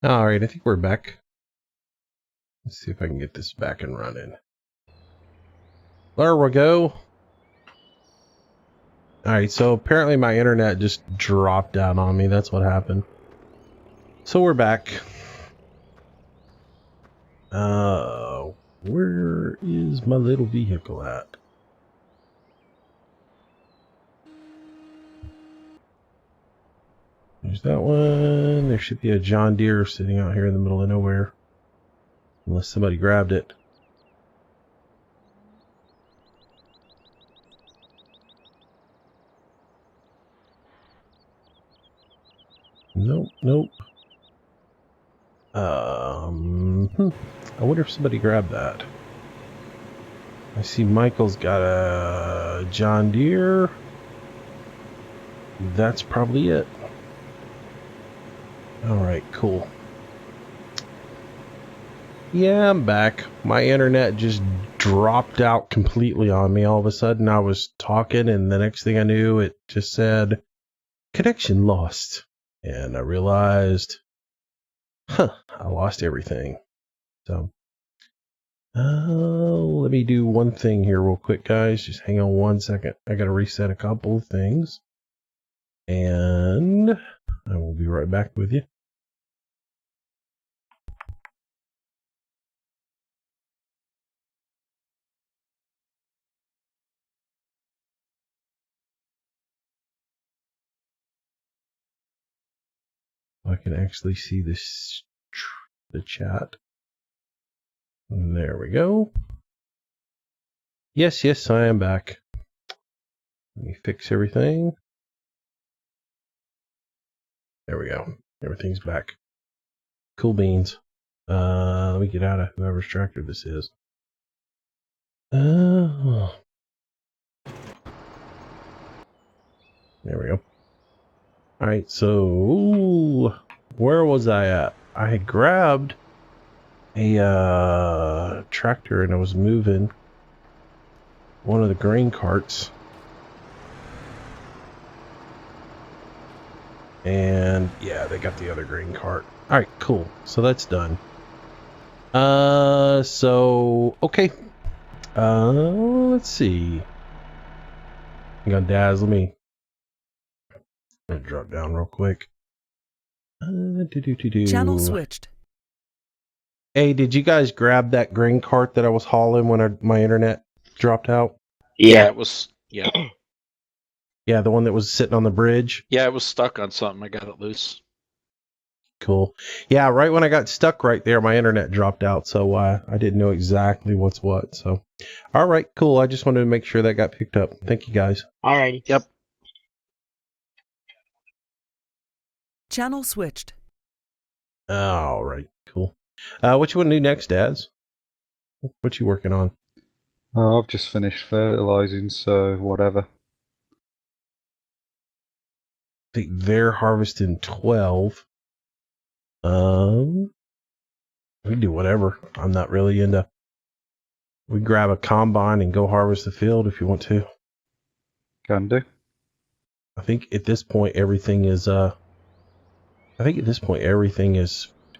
All right, I think we're back. Let's see if I can get this back and running. There we go. All right, so apparently my internet just dropped out on me. That's what happened. So we're back. Where is my little vehicle at? There's that one. There should be a John Deere sitting out here in the middle of nowhere. Unless somebody grabbed it. Nope, nope. I wonder if somebody grabbed that. I see Michael's got a John Deere. That's probably it. Alright, cool. Yeah, I'm back. My internet just dropped out completely on me. All of a sudden I was talking and the next thing I knew it just said, connection lost. And I realized, I lost everything. So, let me do one thing here real quick, guys. Just hang on 1 second. I gotta reset a couple of things. And I will be right back with you. I can actually see this, the chat. There we go. Yes, yes, I am back. Let me fix everything. There we go. Everything's back. Cool beans. Let me get out of whoever's tractor this is. There we go. Alright, so where was I at? I had grabbed a tractor and I was moving one of the grain carts. And yeah, they got the other grain cart. Alright, cool. So that's done. Okay. Let's see. Hang on, Daz, let me drop down real quick. Channel switched. Hey, did you guys grab that grain cart that I was hauling when my internet dropped out? Yeah, it was. Yeah. Yeah, the one that was sitting on the bridge? Yeah, it was stuck on something. I got it loose. Cool. Yeah, right when I got stuck right there, my internet dropped out, so I didn't know exactly what's what. So, all right, cool. I just wanted to make sure that got picked up. Thank you, guys. Alrighty. Yep. Channel switched. All right, cool. What you want to do next, Daz? What you working on? I've just finished fertilizing, so whatever. I think they're harvesting 12. We can do whatever. I'm not really into. We grab a combine and go harvest the field if you want to. Can do. I think at this point everything is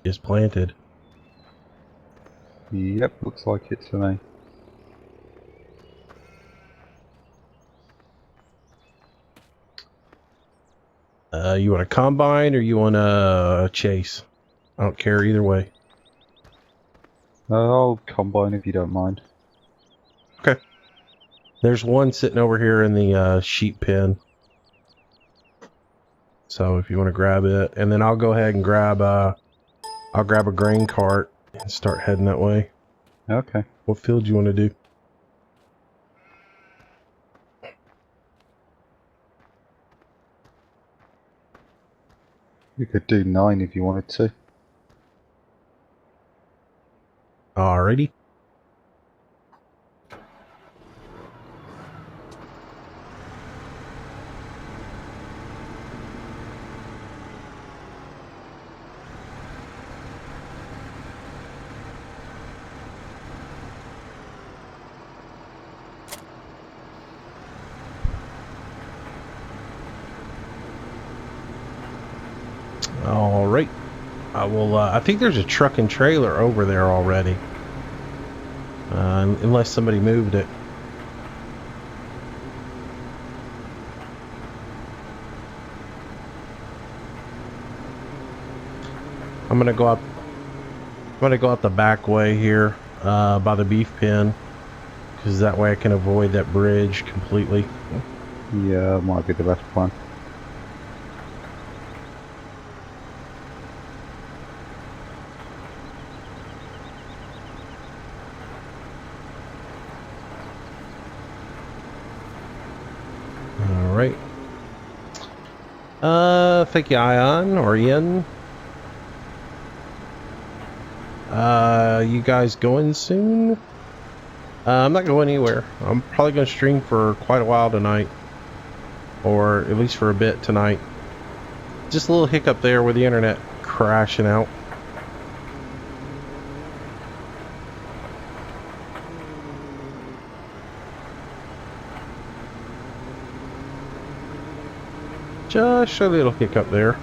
is planted. Yep, looks like it to me. You want a combine or you want a chase? I don't care either way. I'll combine if you don't mind. Okay. There's one sitting over here in the sheep pen. So if you want to grab it, and then I'll go ahead and grab I'll grab a grain cart and start heading that way. Okay. What field do you want to do? You could do 9 if you wanted to. Alrighty. Alright. I well, I think there's a truck and trailer over there already. Unless somebody moved it. I'm gonna go out the back way here, by the beef pen, because that way I can avoid that bridge completely. Yeah, might be the best plan. All right. Thank you, Ion or Ian. You guys going soon? I'm not going anywhere. I'm probably going to stream for quite a while tonight. Or at least for a bit tonight. Just a little hiccup there with the internet crashing out. Just a little hiccup there.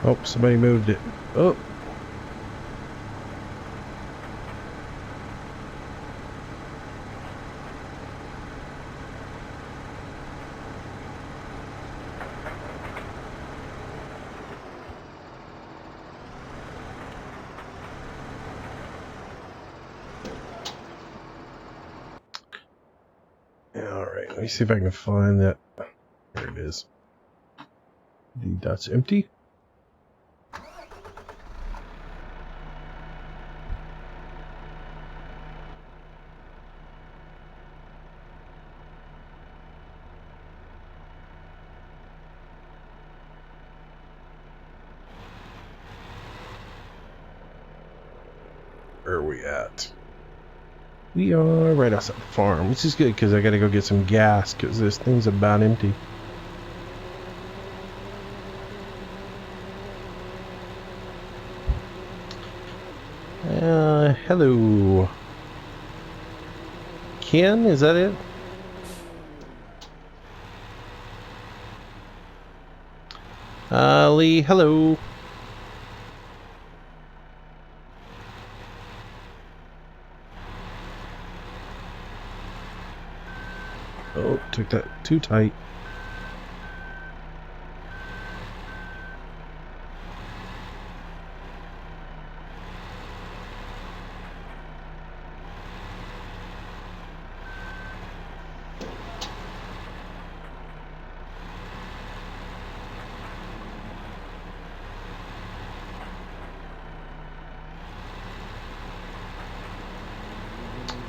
Oh, somebody moved it. Oh. Alright, let me see if I can find that. There it is. That's empty. Where are we at? We are right outside the farm, which is good because I gotta go get some gas because this thing's about empty. Hello. Ken, is that it? Lee, hello. Oh, took that too tight.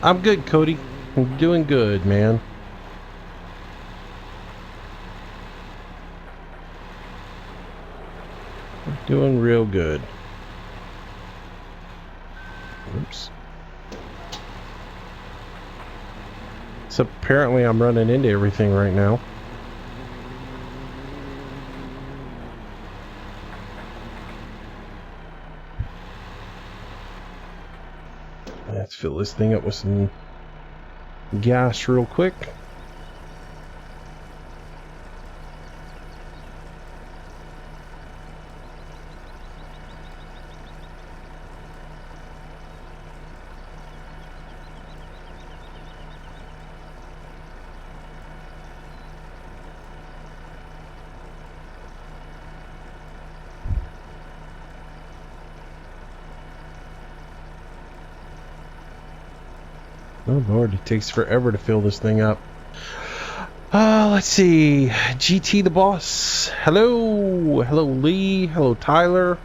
I'm good, Cody. I'm doing good, man. Doing real good. Oops. So apparently I'm running into everything right now. Let's fill this thing up with some gas real quick. Oh Lord, it takes forever to fill this thing up. Let's see. GT the boss. Hello. Hello, Lee. Hello, Tyler.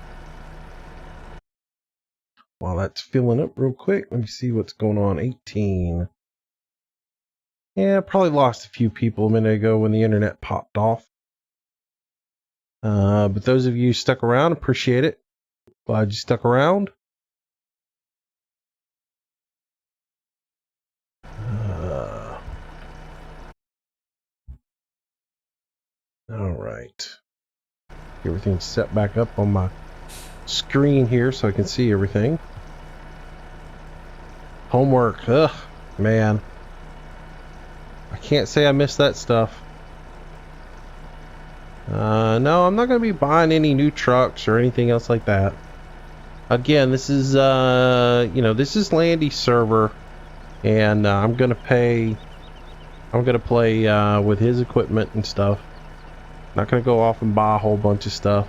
While that's filling up real quick, let me see what's going on. 18. Yeah, probably lost a few people a minute ago when the internet popped off. But those of you stuck around, appreciate it. Glad you stuck around. All right. Everything's set back up on my screen here so I can see everything. Homework. Ugh, man. I can't say I missed that stuff. No, I'm not going to be buying any new trucks or anything else like that. Again, this is, this is Landy's server, and I'm going to play with his equipment and stuff. Not going to go off and buy a whole bunch of stuff.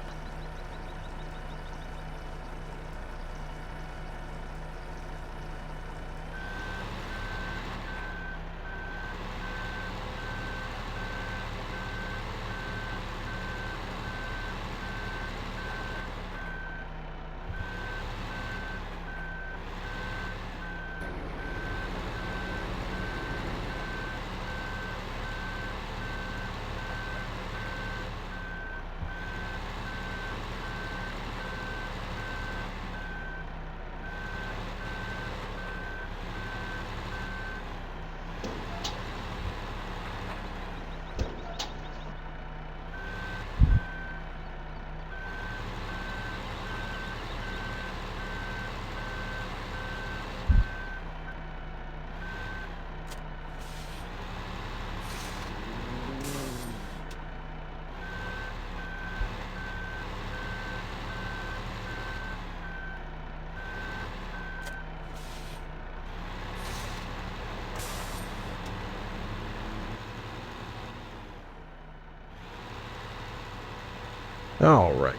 All right.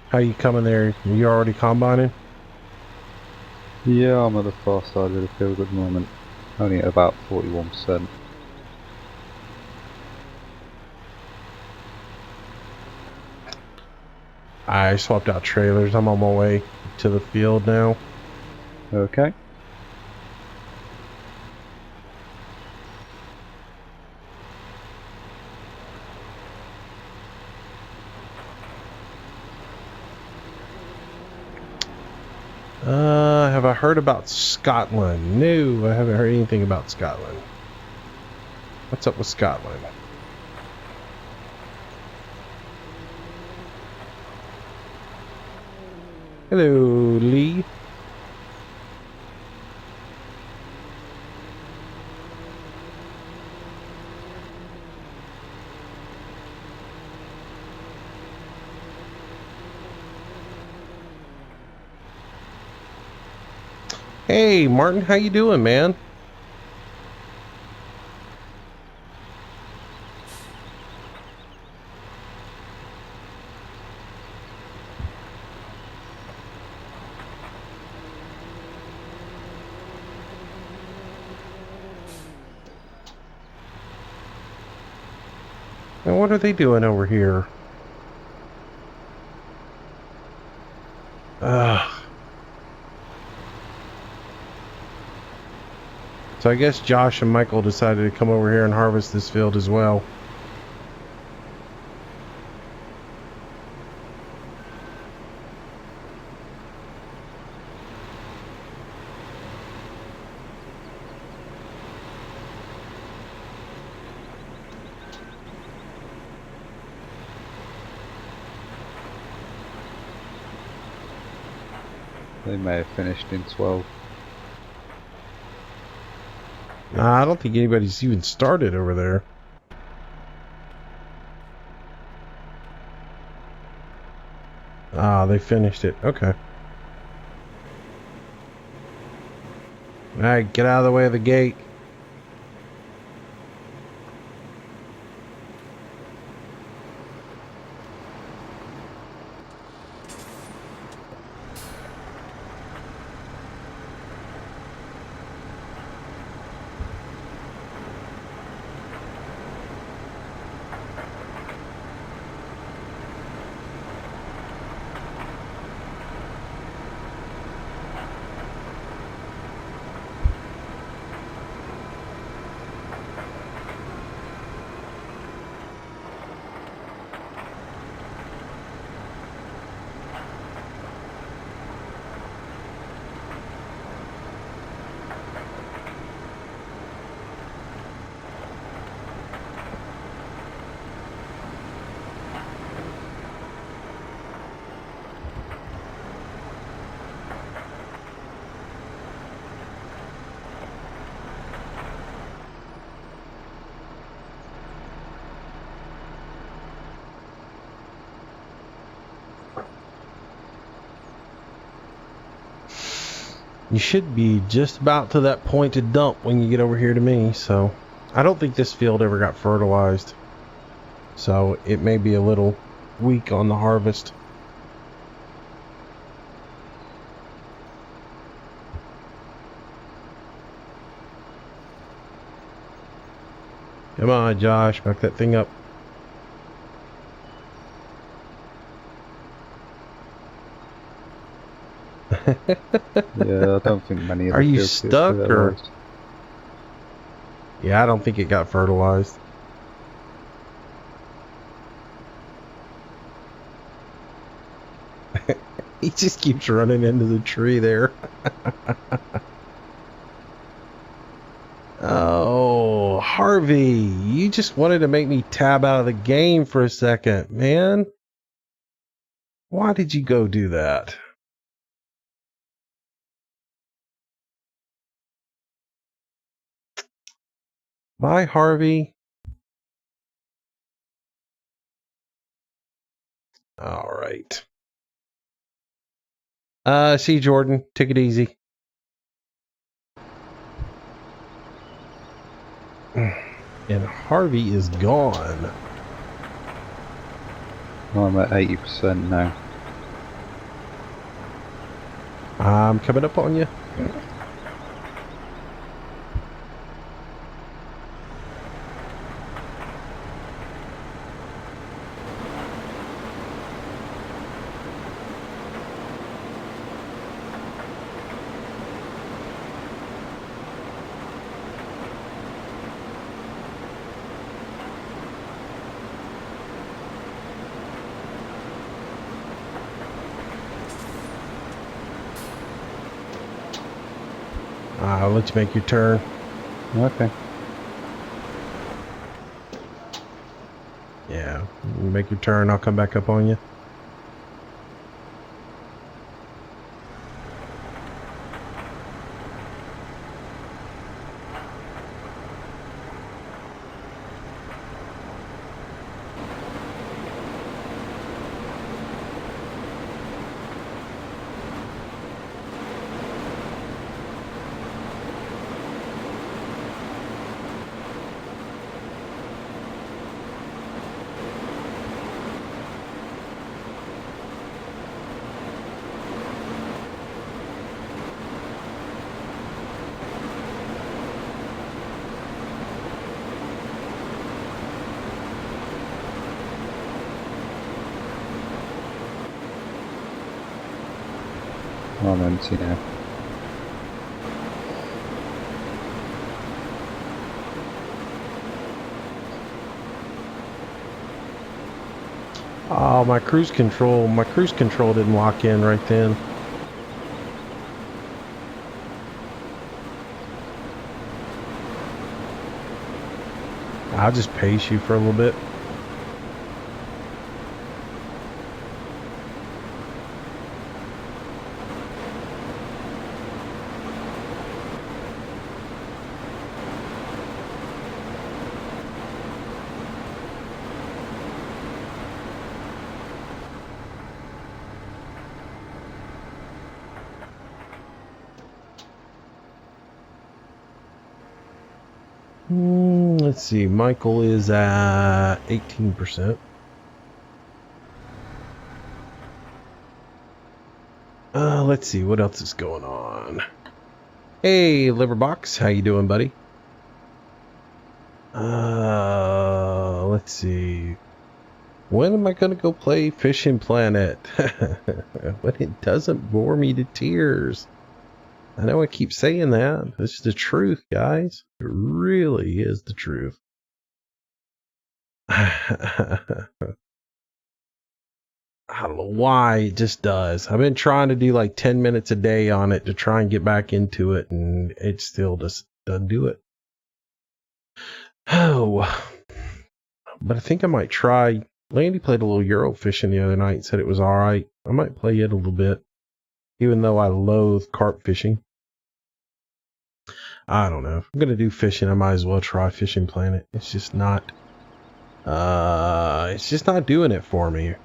How you coming there? You already combining? Yeah, I'm at the far side of the field at the moment. Only at about 41%. I swapped out trailers. I'm on my way to the field now. Okay. Have I heard about Scotland? No, I haven't heard anything about Scotland. What's up with Scotland? Hello, Lee. Hey, Martin, how you doing, man? And what are they doing over here? So I guess Josh and Michael decided to come over here and harvest this field as well. They may have finished in 12. Nah, I don't think anybody's even started over there. Ah, they finished it. Okay. Alright, get out of the way of the gate. should be just about to that point to dump when you get over here to me. So I don't think this field ever got fertilized. So it may be a little weak on the harvest. Come on, Josh, back that thing up. Yeah, I don't think many of the Are you fields get stuck, or? fertilized. Yeah, I don't think it got fertilized. He just keeps running into the tree there. Oh, Harvey, you just wanted to make me tab out of the game for a second, man. Why did you go do that? Bye, Harvey. All right. See you, Jordan. Take it easy. And Harvey is gone. I'm at 80% now. I'm coming up on you. I'll let you make your turn. Okay. Yeah, you make your turn. I'll come back up on you. I'm empty now. Oh, my cruise control didn't lock in right then. I'll just pace you for a little bit. Let's see. Michael is at 18%. Let's see what else is going on. Hey, Liverbox, how you doing, buddy? Let's see. When am I gonna go play Fishing Planet? When it doesn't bore me to tears. I know I keep saying that. It's the truth, guys. It really is the truth. I don't know why, it just does. I've been trying to do like 10 minutes a day on it to try and get back into it, and it still just doesn't do it. Oh, but I think I might try. Landy played a little Euro fishing the other night and said it was alright. I might play it a little bit, even though I loathe carp fishing. I don't know. If I'm gonna do fishing, I might as well try Fishing Planet. It's just not doing it for me.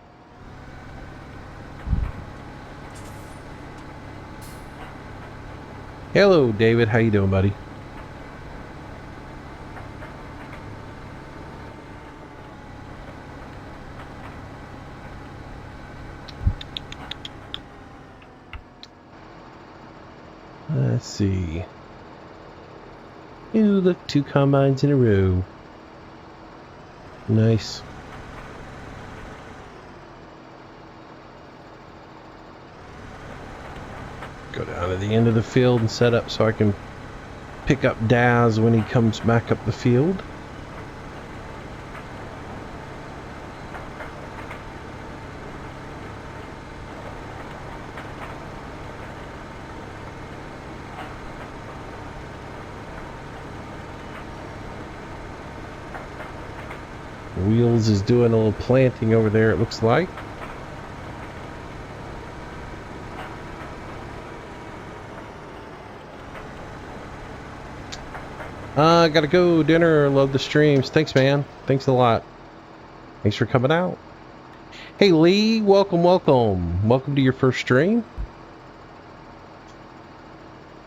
Hello, David. How you doing, buddy? Let's see. Ooh, look, 2 combines in a row. Nice. Go down to the end of the field and set up so I can pick up Daz when he comes back up the field. Wheels is doing a little planting over there, it looks like. Gotta go, dinner, love the streams. Thanks, man. Thanks a lot. Thanks for coming out. Hey, Lee, welcome, welcome. Welcome to your first stream.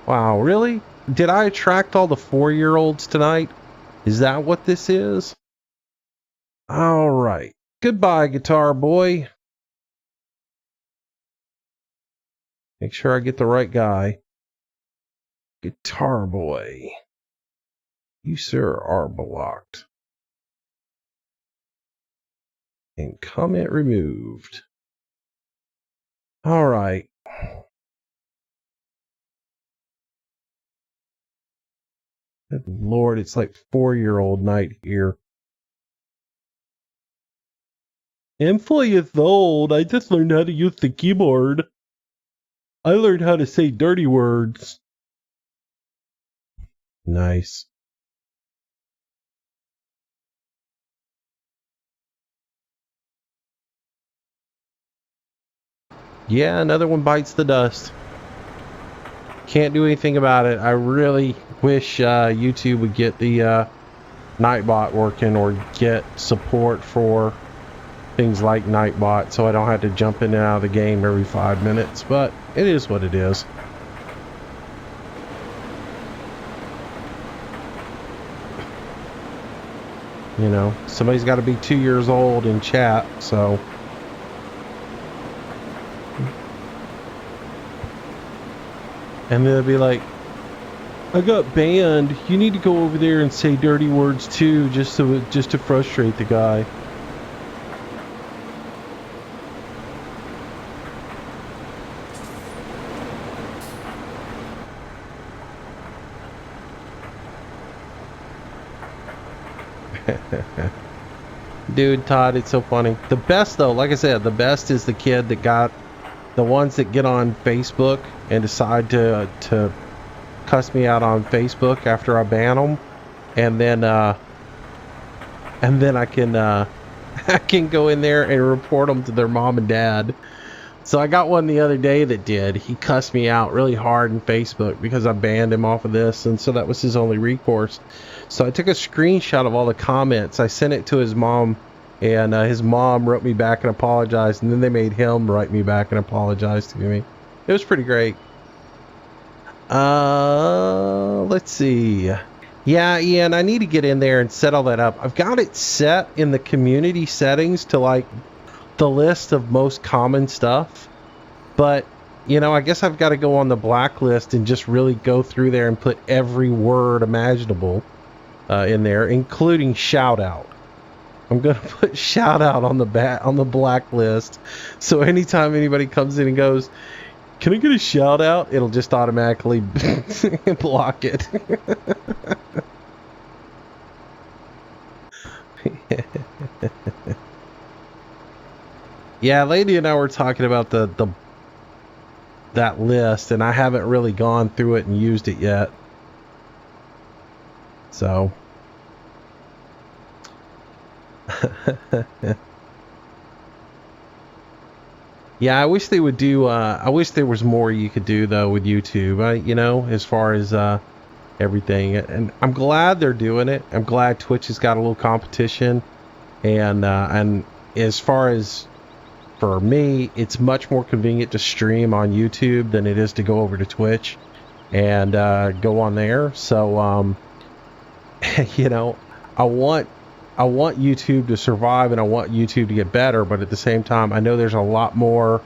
Wow, really? Did I attract all the 4-year-olds tonight? Is that what this is? All right. Goodbye, guitar boy. Make sure I get the right guy. Guitar boy. You, sir, are blocked. And comment removed. All right. Good Lord, it's like 4-year-old night here. I'm 4 years old. I just learned how to use the keyboard. I learned how to say dirty words. Nice. Yeah, another one bites the dust. Can't do anything about it. I really wish YouTube would get the Nightbot working or get support for things like Nightbot so I don't have to jump in and out of the game every 5 minutes. But it is what it is. You know, somebody's got to be 2 years old in chat, so... And they'll be like, I got banned. You need to go over there and say dirty words too, just to frustrate the guy. Dude, Todd, it's so funny. The best though, like I said, the best is the kid that got the ones that get on Facebook and decide to cuss me out on Facebook after I ban them, and then I can I can go in there and report them to their mom and dad. So I got one the other day that did. He cussed me out really hard in Facebook because I banned him off of this, and so that was his only recourse. So I took a screenshot of all the comments. I sent it to his mom, and his mom wrote me back and apologized, and then they made him write me back and apologize to me. It was pretty great. Let's see. Yeah, Ian, I need to get in there and set all that up. I've got it set in the community settings to like the list of most common stuff, but you know, I guess I've got to go on the blacklist and just really go through there and put every word imaginable in there, including shout out. I'm gonna put shout out on the blacklist, so anytime anybody comes in and goes, "Can I get a shout out?" it'll just automatically block it. Yeah, Lady and I were talking about that list, and I haven't really gone through it and used it yet. So yeah, I wish they would do I wish there was more you could do though with YouTube, you know, as far as everything, and I'm glad they're doing it. I'm glad Twitch has got a little competition, and as far as for me, it's much more convenient to stream on YouTube than it is to go over to Twitch, and go on there. So you know, I want YouTube to survive, and I want YouTube to get better, but at the same time, I know there's a lot more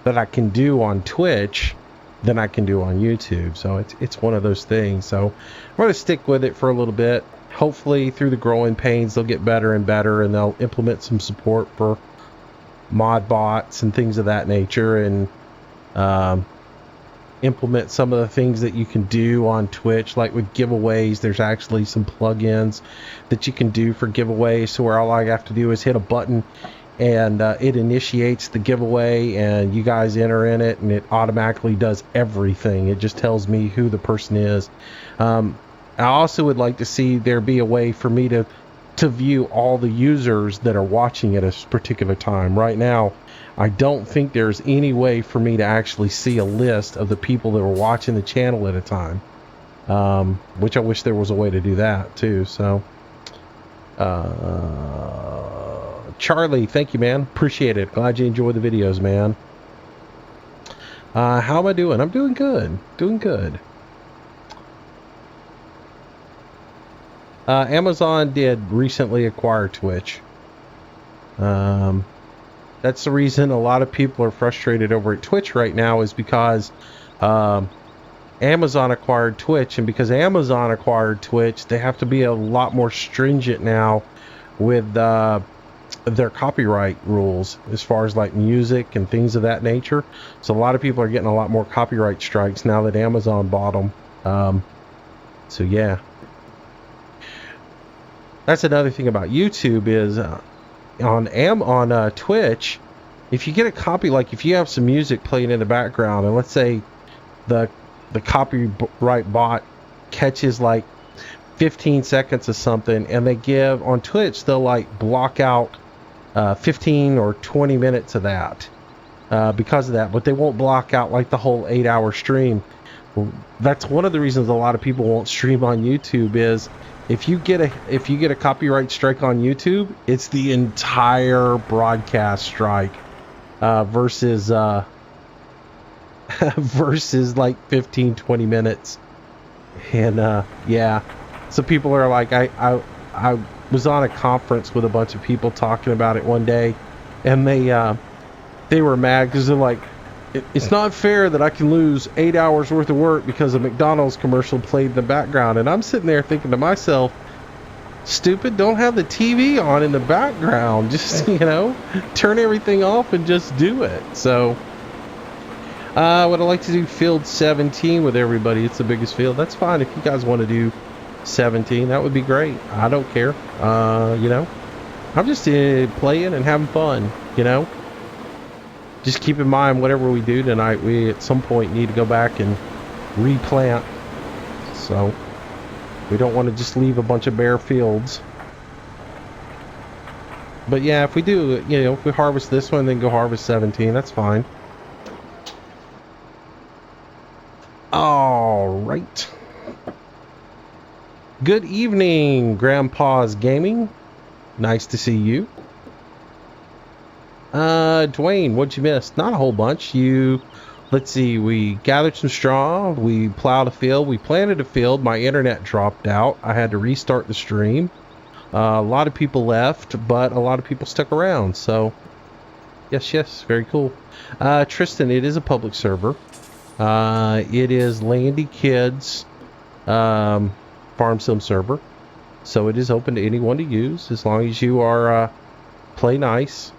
that I can do on Twitch than I can do on YouTube. So it's one of those things. So I'm going to stick with it for a little bit. Hopefully through the growing pains, they'll get better and better, and they'll implement some support for mod bots and things of that nature, and implement some of the things that you can do on Twitch, like with giveaways. There's actually some plugins that you can do for giveaways, so where all I have to do is hit a button and it initiates the giveaway, and you guys enter in it, and it automatically does everything. It just tells me who the person is. I also would like to see there be a way for me to view all the users that are watching at a particular time. Right now, I don't think there's any way for me to actually see a list of the people that are watching the channel at a time, which I wish there was a way to do that too. So Charlie, thank you, man. Appreciate it. Glad you enjoy the videos, man. How am I doing? I'm doing good. Doing good. Amazon did recently acquire Twitch. That's the reason a lot of people are frustrated over at Twitch right now, is because Amazon acquired Twitch, and because Amazon acquired Twitch, they have to be a lot more stringent now with their copyright rules as far as like music and things of that nature. So a lot of people are getting a lot more copyright strikes now that Amazon bought them. So yeah. That's another thing about YouTube is on Twitch, if you get a copy, like if you have some music playing in the background, and let's say the copyright bot catches like 15 seconds of something, and they give on Twitch, they'll like block out 15 or 20 minutes of that because of that, but they won't block out like the whole 8-hour stream. That's one of the reasons a lot of people won't stream on YouTube, is if you get a copyright strike on YouTube, it's the entire broadcast strike versus versus like 15-20 minutes. And yeah, so people are like, I was on a conference with a bunch of people talking about it one day, and they were mad because they're like, it's not fair that I can lose 8 hours worth of work because a McDonald's commercial played in the background. And I'm sitting there thinking to myself, stupid, don't have the TV on in the background. Just, you know, turn everything off and just do it. So, would I like to do field 17 with everybody? It's the biggest field. That's fine. If you guys want to do 17, that would be great. I don't care. You know, I'm just playing and having fun, you know. Just keep in mind, whatever we do tonight, we at some point need to go back and replant. So we don't want to just leave a bunch of bare fields. But yeah, if we do, you know, if we harvest this one, then go harvest 17, that's fine. All right. Good evening, Grandpa's Gaming. Nice to see you. Dwayne, what'd you miss? Not a whole bunch. Let's see, we gathered some straw, we plowed a field, we planted a field, my internet dropped out, I had to restart the stream. A lot of people left, but a lot of people stuck around, so yes, very cool. Tristan, it is a public server. It is Landy Kids Farm Sim server, so it is open to anyone to use, as long as you are play nice.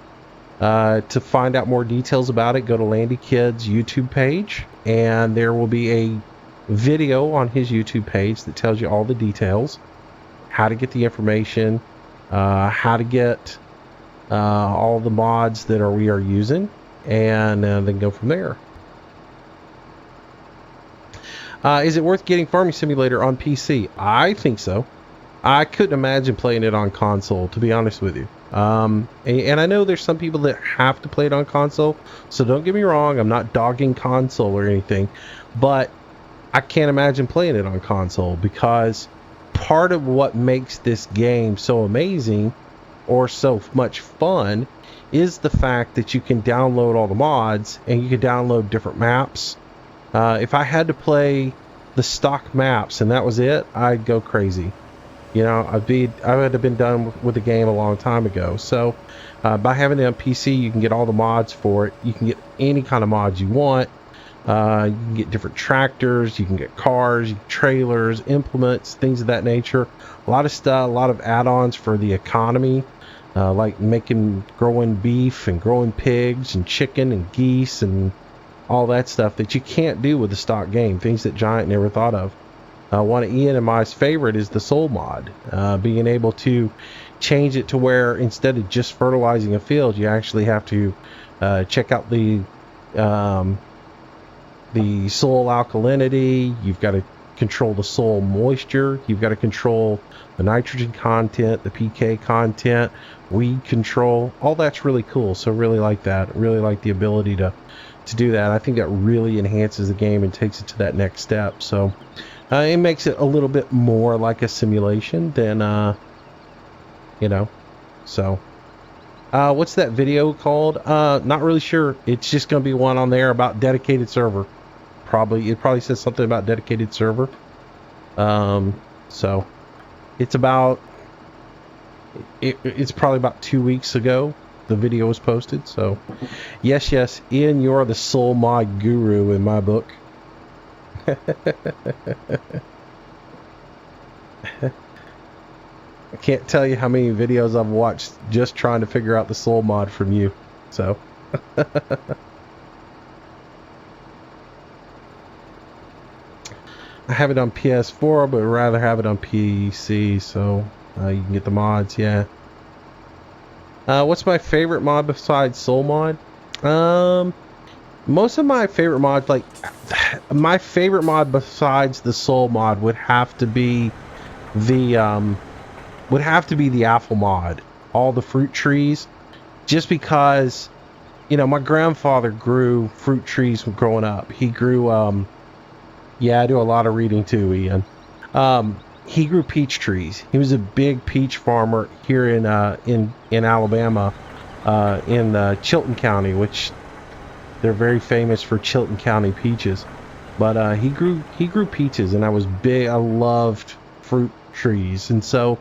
To find out more details about it, go to Landy Kid's YouTube page, and there will be a video on his YouTube page that tells you all the details, how to get the information, how to get all the mods that we are using, and then go from there. Is it worth getting Farming Simulator on PC? I think so. I couldn't imagine playing it on console, to be honest with you. And I know there's some people that have to play it on console, so don't get me wrong, I'm not dogging console or anything, but I can't imagine playing it on console, because part of what makes this game so amazing or so much fun is the fact that you can download all the mods and you can download different maps. If I had to play the stock maps and that was it, I'd go crazy. You know, I would have been done with the game a long time ago. So by having it on PC, you can get all the mods for it. You can get any kind of mods you want. You can get different tractors, you can get cars, trailers, implements, things of that nature. A lot of stuff, a lot of add-ons for the economy, like growing beef and growing pigs and chicken and geese and all that stuff that you can't do with the stock game, things that Giant never thought of. One of Ian and my favorite is the soul mod, being able to change it to where instead of just fertilizing a field, you actually have to check out the soil alkalinity. You've got to control the soil moisture. You've got to control the nitrogen content, the pK content, weed control. All that's really cool. So really like that. Really like the ability to do that. I think that really enhances the game and takes it to that next step. So it makes it a little bit more like a simulation than you know. So what's that video called? Not really sure. It's just going to be one on there about dedicated server. It probably says something about dedicated server. So it's about it's probably about 2 weeks ago the video was posted. So yes, Ian, you're the soul mod guru in my book. I can't tell you how many videos I've watched just trying to figure out the soul mod from you. So I have it on PS4, but I'd rather have it on PC, so you can get the mods, yeah. What's my favorite mod besides Soul Mod? Most of my favorite mods, like my favorite mod besides the Soul Mod would have to be the apple mod, all the fruit trees, just because, you know, my grandfather grew fruit trees growing up. He grew yeah, I do a lot of reading too, Ian. He grew peach trees. He was a big peach farmer here in Alabama, in Chellington County, which they're very famous for Chellington County peaches. But he grew peaches, and I was big. I loved fruit trees, and so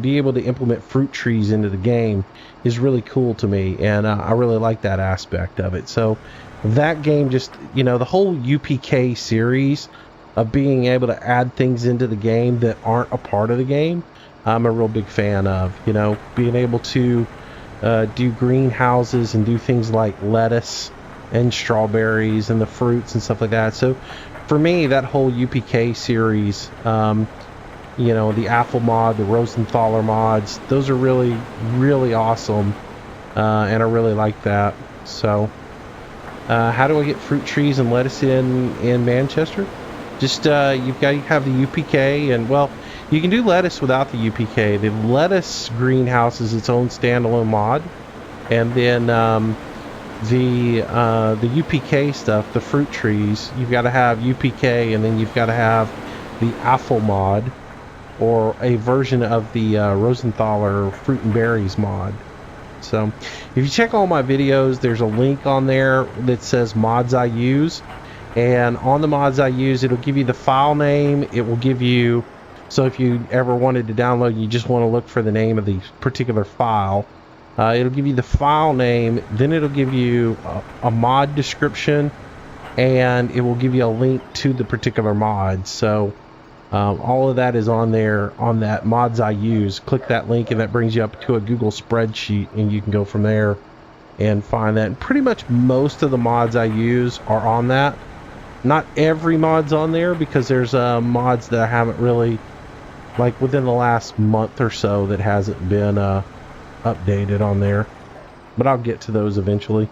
be able to implement fruit trees into the game is really cool to me, and I really like that aspect of it. So that game, just, you know, the whole UPK series of being able to add things into the game that aren't a part of the game, I'm a real big fan of. You know, being able to do greenhouses and do things like lettuce and strawberries and the fruits and stuff like that. So for me, that whole UPK series, you know, the apple mod, the Rosenthaler mods, those are really, really awesome, and I really like that. So how do I get fruit trees and lettuce in Manchester? Just you've got to have the UPK, and well, you can do lettuce without the UPK. The lettuce greenhouse is its own standalone mod, and then the UPK stuff, the fruit trees, you've got to have UPK, and then you've got to have the apple mod, or a version of the Rosenthaler fruit and berries mod. So if you check all my videos, there's a link on there that says mods I use, and on the mods I use, it'll give you the file name. It will give you, so if you ever wanted to download, you just want to look for the name of the particular file, it'll give you the file name, then it'll give you a mod description, and it will give you a link to the particular mod. So all of that is on there, on that mods I use. Click that link, and that brings you up to a Google spreadsheet, and you can go from there and find that. And pretty much most of the mods I use are on that. Not every mod's on there, because there's mods that I haven't really, like within the last month or so, that hasn't been updated on there, but I'll get to those eventually.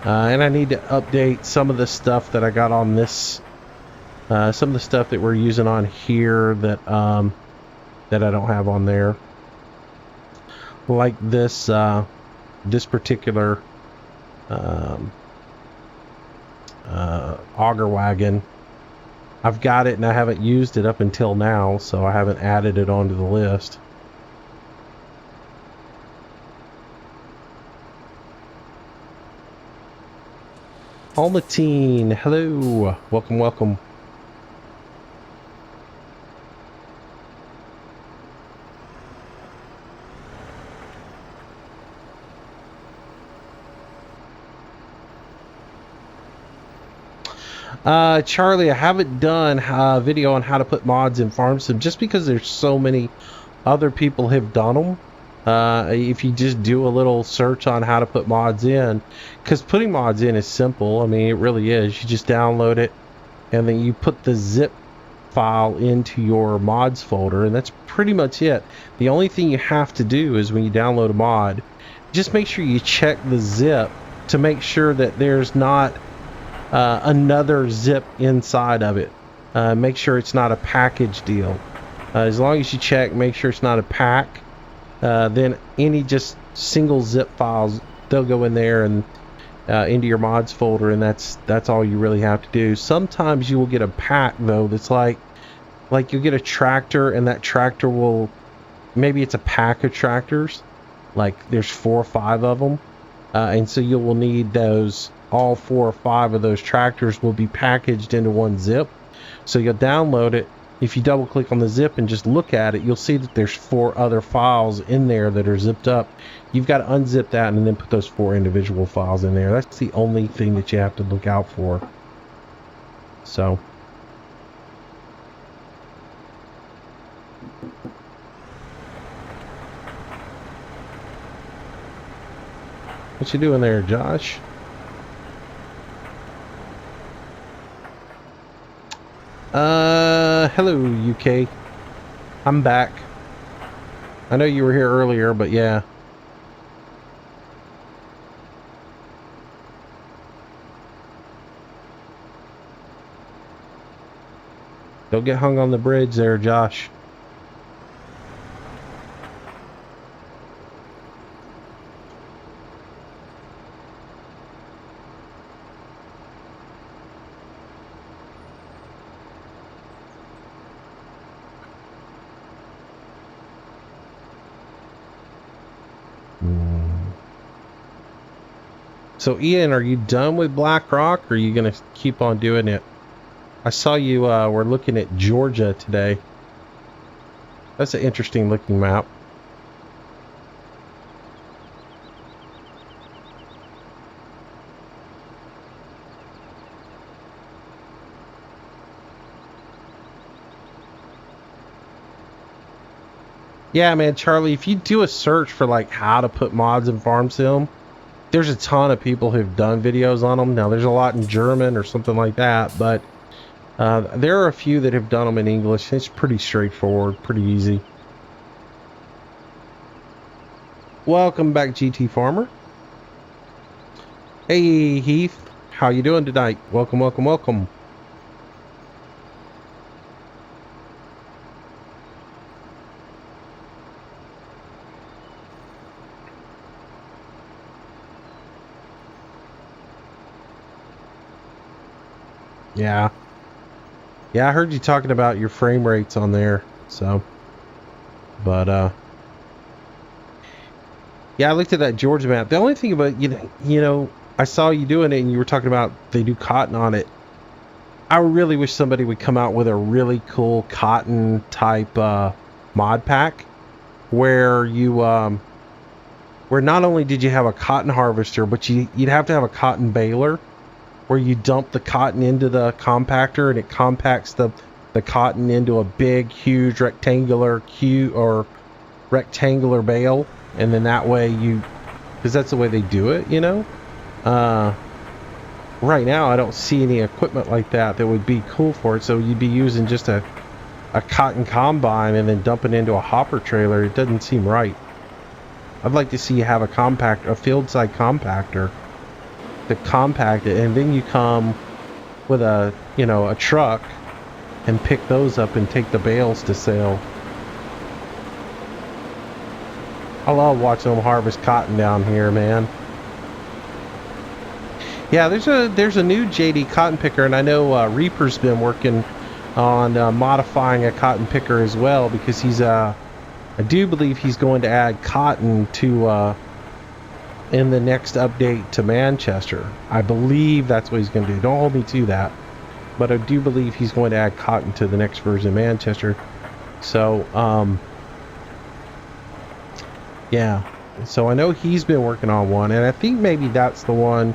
And I need to update some of the stuff that I got on this. Some of the stuff that we're using on here that that I don't have on there, like this this particular auger wagon. I've got it and I haven't used it up until now, so I haven't added it onto the list. Almatine, hello. Welcome, welcome. Charlie, I haven't done a video on how to put mods in farm sim just because there's so many other people have done them. If you just do a little search on how to put mods in, because putting mods in is simple. I mean, it really is. You just download it and then you put the zip file into your mods folder, and that's pretty much it. The only thing you have to do is when you download a mod, just make sure you check the zip to make sure that there's not another zip inside of it. Make sure it's not a package deal. As long as you check, make sure it's not a pack, then any just single zip files, they'll go in there and into your mods folder, and that's all you really have to do. Sometimes you will get a pack though that's like you'll get a tractor, and that tractor will, maybe it's a pack of tractors, like there's 4 or 5 of them, and so you will need those. All 4 or 5 of those tractors will be packaged into one zip. So you'll download it. If you double click on the zip and just look at it, you'll see that there's 4 other files in there that are zipped up. You've got to unzip that and then put those 4 individual files in there. That's the only thing that you have to look out for. So what you doing there, Josh? Hello, UK. I'm back. I know you were here earlier, but yeah. Don't get hung on the bridge there, Josh. So Ian, are you done with Black Rock, or are you gonna keep on doing it? I saw you were looking at Georgia today. That's an interesting looking map. Yeah, man, Charlie, if you do a search for like how to put mods in Farm Sim, there's a ton of people who've done videos on them. Now, there's a lot in German or something like that, but there are a few that have done them in English. It's pretty straightforward, pretty easy. Welcome back, GT Farmer. Hey, Heath. How you doing tonight? Welcome, welcome, welcome. Yeah. Yeah, I heard you talking about your frame rates on there, so. But, yeah, I looked at that Georgia map. The only thing about, you know, I saw you doing it and you were talking about they do cotton on it. I really wish somebody would come out with a really cool cotton type mod pack where you, where not only did you have a cotton harvester, but you'd have to have a cotton baler, where you dump the cotton into the compactor and it compacts the cotton into a big, huge rectangular rectangular bale, and then that way because that's the way they do it, you know. Right now I don't see any equipment like that would be cool for it, so you'd be using just a cotton combine and then dumping into a hopper trailer. It doesn't seem right. I'd like to see you have a field side compactor to compact it, and then you come with a truck and pick those up and take the bales to sale. I love watching them harvest cotton down here, man. Yeah, there's a new JD cotton picker, and I know Reaper's been working on modifying a cotton picker as well, because I do believe he's going to add cotton to in the next update to Manchester. I believe that's what he's going to do. Don't hold me to that, but I do believe he's going to add cotton to the next version of Manchester. So, yeah. So I know he's been working on one, and I think maybe that's the one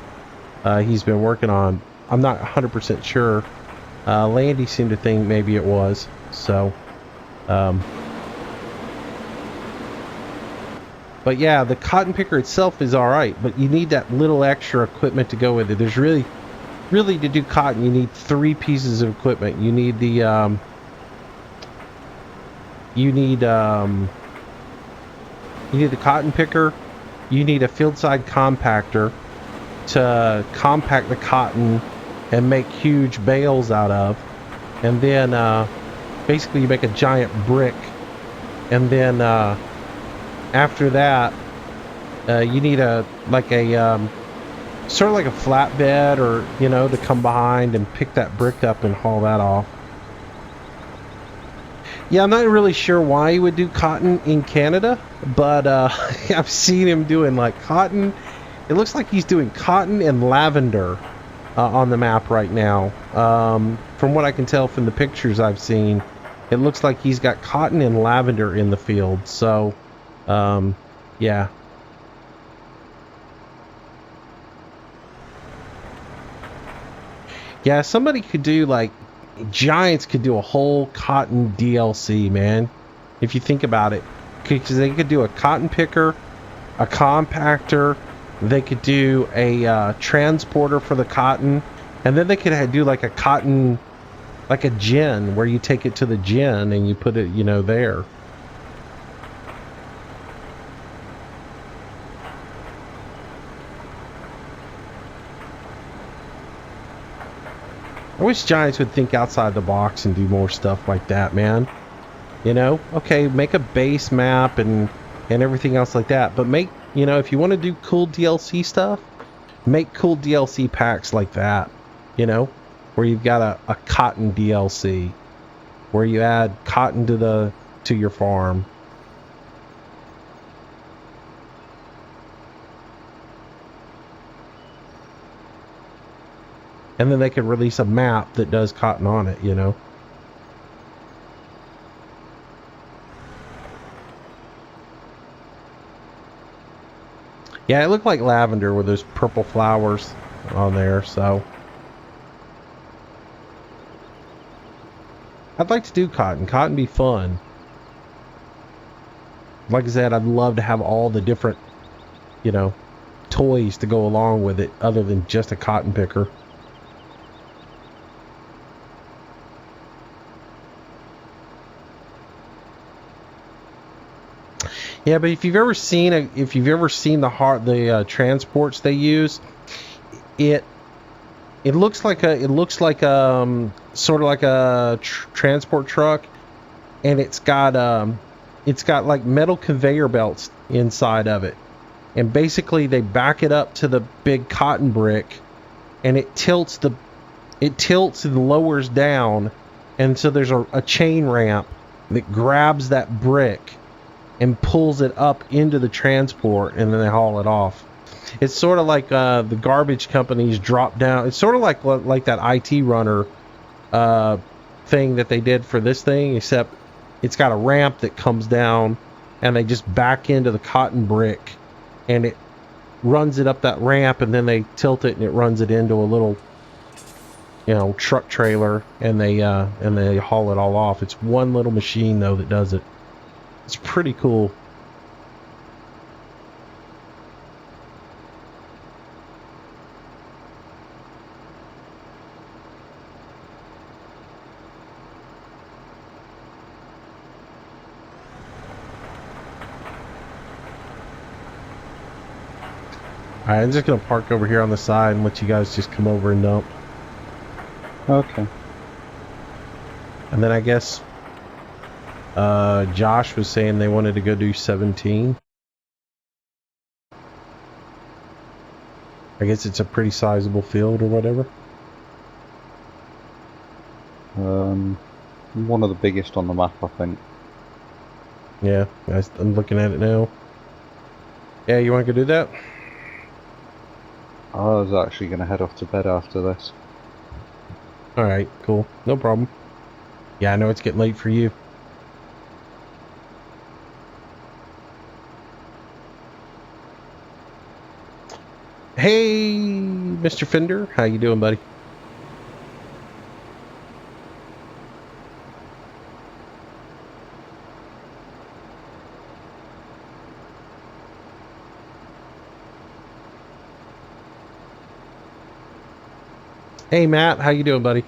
he's been working on. I'm not 100% sure. Landy seemed to think maybe it was. So, but yeah, the cotton picker itself is alright, but you need that little extra equipment to go with it. There's really to do cotton, you need 3 pieces of equipment. You need the, you need the cotton picker, you need a field side compactor to compact the cotton and make huge bales out of, and then basically you make a giant brick, and then after that you need a sort of like a flatbed, or to come behind and pick that brick up and haul that off. Yeah, I'm not really sure why he would do cotton in Canada, but I've seen him doing like cotton. It looks like he's doing cotton and lavender on the map right now. From what I can tell from the pictures I've seen, it looks like he's got cotton and lavender in the field. So, yeah. Yeah, somebody could do like Giants could do a whole cotton DLC, man. If you think about it, because they could do a cotton picker, a compactor, they could do a transporter for the cotton, and then they could do like a cotton, like a gin, where you take it to the gin and you put it, there. I wish Giants would think outside the box and do more stuff like that, man. Okay, make a base map and everything else like that, but make, if you want to do cool DLC stuff, make cool DLC packs like that, where you've got a cotton DLC, where you add cotton to your farm. And then they could release a map that does cotton on it, Yeah, it looked like lavender with those purple flowers on there, so. I'd like to do cotton. Cotton be fun. Like I said, I'd love to have all the different, toys to go along with it, other than just a cotton picker. Yeah, but if you've ever seen the transports they use, it looks like sort of like a transport truck, and it's got like metal conveyor belts inside of it, and basically they back it up to the big cotton brick, and it tilts and lowers down, and so there's a chain ramp that grabs that brick and pulls it up into the transport, and then they haul it off. It's sort of like the garbage companies drop down. It's sort of like that IT runner thing that they did for this thing, except it's got a ramp that comes down, and they just back into the cotton brick, and it runs it up that ramp, and then they tilt it, and it runs it into a little, truck trailer, and they haul it all off. It's one little machine though that does it. It's pretty cool. Alright, I'm just going to park over here on the side and let you guys just come over and dump. Okay. And then I guess Josh was saying they wanted to go do 17. I guess it's a pretty sizable field or whatever. One of the biggest on the map, I think. Yeah, I'm looking at it now. Yeah, you want to go do that? I was actually going to head off to bed after this. Alright, cool. No problem. Yeah, I know it's getting late for you. Hey, Mr. Fender. How you doing, buddy? Hey, Matt. How you doing, buddy?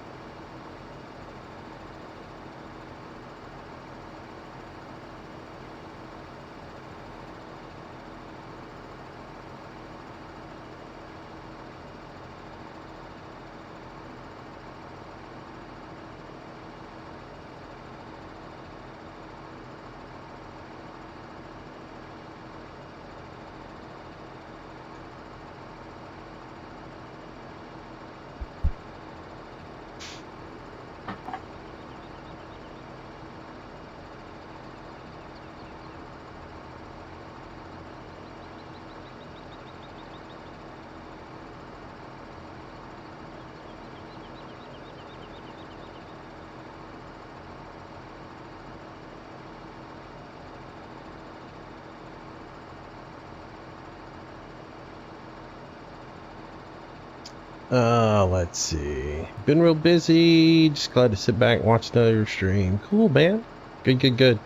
Let's see. Been real busy. Just glad to sit back and watch another stream. Cool, man. Good, good, good.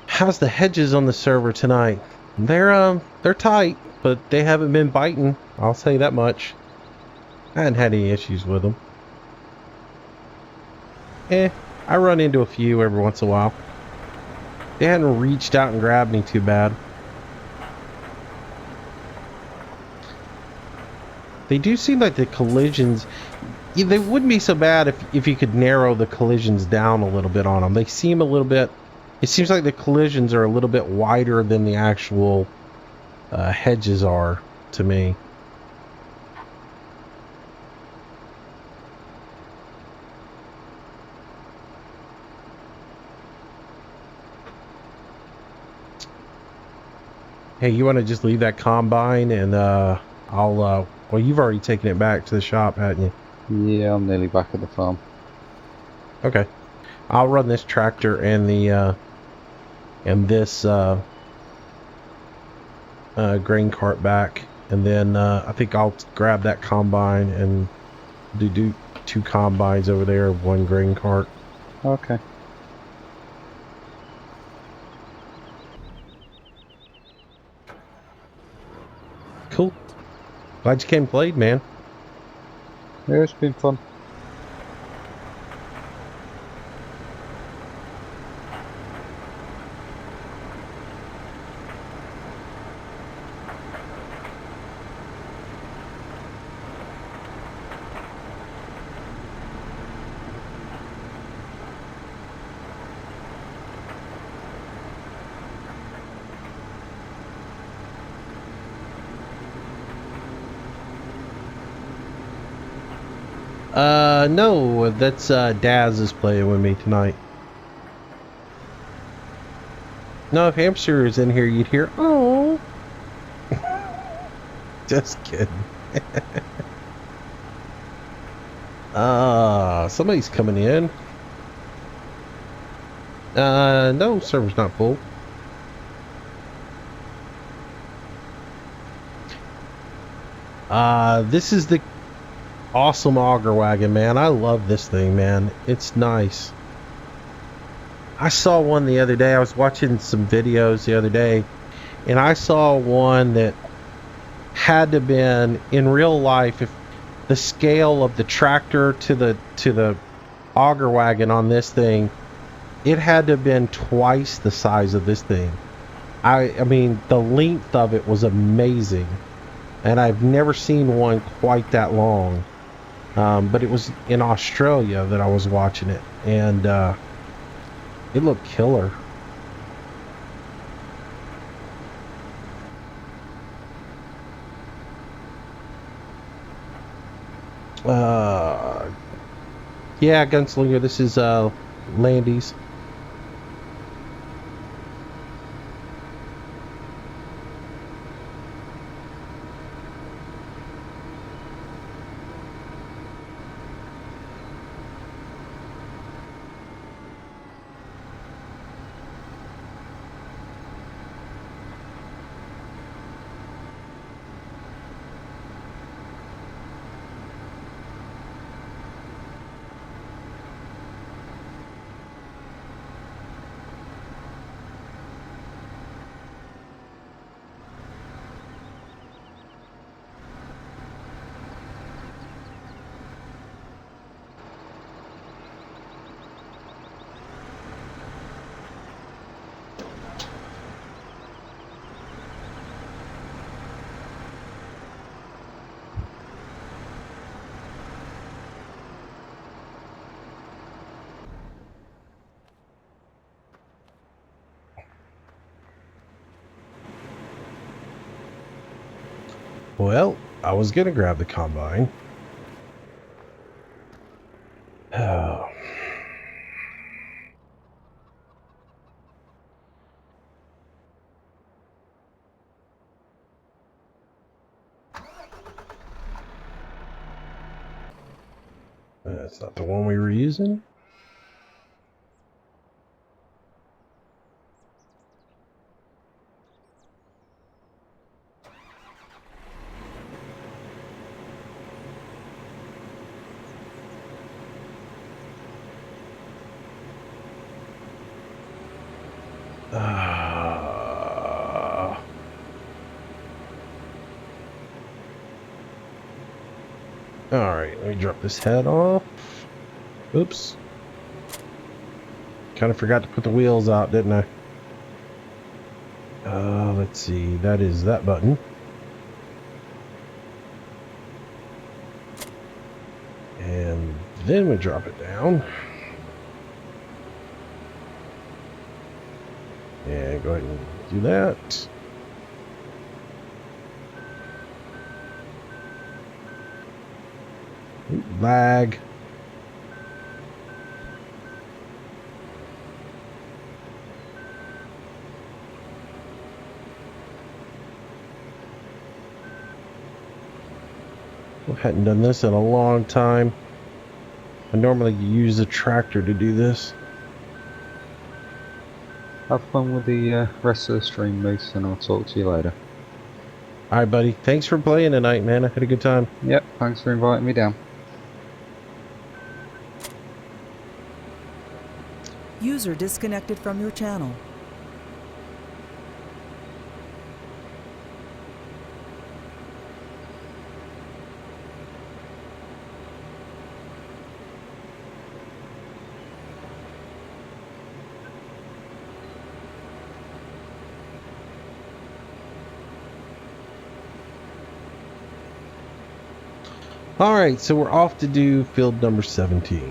How's the hedges on the server tonight? They're tight, but they haven't been biting. I'll say that much. I hadn't had any issues with them. I run into a few every once in a while. They hadn't reached out and grabbed me too bad. They do seem like the collisions, they wouldn't be so bad if you could narrow the collisions down a little bit on them. They seem a little bit, it seems like the collisions are a little bit wider than the actual hedges are to me. Hey, you want to just leave that combine and I'll well, you've already taken it back to the shop, hadn't you? Yeah, I'm nearly back at the farm. Okay. I'll run this tractor and the and this grain cart back, and then I think I'll grab that combine and do 2 combines over there, 1 grain cart. Okay. Cool. Glad you came and played, man. Yeah, it's been fun. No, that's Daz is playing with me tonight. No, if Hamster is in here, you'd hear, oh. Just kidding. Somebody's coming in. No, server's not full. This is the awesome auger wagon, man. I love this thing, man. It's nice. I saw one the other day. I was watching some videos the other day, and I saw one that had to have been in real life, if the scale of the tractor to the auger wagon on this thing, it had to have been twice the size of this thing. I mean, the length of it was amazing, and I've never seen one quite that long. But it was in Australia that I was watching it, and it looked killer. Yeah, Gunslinger, this is Landy's. Well, I was gonna grab the combine. Oh. That's not the one we were using. Alright, let me drop this head off. Oops. Kind of forgot to put the wheels out, didn't I? Let's see. That is that button. And then we drop it down. And go ahead and do that. Ooh, lag. I hadn't done this in a long time. I normally use a tractor to do this. Have fun with the rest of the stream, Moose, and I'll talk to you later. Alright, buddy. Thanks for playing tonight, man. I had a good time. Yep, thanks for inviting me down. User disconnected from your channel. Alright, so we're off to do field number 17.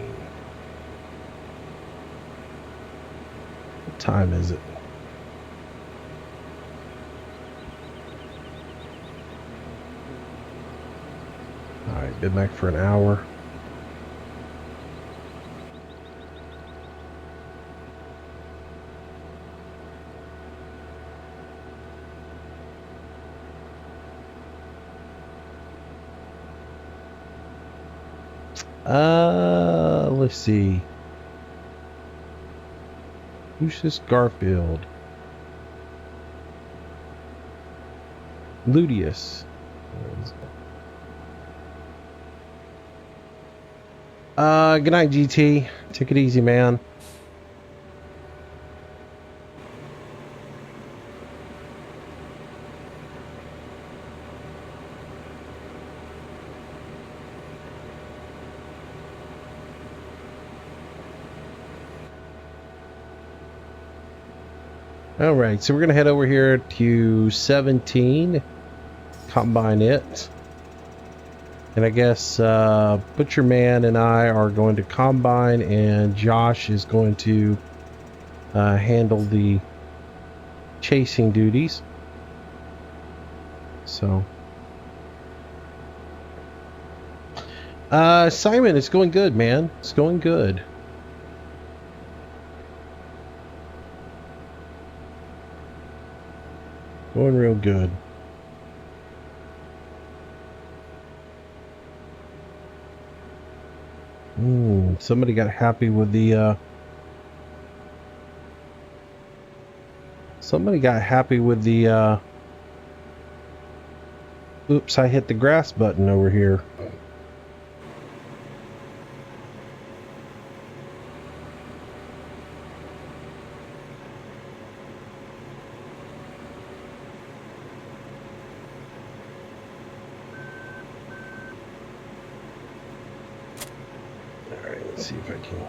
What time is it? Alright, been back for an hour. Let's see. Who's this Garfield? Ludius. Good night, GT. Take it easy, man. Alright, so we're going to head over here to 17, combine it. And I guess Butcher Man and I are going to combine, and Josh is going to handle the chasing duties. So, Simon, it's going good, man. It's going good. Going real good. Somebody got happy with the oops, I hit the grass button over here. Alright, let's see if I can.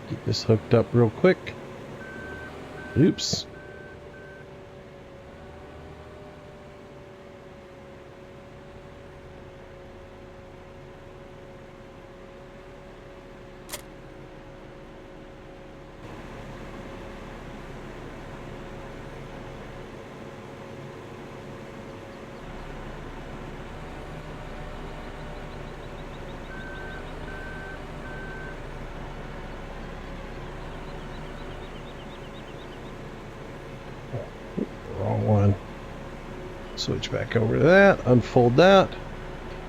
Get this hooked up real quick. Oops. Wrong one. Switch back over to that, unfold that.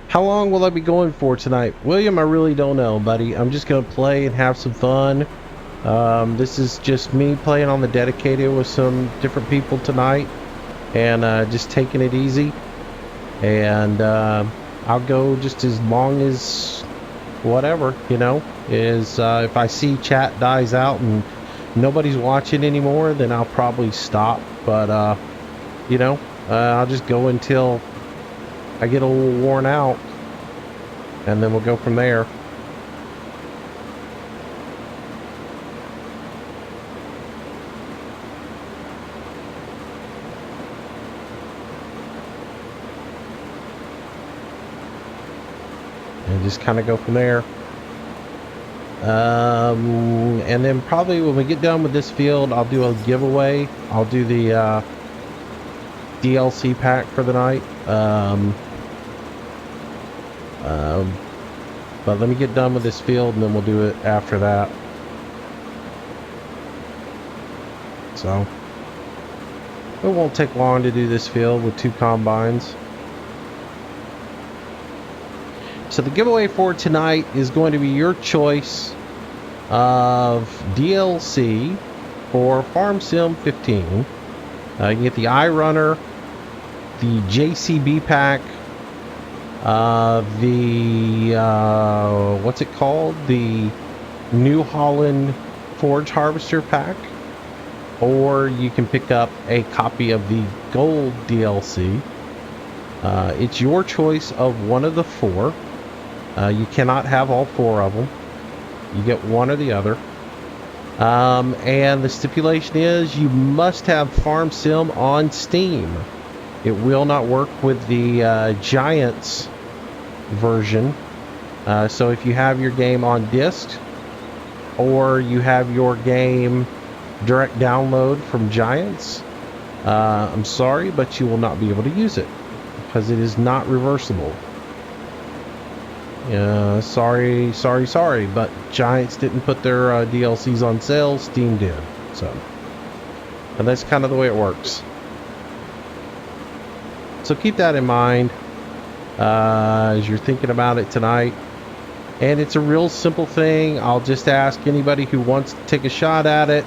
How long will I be going for tonight? William, I really don't know, buddy. I'm just going to play and have some fun. This is just me playing on the dedicated with some different people tonight. And just taking it easy. And I'll go just as long as whatever, you know. Is if I see chat dies out and nobody's watching anymore, then I'll probably stop. But, you know, I'll just go until I get a little worn out, and then we'll go from there. And just kind of go from there. And then probably when we get done with this field, I'll do a giveaway. I'll do the DLC pack for the night. But let me get done with this field and then we'll do it after that. So it won't take long to do this field with 2 combines. So the giveaway for tonight is going to be your choice of DLC for Farm Sim 15. You can get the iRunner, the JCB pack, what's it called? The New Holland Forage Harvester pack, or you can pick up a copy of the Gold DLC. It's your choice of one of the 4. You cannot have all 4 of them. You get one or the other. And the stipulation is you must have Farm Sim on Steam. It will not work with the Giants version. So if you have your game on disc, or you have your game direct download from Giants, I'm sorry, but you will not be able to use it because it is not reversible. Sorry, but Giants didn't put their DLCs on sale. Steam did. So, and that's kind of the way it works. So keep that in mind as you're thinking about it tonight. And it's a real simple thing. I'll just ask anybody who wants to take a shot at it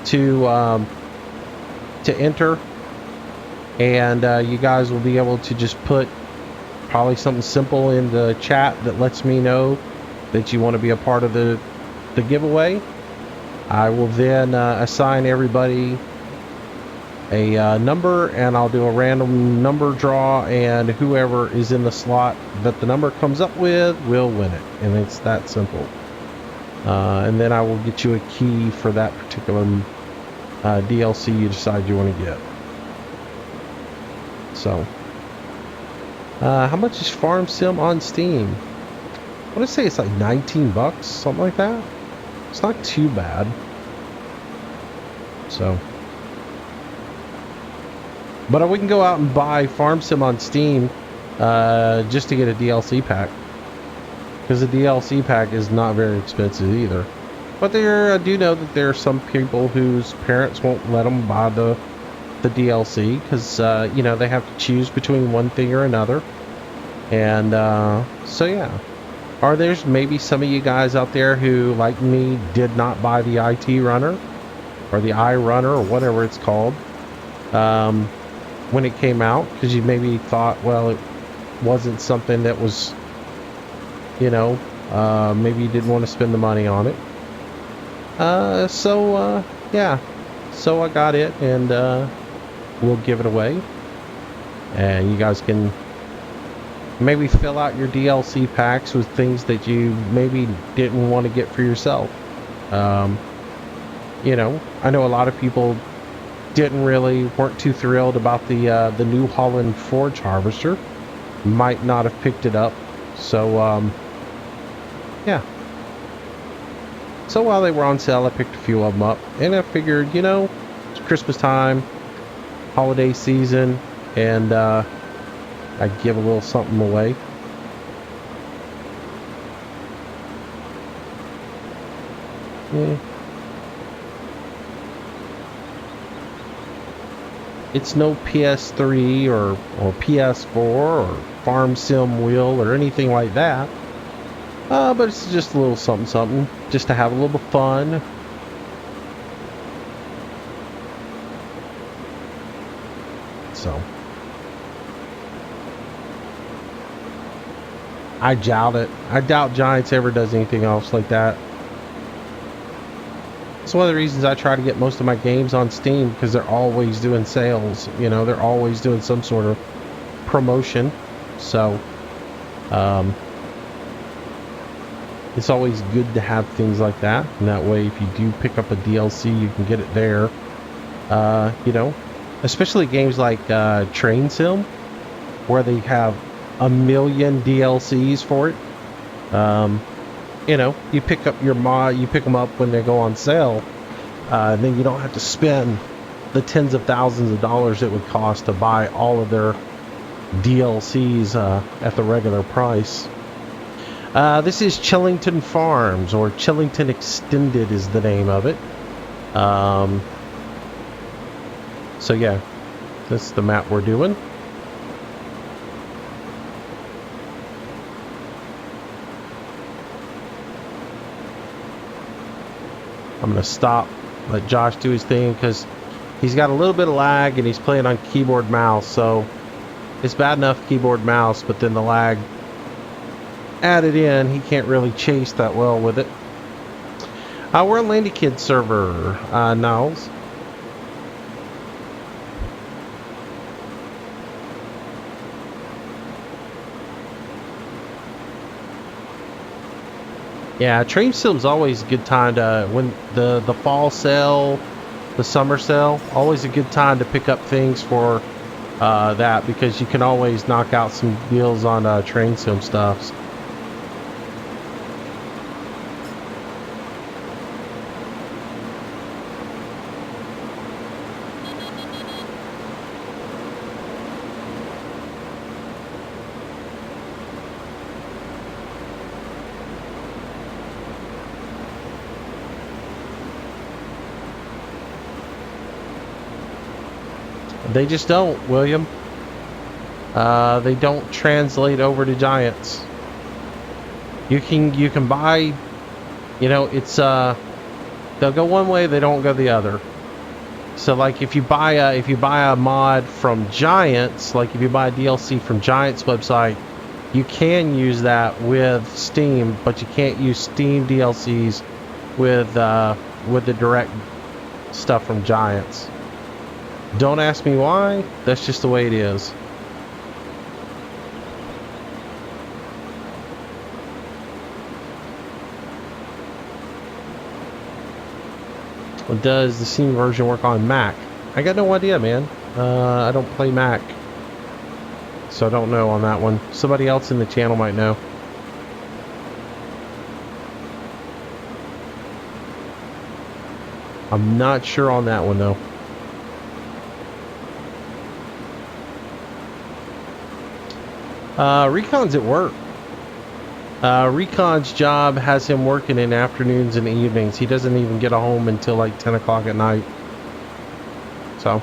to enter, and you guys will be able to just put probably something simple in the chat that lets me know that you want to be a part of the giveaway. I will then assign everybody a number, and I'll do a random number draw, and whoever is in the slot that the number comes up with will win it, and it's that simple. And then I will get you a key for that particular DLC you decide you want to get. So how much is Farm Sim on Steam? I want to say it's like 19 bucks, something like that. It's not too bad. So, but we can go out and buy Farm Sim on Steam just to get a DLC pack, because the DLC pack is not very expensive either. But I do know that there are some people whose parents won't let them buy the DLC because you know, they have to choose between one thing or another. And so yeah, or there's maybe some of you guys out there who, like me, did not buy the IT runner or the iRunner or whatever it's called when it came out, because you maybe thought, well, it wasn't something that was, you know, maybe you didn't want to spend the money on it. So yeah, so I got it, and we'll give it away, and you guys can maybe fill out your DLC packs with things that you maybe didn't want to get for yourself. you know, I know a lot of people weren't too thrilled about the New Holland Forge Harvester. Might not have picked it up. So yeah. So while they were on sale, I picked a few of them up, and I figured, you know, it's Christmas time, holiday season, and I'd give a little something away. Yeah. It's no PS3 or PS4 or Farm Sim Wheel or anything like that. But it's just a little something, just to have a little bit of fun. So, I doubt it. I doubt Giants ever does anything else like that. It's one of the reasons I try to get most of my games on Steam, because they're always doing sales. You know, they're always doing some sort of promotion. So, it's always good to have things like that. And that way, if you do pick up a DLC, you can get it there. You know, especially games like Train Sim, where they have a million DLCs for it. You know, you pick up your mod, you pick them up when they go on sale, and then you don't have to spend the tens of thousands of dollars it would cost to buy all of their DLCs at the regular price. This is Chellington Farms, or Chellington Extended is the name of it. So yeah, that's the map we're doing. I'm going to stop, let Josh do his thing, because he's got a little bit of lag and he's playing on keyboard mouse. So it's bad enough keyboard mouse, but then the lag added in, he can't really chase that well with it. We're on Landy Kid server, Niles. Yeah, Train Sim's always a good time to, when the fall sale, the summer sale, always a good time to pick up things for that, because you can always knock out some deals on Train Sim stuffs. They just don't, William. They don't translate over to Giants. You can buy, you know, it's they'll go one way, they don't go the other. So like if you buy a mod from Giants, like if you buy a DLC from Giants website, you can use that with Steam, but you can't use Steam DLCs with the direct stuff from Giants. Don't ask me why, that's just the way it is. Does the Steam version work on Mac? I got no idea, man. I don't play Mac, so I don't know on that one. Somebody else in the channel might know. I'm not sure on that one though. Recon's at work. Recon's job has him working in afternoons and evenings. He doesn't even get home until like 10 o'clock at night. So,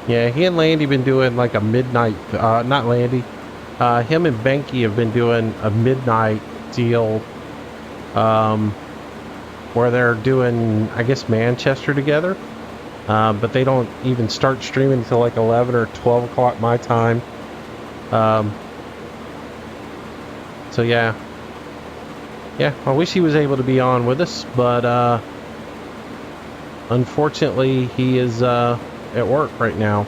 yeah, he and Landy been doing like a midnight, not Landy, him and Benke have been doing a midnight deal, where they're doing, I guess, Manchester together. But they don't even start streaming until like 11 or 12 o'clock my time. So yeah, I wish he was able to be on with us, but unfortunately he is at work right now.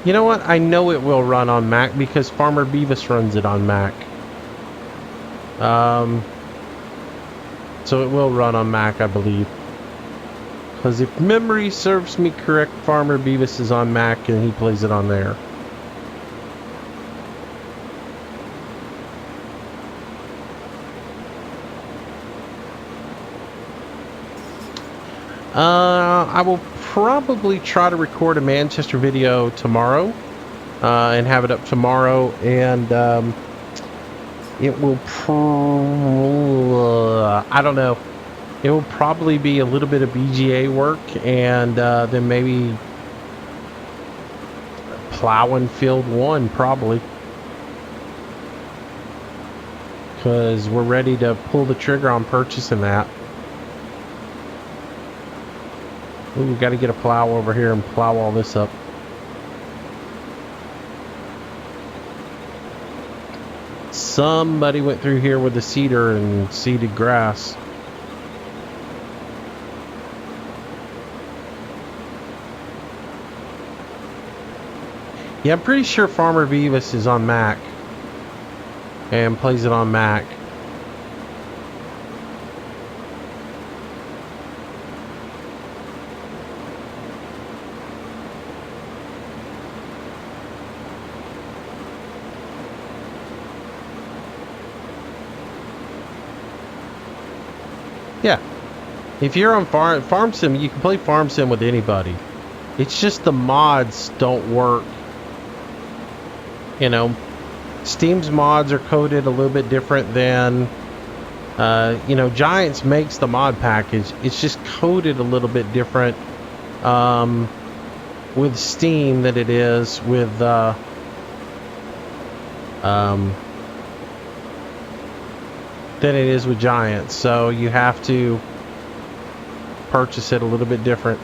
You know what? I know it will run on Mac because Farmer Beavis runs it on Mac. So it will run on Mac, I believe. Because if memory serves me correct, Farmer Beavis is on Mac and he plays it on there. I will probably try to record a Manchester video tomorrow and have it up tomorrow, and it will I don't know. It will probably be a little bit of BGA work, and then maybe plowing field 1 probably, because we're ready to pull the trigger on purchasing that. Ooh, we got to get a plow over here and plow all this up. Somebody went through here with a seeder and seeded grass. Yeah, I'm pretty sure Farmer Beavis is on Mac and plays it on Mac. Yeah, if you're on Farm Sim, you can play Farm Sim with anybody. It's just the mods don't work. You know, Steam's mods are coded a little bit different than, you know, Giants makes the mod package. It's just coded a little bit different with Steam than it is with Giants. So you have to purchase it a little bit different.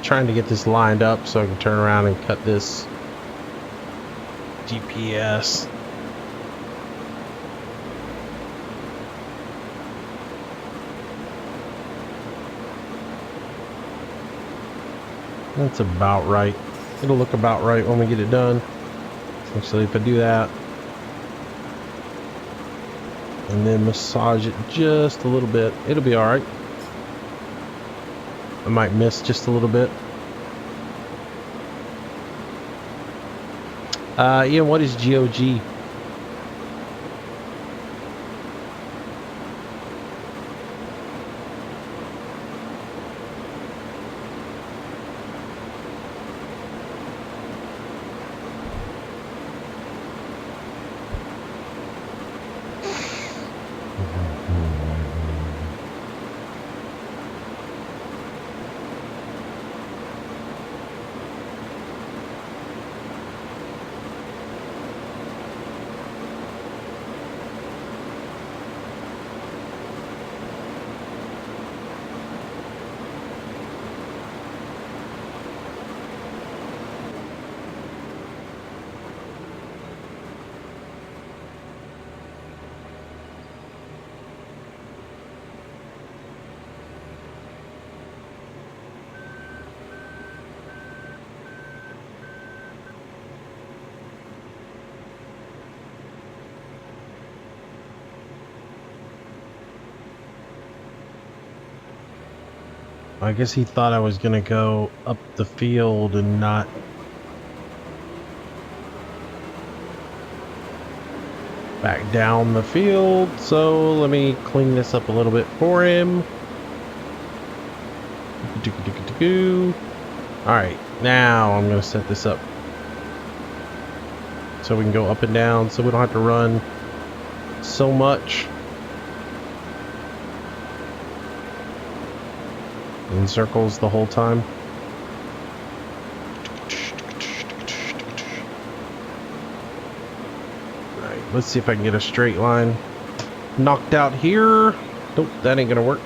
Trying to get this lined up so I can turn around and cut this GPS. That's about right. It'll look about right when we get it done. Actually, if I do that and then massage it just a little bit, it'll be all right. I might miss just a little bit. Ian, what is GOG? I guess he thought I was gonna go up the field and not. back down the field. So let me clean this up a little bit for him. Alright, now I'm going to set this up so we can go up and down so we don't have to run so much in circles the whole time. Alright, let's see if I can get a straight line knocked out here. Nope, that ain't gonna work.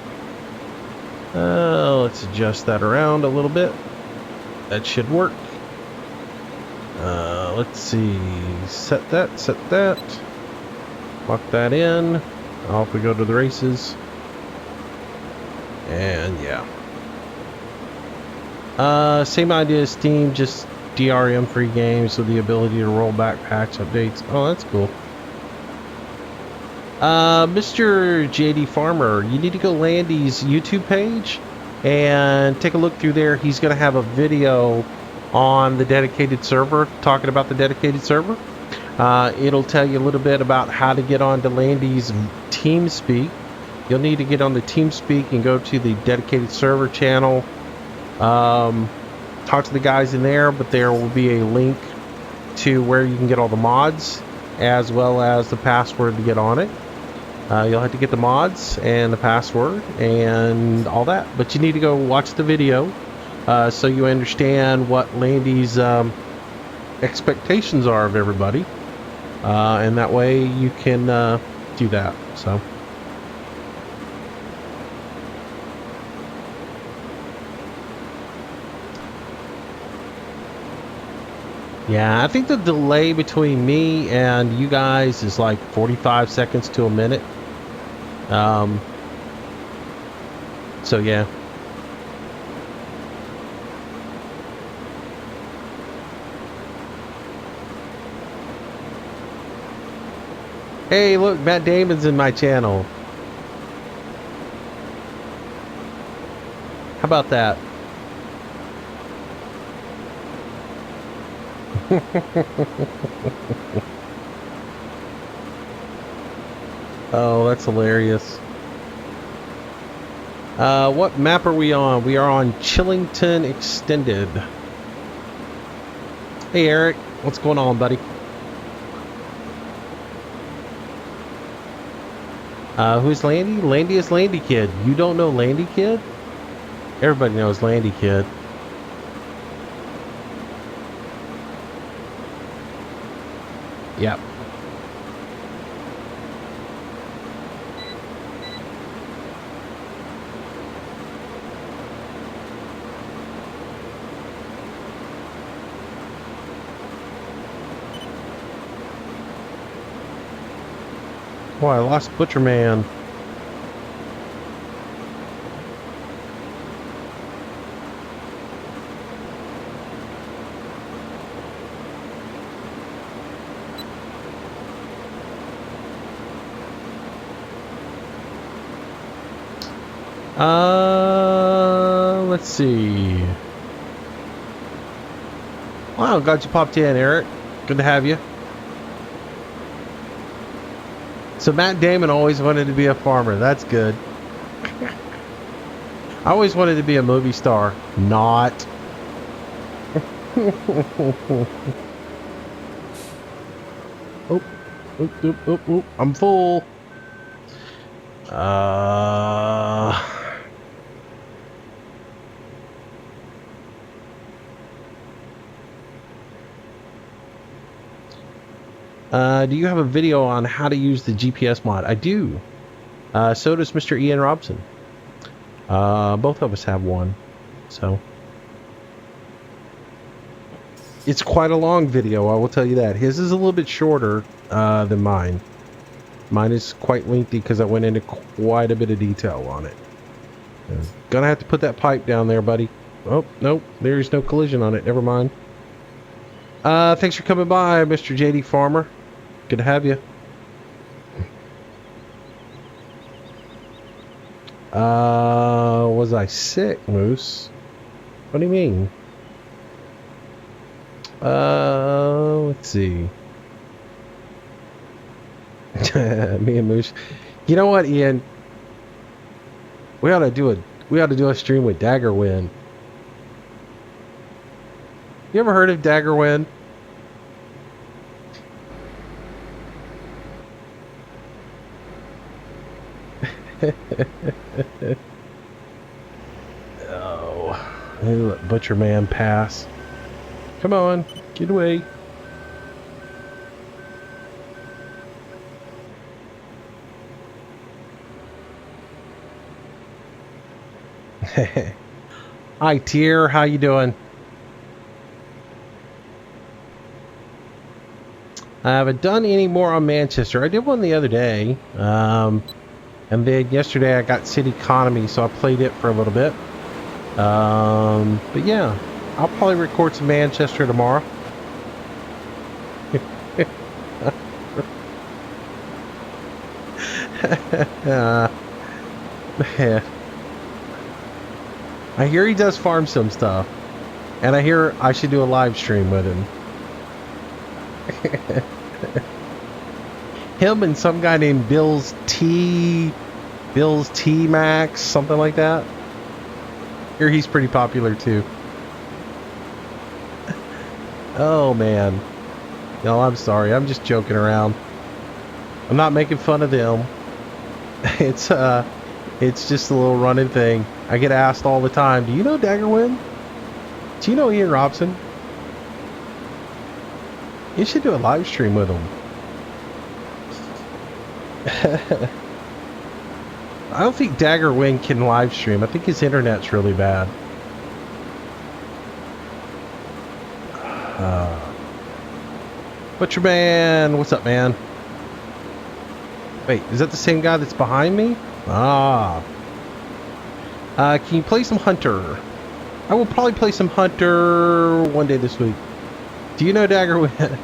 Let's adjust that around a little bit. That should work. Let's see. Set that. Lock that in. Off we go to the races. And yeah. Same idea as Steam, just DRM free games with the ability to roll back patch updates. Oh, that's cool. Mr. JD Farmer, you need to go Landy's YouTube page and take a look through there. He's going to have a video on the dedicated server, talking about the dedicated server. It'll tell you a little bit about how to get onto Landy's TeamSpeak. You'll need to get on the TeamSpeak and go to the dedicated server channel. Talk to the guys in there, but there will be a link to where you can get all the mods as well as the password to get on it. You'll have to get the mods and the password and all that, but you need to go watch the video so you understand what Landy's expectations are of everybody, and that way you can do that. So yeah, I think the delay between me and you guys is like 45 seconds to a minute. So yeah. Hey, look, Matt Damon's in my channel. How about that? Oh, that's hilarious. What map are we on? We are on Chellington Extended. Hey, Eric. What's going on, buddy? Who's Landy? Landy is Landy Kid. You don't know Landy Kid? Everybody knows Landy Kid. Yep. Oh, I lost Butcherman. Let's see. Wow, glad you popped in, Eric. Good to have you. So Matt Damon always wanted to be a farmer. That's good. I always wanted to be a movie star. Not. Oh, I'm full. Do you have a video on how to use the GPS mod? I do. So does Mr. Ian Robson. Both of us have one. So it's quite a long video, I will tell you that. His is a little bit shorter than mine. Mine is quite lengthy because I went into quite a bit of detail on it. Gonna have to put that pipe down there, buddy. Oh, nope. There's no collision on it. Never mind. Thanks for coming by, Mr. JD Farmer. Good to have you. Was I sick, Moose? What do you mean? Let's see. Me and Moose. You know what, Ian? We ought to do a stream with Daggerwind. You ever heard of Daggerwind? Oh, let Butcher Man pass. Come on, get away. Hi, Tier. How you doing? I haven't done any more on Manchester. I did one the other day. And then yesterday I got City Economy, so I played it for a little bit. But yeah, I'll probably record some Manchester tomorrow. Man. I hear he does farm sim stuff, and I hear I should do a live stream with him. Him and some guy named Bill's T Max, something like that. Here he's pretty popular too. Oh man. No, I'm sorry. I'm just joking around. I'm not making fun of them. It's just a little running thing. I get asked all the time, do you know Daggerwind? Do you know Ian Robson? You should do a live stream with him. I don't think Daggerwind can live stream. I think his internet's really bad. Butcher Man, what's up, man? Wait, is that the same guy that's behind me? Ah. Can you play some Hunter? I will probably play some Hunter one day this week. Do you know Daggerwind?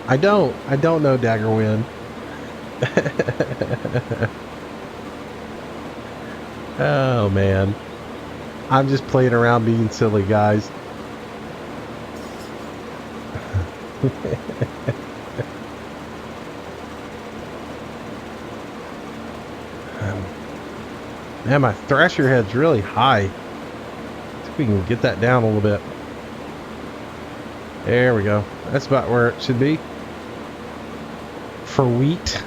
I don't know Daggerwind. Oh man. I'm just playing around being silly, guys. Man, my Thrasher head's really high. See if we can get that down a little bit. There we go. That's about where it should be. For wheat.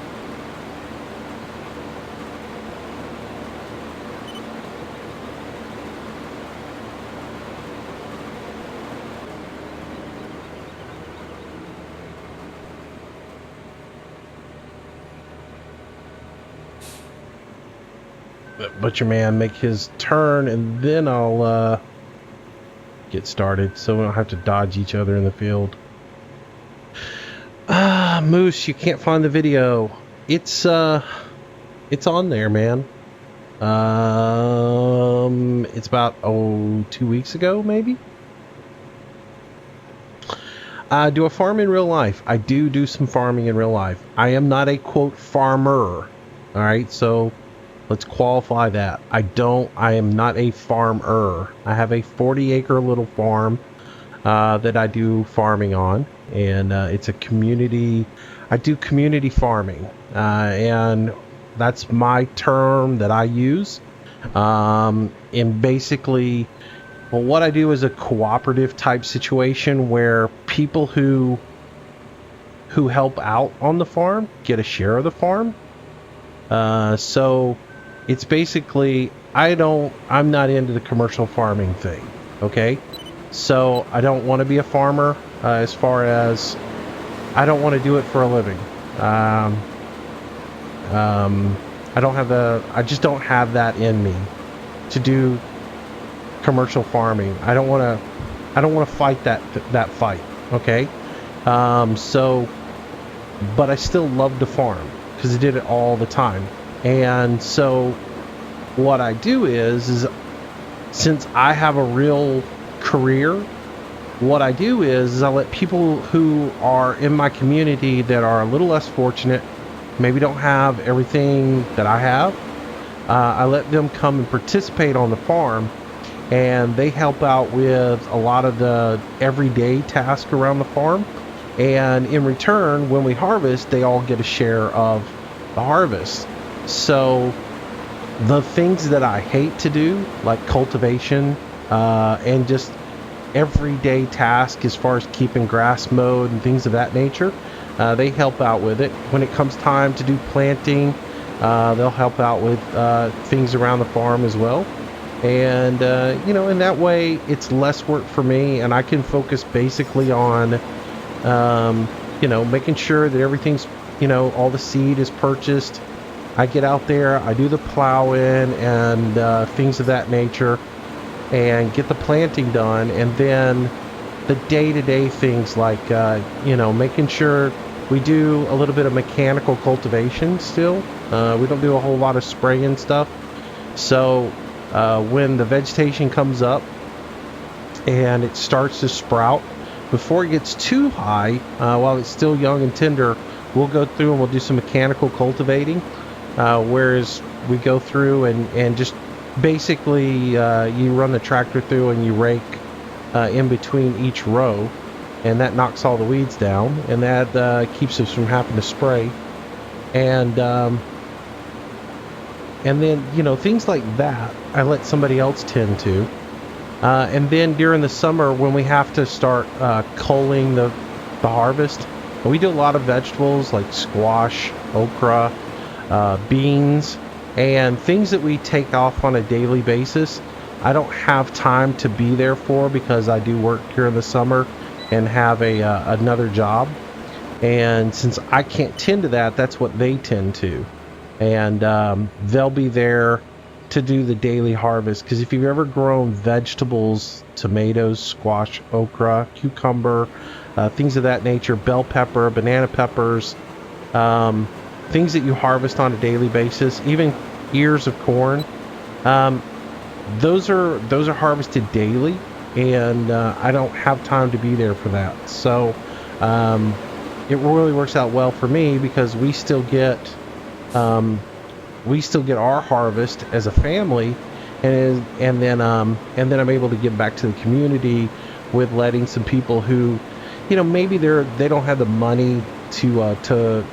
Butcher Man make his turn, and then I'll get started, so we don't have to dodge each other in the field. Moose, you can't find the video. It's on there, man. It's about 2 weeks ago, maybe. Do a farm in real life. I do some farming in real life. I am not a quote farmer. All right, so let's qualify that. I am not a farmer. I have a 40-acre little farm that I do farming on, and it's a community. I do community farming, and that's my term that I use. And basically, well, what I do is a cooperative type situation where people who help out on the farm get a share of the farm. So it's basically, I'm not into the commercial farming thing, okay? So I don't want to be a farmer, as far as I don't want to do it for a living. I just don't have that in me to do commercial farming. I don't want to fight that fight, okay? So, but I still love to farm because I did it all the time. And so what I do is since I have a real career, what I do is I let people who are in my community that are a little less fortunate, maybe don't have everything that I have, I let them come and participate on the farm, and they help out with a lot of the everyday tasks around the farm. And in return, when we harvest, they all get a share of the harvest. So the things that I hate to do, like cultivation, and just everyday task as far as keeping grass mowed and things of that nature, they help out with it. When it comes time to do planting, they'll help out with things around the farm as well. And in that way, it's less work for me, and I can focus basically on making sure that everything's, all the seed is purchased. I get out there, I do the plowing and things of that nature, and get the planting done. And then the day-to-day things like, making sure we do a little bit of mechanical cultivation still. We don't do a whole lot of spraying stuff. So when the vegetation comes up and it starts to sprout, before it gets too high, while it's still young and tender, we'll go through and we'll do some mechanical cultivating, whereas we go through and just basically you run the tractor through and you rake in between each row, and that knocks all the weeds down, and that keeps us from having to spray. And then things like that I let somebody else tend to. And then during the summer, when we have to start culling the harvest, we do a lot of vegetables like squash, okra, beans, and things that we take off on a daily basis. I don't have time to be there for, because I do work during the summer and have another job. And since I can't tend to that, that's what they tend to. And they'll be there to do the daily harvest. Because if you've ever grown vegetables, tomatoes, squash, okra, cucumber, things of that nature, bell pepper, banana peppers, things that you harvest on a daily basis, even ears of corn, those are harvested daily, and I don't have time to be there for that. So it really works out well for me, because we still get our harvest as a family, and then I'm able to give back to the community with letting some people who, maybe they don't have the money to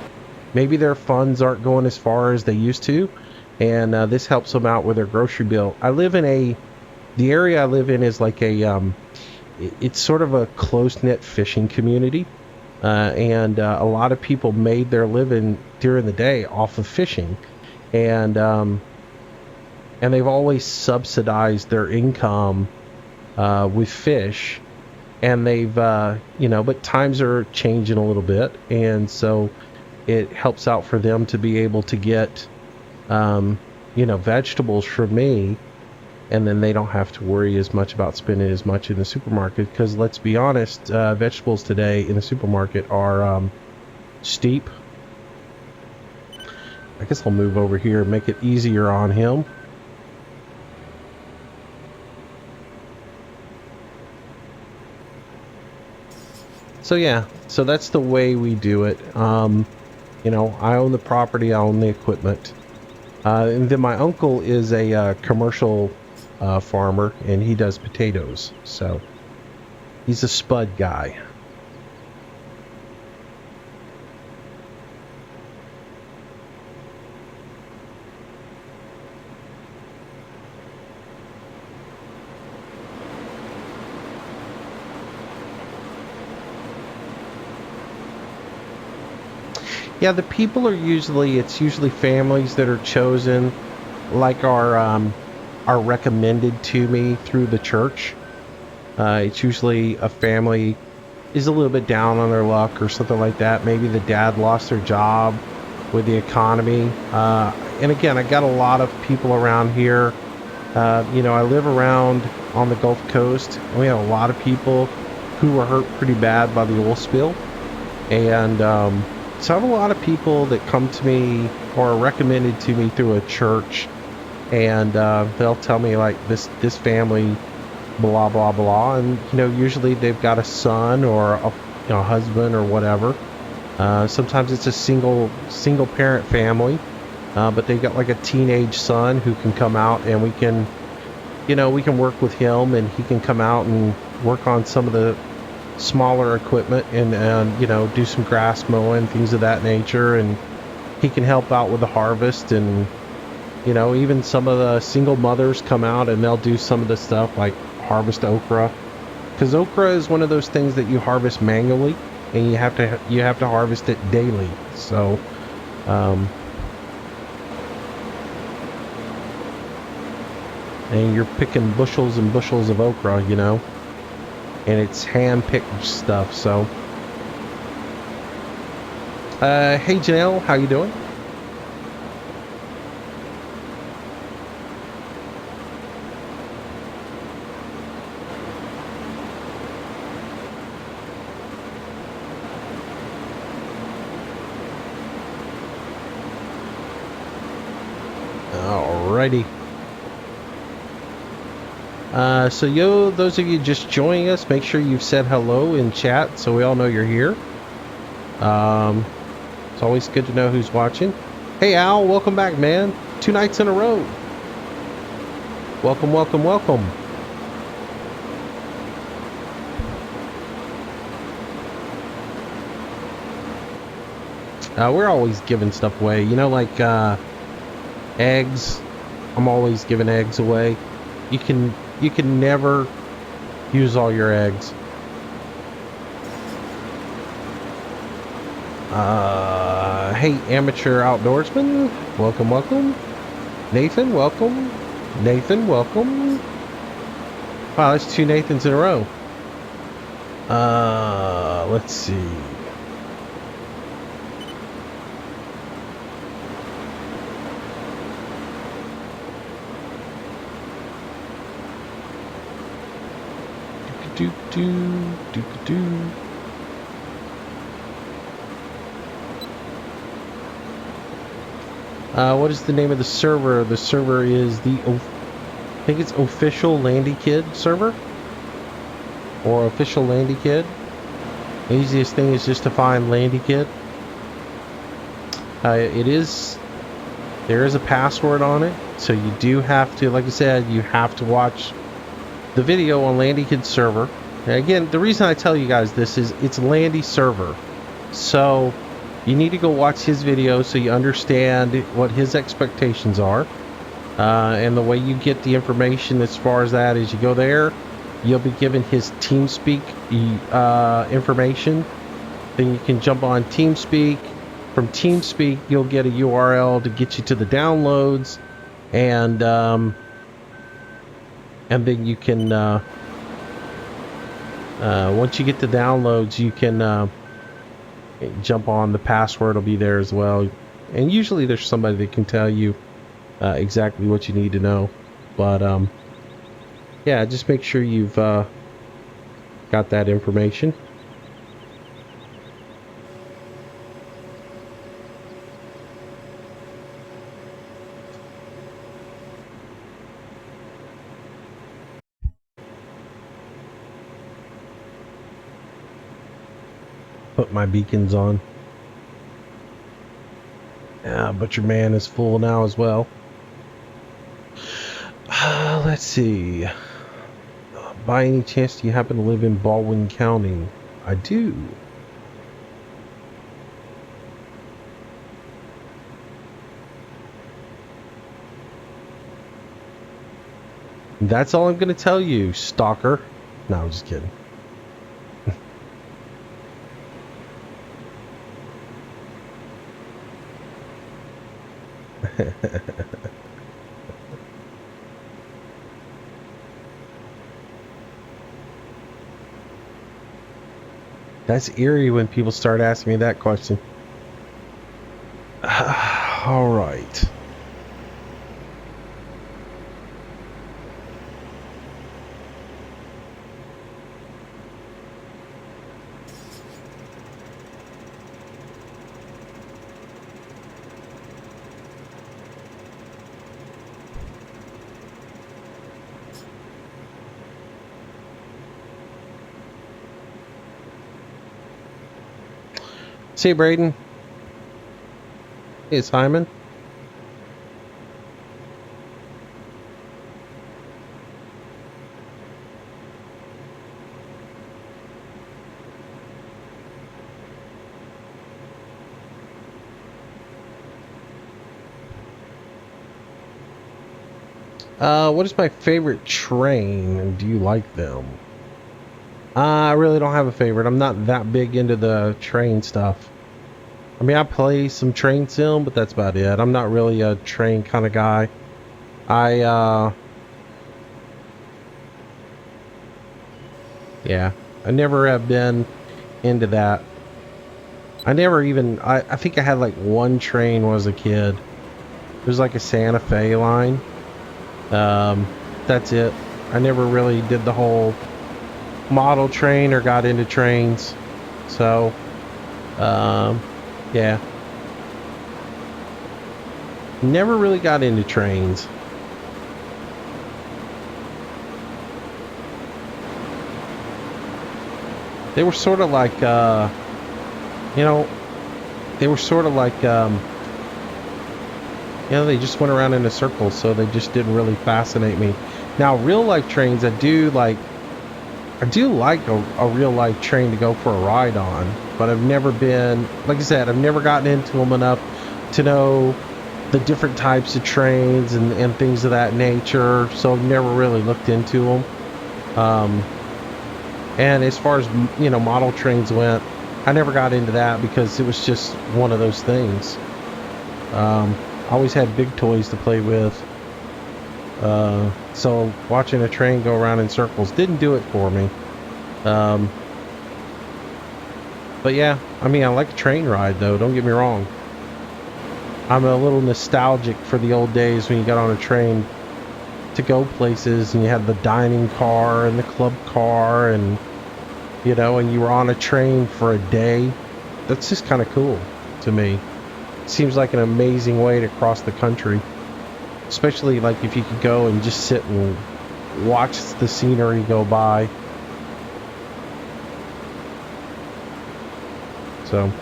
maybe their funds aren't going as far as they used to, and this helps them out with their grocery bill. The area I live in is like it's sort of a close-knit fishing community, and a lot of people made their living during the day off of fishing, and they've always subsidized their income with fish, and they've but times are changing a little bit, and so it helps out for them to be able to get vegetables from me, and then they don't have to worry as much about spending as much in the supermarket, because let's be honest, vegetables today in the supermarket are steep. I guess I'll move over here and make it easier on him. So yeah, so that's the way we do it. I own the property, I own the equipment. And then my uncle is a commercial farmer, and he does potatoes. So he's a spud guy. Yeah, the people are usually families that are chosen, like are recommended to me through the church. It's usually a family is a little bit down on their luck or something like that. Maybe the dad lost their job with the economy. And again, I got a lot of people around here. I live around on the Gulf Coast, and we have a lot of people who were hurt pretty bad by the oil spill. And so I have a lot of people that come to me or are recommended to me through a church, and they'll tell me like this family, blah blah blah, and usually they've got a son or a husband or whatever. Sometimes it's a single parent family, but they've got like a teenage son who can come out, and we can work with him, and he can come out and work on some of the smaller equipment and you know, do some grass mowing, things of that nature, and he can help out with the harvest. And you know, even some of the single mothers come out and they'll do some of the stuff like harvest okra, because okra is one of those things that you harvest manually, and you have to harvest it daily. So and you're picking bushels and bushels of okra, you know, and it's hand-picked stuff. So hey Janelle, how you doing? Alrighty. So those of you just joining us, make sure you've said hello in chat so we all know you're here. It's always good to know who's watching. Hey Al, welcome back, man. 2 nights in a row. Welcome, welcome, welcome. We're always giving stuff away, you know, like eggs. I'm always giving eggs away. You can never use all your eggs. Hey amateur outdoorsman, welcome, welcome. Nathan, welcome. Nathan, welcome. Wow, that's 2 Nathans in a row. Let's see. What is the name of the server? The server is I think it's Official Landy Kid server, or Official Landy Kid. The easiest thing is just to find Landy Kid. There is a password on it, so you do have to, like I said, you have to watch the video on Landy Kid server. And again, the reason I tell you guys this is it's Landy server, so you need to go watch his video so you understand what his expectations are. And the way you get the information as far as that is you go there, you'll be given his TeamSpeak information. Then you can jump on TeamSpeak. From TeamSpeak, you'll get a URL to get you to the downloads, and then you can once you get the downloads, you can jump on. The password will be there as well, and usually there's somebody that can tell you exactly what you need to know. But yeah, just make sure you've got that information. Put my beacons on. Yeah, Butcher Man is full now as well. Let's see. By any chance, do you happen to live in Baldwin County? I do. That's all I'm going to tell you, stalker. No, I'm just kidding. That's eerie when people start asking me that question. All right. See you, Braden. Hey, Simon. What is my favorite train, and do you like them? I really don't have a favorite. I'm not that big into the train stuff. I mean, I play some train sim, but that's about it. I'm not really a train kind of guy. Yeah, I never have been into that. I never even, I think I had like one train when I was a kid. It was like a Santa Fe line. That's it. I never really did the whole model train or got into trains. So, yeah. Never really got into trains. They were sort of like, you know, they were sort of like, you know, they just went around in a circle, so they just didn't really fascinate me. Now, real life trains, I do like a real life train to go for a ride on, but I've never been, like I said, I've never gotten into them enough to know the different types of trains and things of that nature, so I've never really looked into them. And as far as, you know, model trains went, I never got into that because it was just one of those things. I always had big toys to play with. So watching a train go around in circles didn't do it for me. But yeah, I mean, I like a train ride though, don't get me wrong. I'm a little nostalgic for the old days when you got on a train to go places and you had the dining car and the club car and, you know, and you were on a train for a day. That's just kind of cool to me. Seems like an amazing way to cross the country, especially like if you could go and just sit and watch the scenery go by. So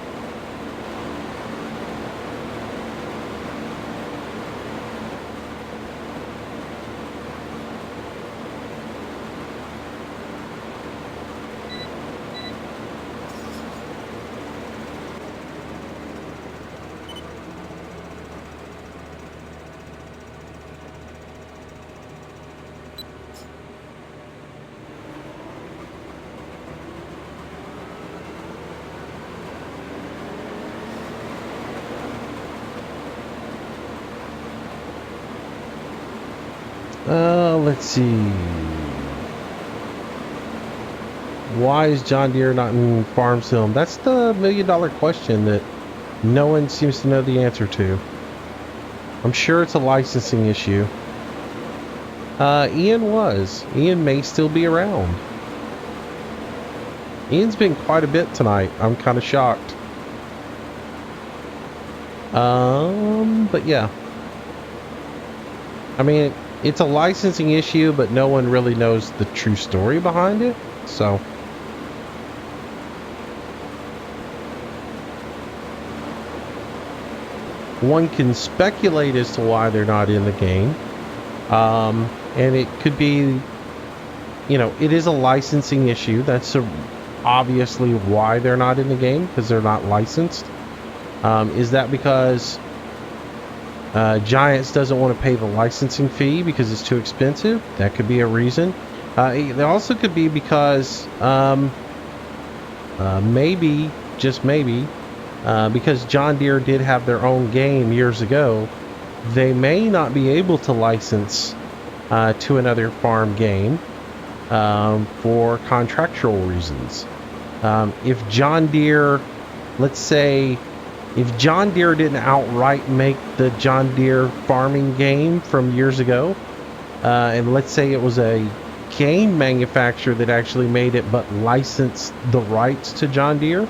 let's see. Why is John Deere not in Farm Sim? That's the $1 million question that no one seems to know the answer to. I'm sure it's a licensing issue. Ian may still be around. Ian's been quite a bit tonight. I'm kind of shocked. But yeah. I mean, it's a licensing issue, but no one really knows the true story behind it. So one can speculate as to why they're not in the game. And it could be, you know, it is a licensing issue. That's obviously why they're not in the game, because they're not licensed. Is that because Giants doesn't want to pay the licensing fee because it's too expensive? That could be a reason. It also could be because maybe, just maybe, because John Deere did have their own game years ago, they may not be able to license to another farm game for contractual reasons. If John Deere, let's say, if John Deere didn't outright make the John Deere farming game from years ago, and let's say it was a game manufacturer that actually made it but licensed the rights to John Deere,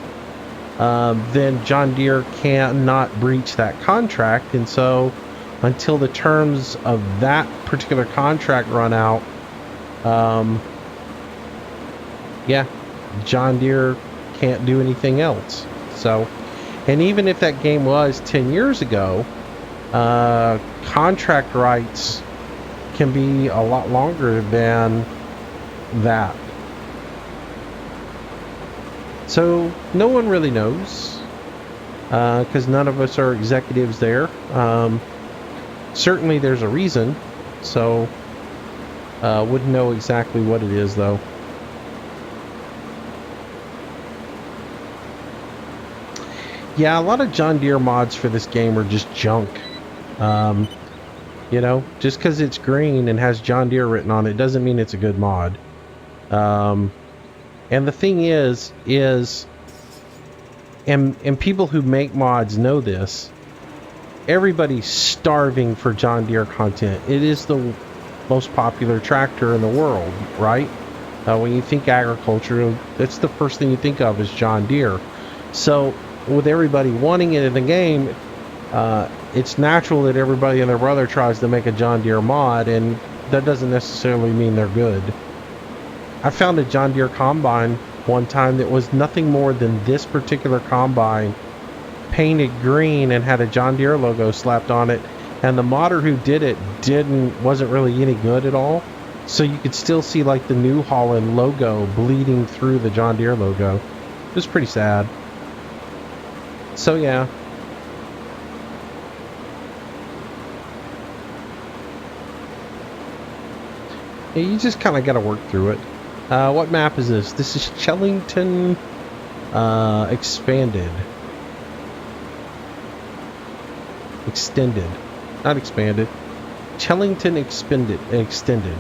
then John Deere cannot breach that contract. And so until the terms of that particular contract run out, yeah, John Deere can't do anything else. So, and even if that game was 10 years ago, contract rights can be a lot longer than that. So no one really knows, because none of us are executives there. Certainly there's a reason. So, wouldn't know exactly what it is though. Yeah, a lot of John Deere mods for this game are just junk. You know, just because it's green and has John Deere written on it doesn't mean it's a good mod. And the thing is, and people who make mods know this, everybody's starving for John Deere content. It is the most popular tractor in the world, right? When you think agriculture, that's the first thing you think of is John Deere. So with everybody wanting it in the game, it's natural that everybody and their brother tries to make a John Deere mod, and that doesn't necessarily mean they're good. I found a John Deere combine one time that was nothing more than this particular combine painted green and had a John Deere logo slapped on it, and the modder who did it wasn't really any good at all. So you could still see like the New Holland logo bleeding through the John Deere logo. It was pretty sad. So yeah. Yeah, you just kind of got to work through it. What map is this? This is Chellington Expanded. Extended. Not expanded. Chellington Extended.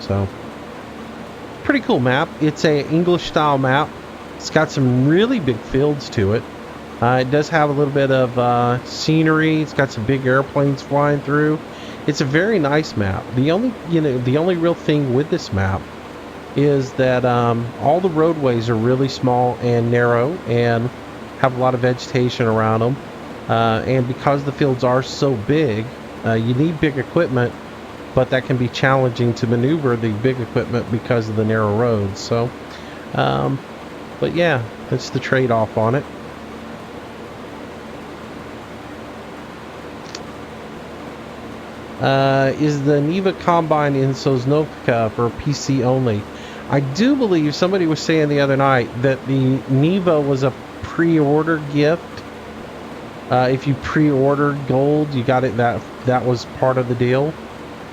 So, pretty cool map. It's a English style map. It's got some really big fields to it. It does have a little bit of scenery. It's got some big airplanes flying through. It's a very nice map. The only real thing with this map is that all the roadways are really small and narrow and have a lot of vegetation around them. And because the fields are so big, you need big equipment, but that can be challenging to maneuver the big equipment because of the narrow roads. So, but yeah, that's the trade-off on it. Is the Neva Combine in Sosnovka for PC only? I do believe somebody was saying the other night that the Neva was a pre-order gift. If you pre-ordered gold, you got it. That was part of the deal,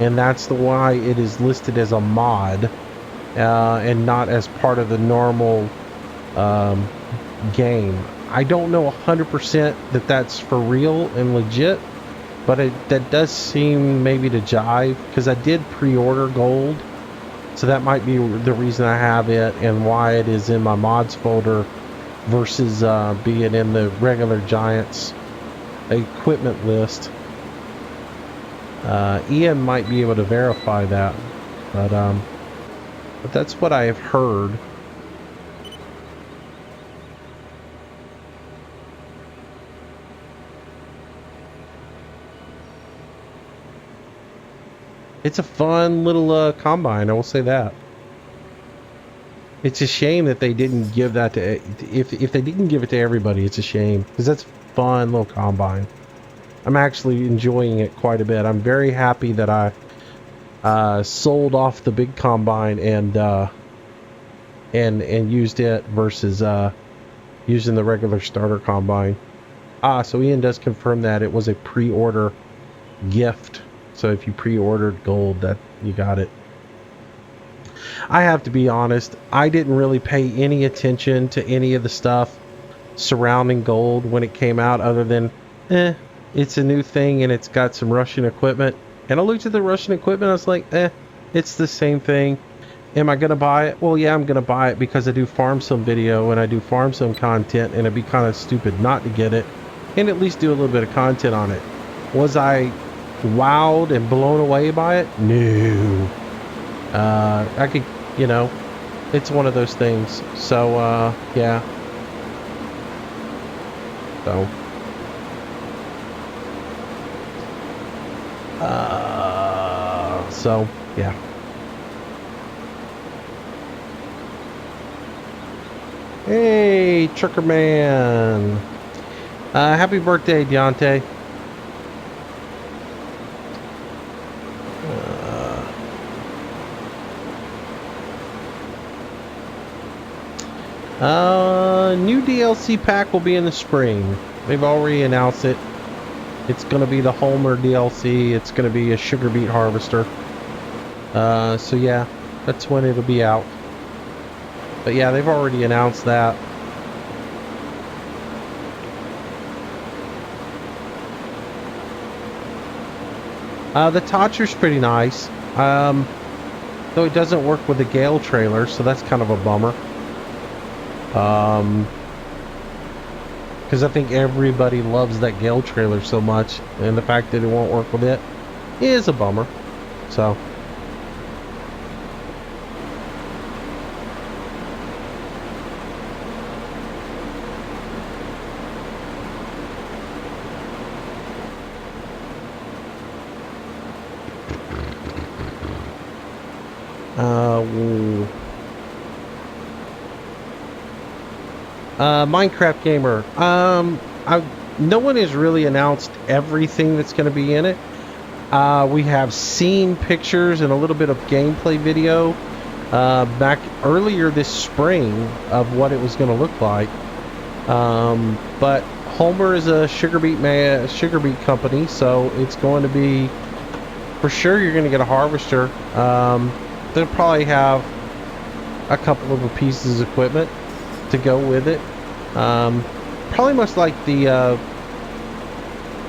and that's why it is listed as a mod and not as part of the normal game. I don't know 100% that that's for real and legit, but that does seem maybe to jive, because I did pre-order gold, so that might be the reason I have it and why it is in my mods folder versus being in the regular Giants equipment list. Ian might be able to verify that, but that's what I have heard. It's a fun little combine, I will say that. It's a shame that they didn't give that to... If they didn't give it to everybody, it's a shame. Because that's a fun little combine. I'm actually enjoying it quite a bit. I'm very happy that I sold off the big combine and used it versus using the regular starter combine. So Ian does confirm that it was a pre-order gift. So if you pre-ordered gold, that you got it. I have to be honest, I didn't really pay any attention to any of the stuff surrounding gold when it came out, other than it's a new thing and it's got some Russian equipment. And I looked at the Russian equipment, I was like, it's the same thing. Am I gonna buy it? Well, yeah, I'm gonna buy it because I do farm sim video and I do farm sim content, and it'd be kind of stupid not to get it and at least do a little bit of content on it. Was I wowed and blown away by it? No. I could, it's one of those things. So yeah. So yeah. Hey, Trucker Man. Happy birthday, Deontay. New DLC pack will be in the spring. They've already announced it. It's going to be the Homer DLC. It's going to be a sugar beet harvester. So yeah, that's when it'll be out. But yeah, they've already announced that. The Totcher's pretty nice. Though it doesn't work with the Gale trailer, so that's kind of a bummer. Because I think everybody loves that Gale trailer so much, and the fact that it won't work with it is a bummer. So. Minecraft Gamer. No one has really announced everything that's going to be in it. We have seen pictures and a little bit of gameplay video back earlier this spring of what it was going to look like. But Homer is a sugar beet company, so it's going to be, for sure, you're going to get a harvester. They'll probably have a couple of pieces of equipment to go with it. Probably much like the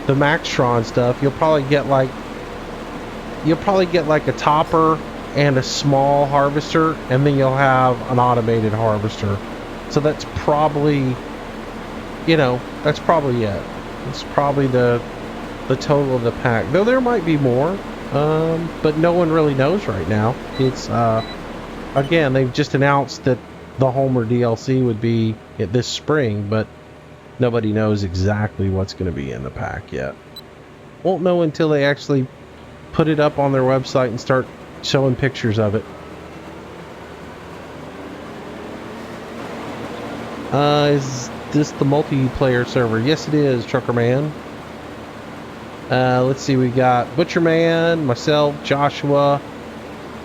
Maxtron stuff. You'll probably get like a topper and a small harvester, and then you'll have an automated harvester. So that's probably, that's probably it. It's probably the total of the pack. Though there might be more, but no one really knows right now. It's again, they've just announced that the Homer DLC would be this spring, but nobody knows exactly what's going to be in the pack yet. Won't know until they actually put it up on their website and start showing pictures of it. Is this the multiplayer server? Yes, it is, Trucker Man. Let's see, we got Butcherman, myself, Joshua,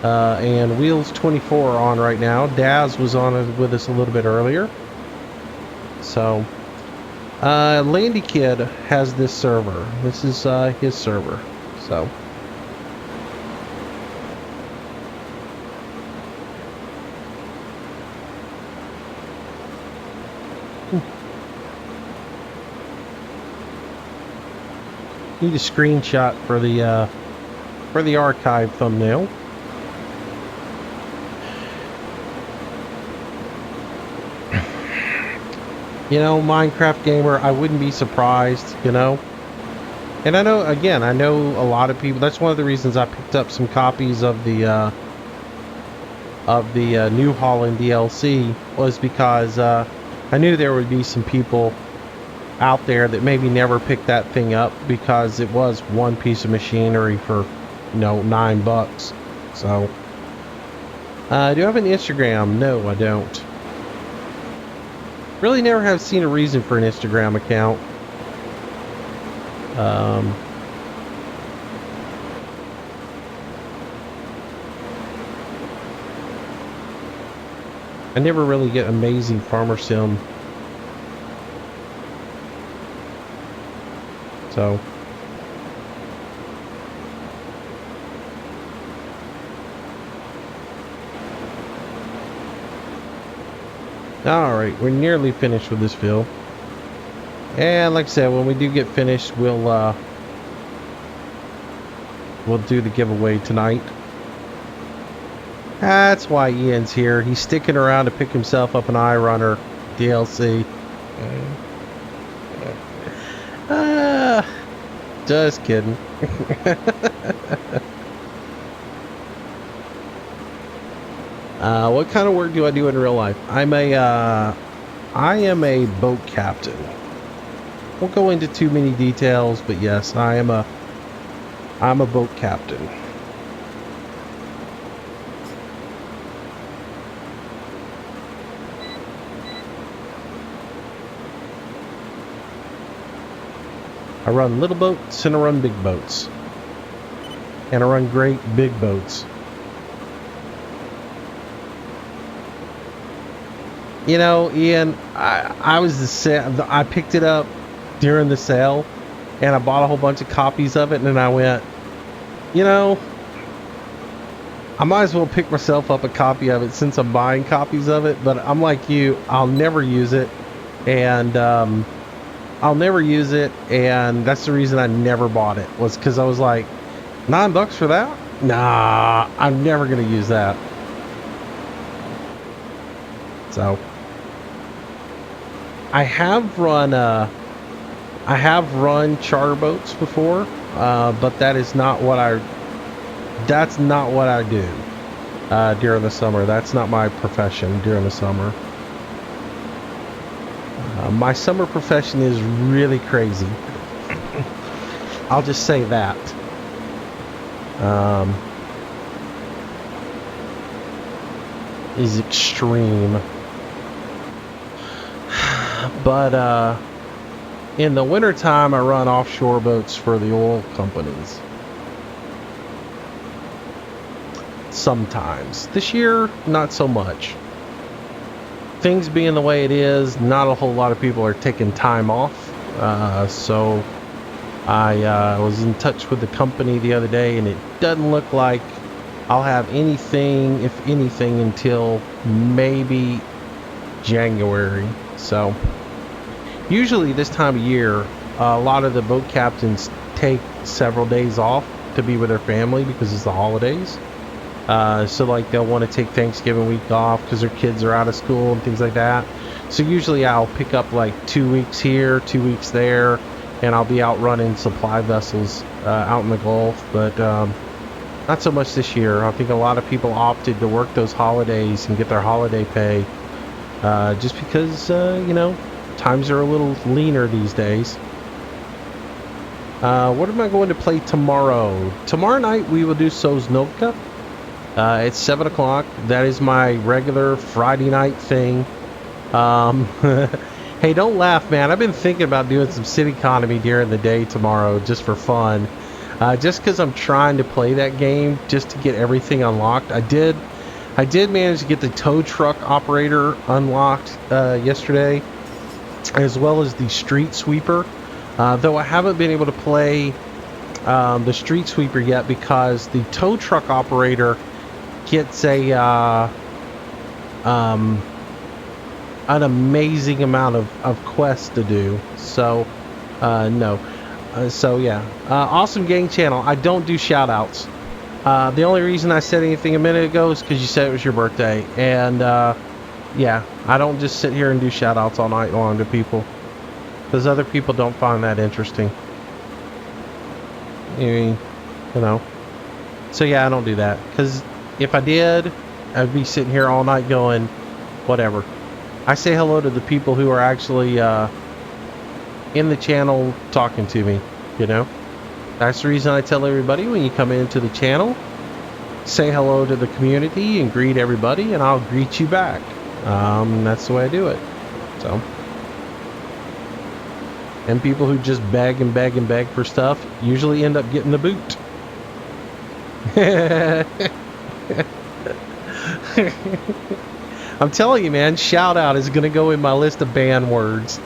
and Wheels 24 are on right now. Daz was on with us a little bit earlier. So, Landy Kid has this server. This is his server. So. Need a screenshot for the archive thumbnail. Minecraft Gamer, I wouldn't be surprised, And I know, again, a lot of people. That's one of the reasons I picked up some copies of the New Holland DLC, was because I knew there would be some people out there that maybe never picked that thing up because it was one piece of machinery for $9. So do I have an Instagram? No, I don't. Really never have seen a reason for an Instagram account. I never really get amazing farmer sim. So alright, we're nearly finished with this field. And like I said, when we do get finished, we'll do the giveaway tonight. That's why Ian's here. He's sticking around to pick himself up an iRunner DLC. Just kidding. What kind of work do I do in real life? I am a boat captain. Won't go into too many details, but yes, I'm a boat captain. I run little boats and I run big boats. And I run great big boats. Ian, I picked it up during the sale, and I bought a whole bunch of copies of it, and then I went, you know, I might as well pick myself up a copy of it since I'm buying copies of it. But I'm like you, I'll never use it, and and that's the reason I never bought it, was because I was like, $9 for that? Nah, I'm never gonna use that. So I have run charter boats before, but that's not what I do during the summer. That's not my profession during the summer. My summer profession is really crazy. I'll just say that. Is extreme. But in the wintertime, I run offshore boats for the oil companies. Sometimes. This year, not so much. Things being the way it is, not a whole lot of people are taking time off. So I was in touch with the company the other day, and it doesn't look like I'll have anything, if anything, until maybe January. So usually this time of year, a lot of the boat captains take several days off to be with their family because it's the holidays. So like they'll want to take Thanksgiving week off because their kids are out of school and things like that. So usually I'll pick up like 2 weeks here, 2 weeks there, and I'll be out running supply vessels out in the Gulf. But not so much this year. I think a lot of people opted to work those holidays and get their holiday pay just because, you know, times are a little leaner these days. What am I going to play tomorrow? Tomorrow night we will do Sosnovka. It's 7 o'clock. That is my regular Friday night thing. Hey, don't laugh, man. I've been thinking about doing some City Economy during the day tomorrow just for fun. Just because I'm trying to play that game just to get everything unlocked. I did manage to get the tow truck operator unlocked yesterday, as well as the street sweeper. Though I haven't been able to play the street sweeper yet because the tow truck operator gets an amazing amount of quests to do. So no. So yeah, awesome gang channel. I don't do shout outs. The only reason I said anything a minute ago is because you said it was your birthday, and yeah, I don't just sit here and do shout outs all night long to people because other people don't find that interesting. I mean, you know. So yeah, I don't do that because if I did, I'd be sitting here all night going whatever. I say hello to the people who are actually in the channel talking to me, you know. That's the reason I tell everybody when you come into the channel, say hello to the community and greet everybody, and I'll greet you back. That's the way I do it. So, and people who just beg and beg and beg for stuff usually end up getting the boot. I'm telling you, man, shout out is gonna go in my list of ban words.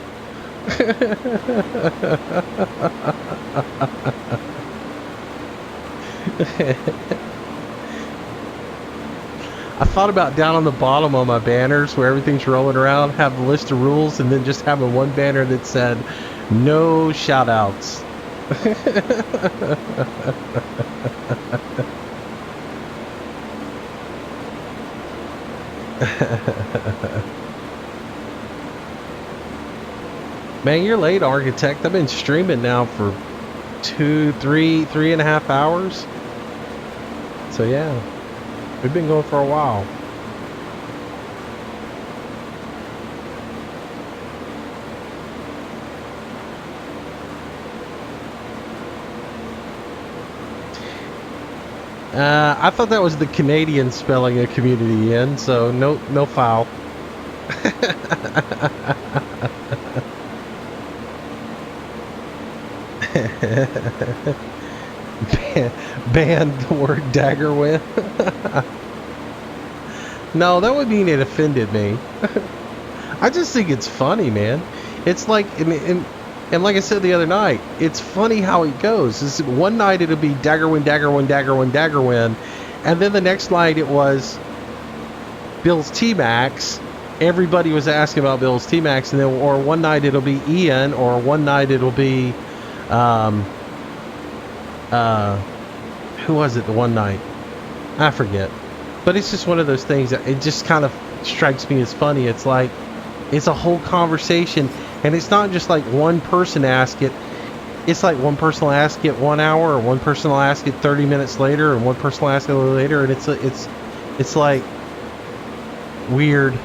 I thought about down on the bottom on my banners where everything's rolling around, have a list of rules, and then just having one banner that said no shout outs. Man, you're late, Architect. I've been streaming now for 3.5 hours. So yeah, we've been going for a while. I thought that was the Canadian spelling of community in, so no foul. Banned the word dagger with. No, that would mean it offended me. I just think it's funny, man. It's like And like I said the other night, it's funny how it goes. One night it'll be Daggerwind, Daggerwind, Daggerwind, Daggerwind, and then the next night it was Bill's T-Max. Everybody was asking about Bill's T-Max, and then, or one night it'll be Ian, or one night it'll be, who was it the one night? I forget. But it's just one of those things that it just kind of strikes me as funny. It's like, it's a whole conversation, and it's not just like one person ask it. It's like one person will ask it 1 hour, or one person will ask it 30 minutes later, and one person will ask it a little later, and it's like weird,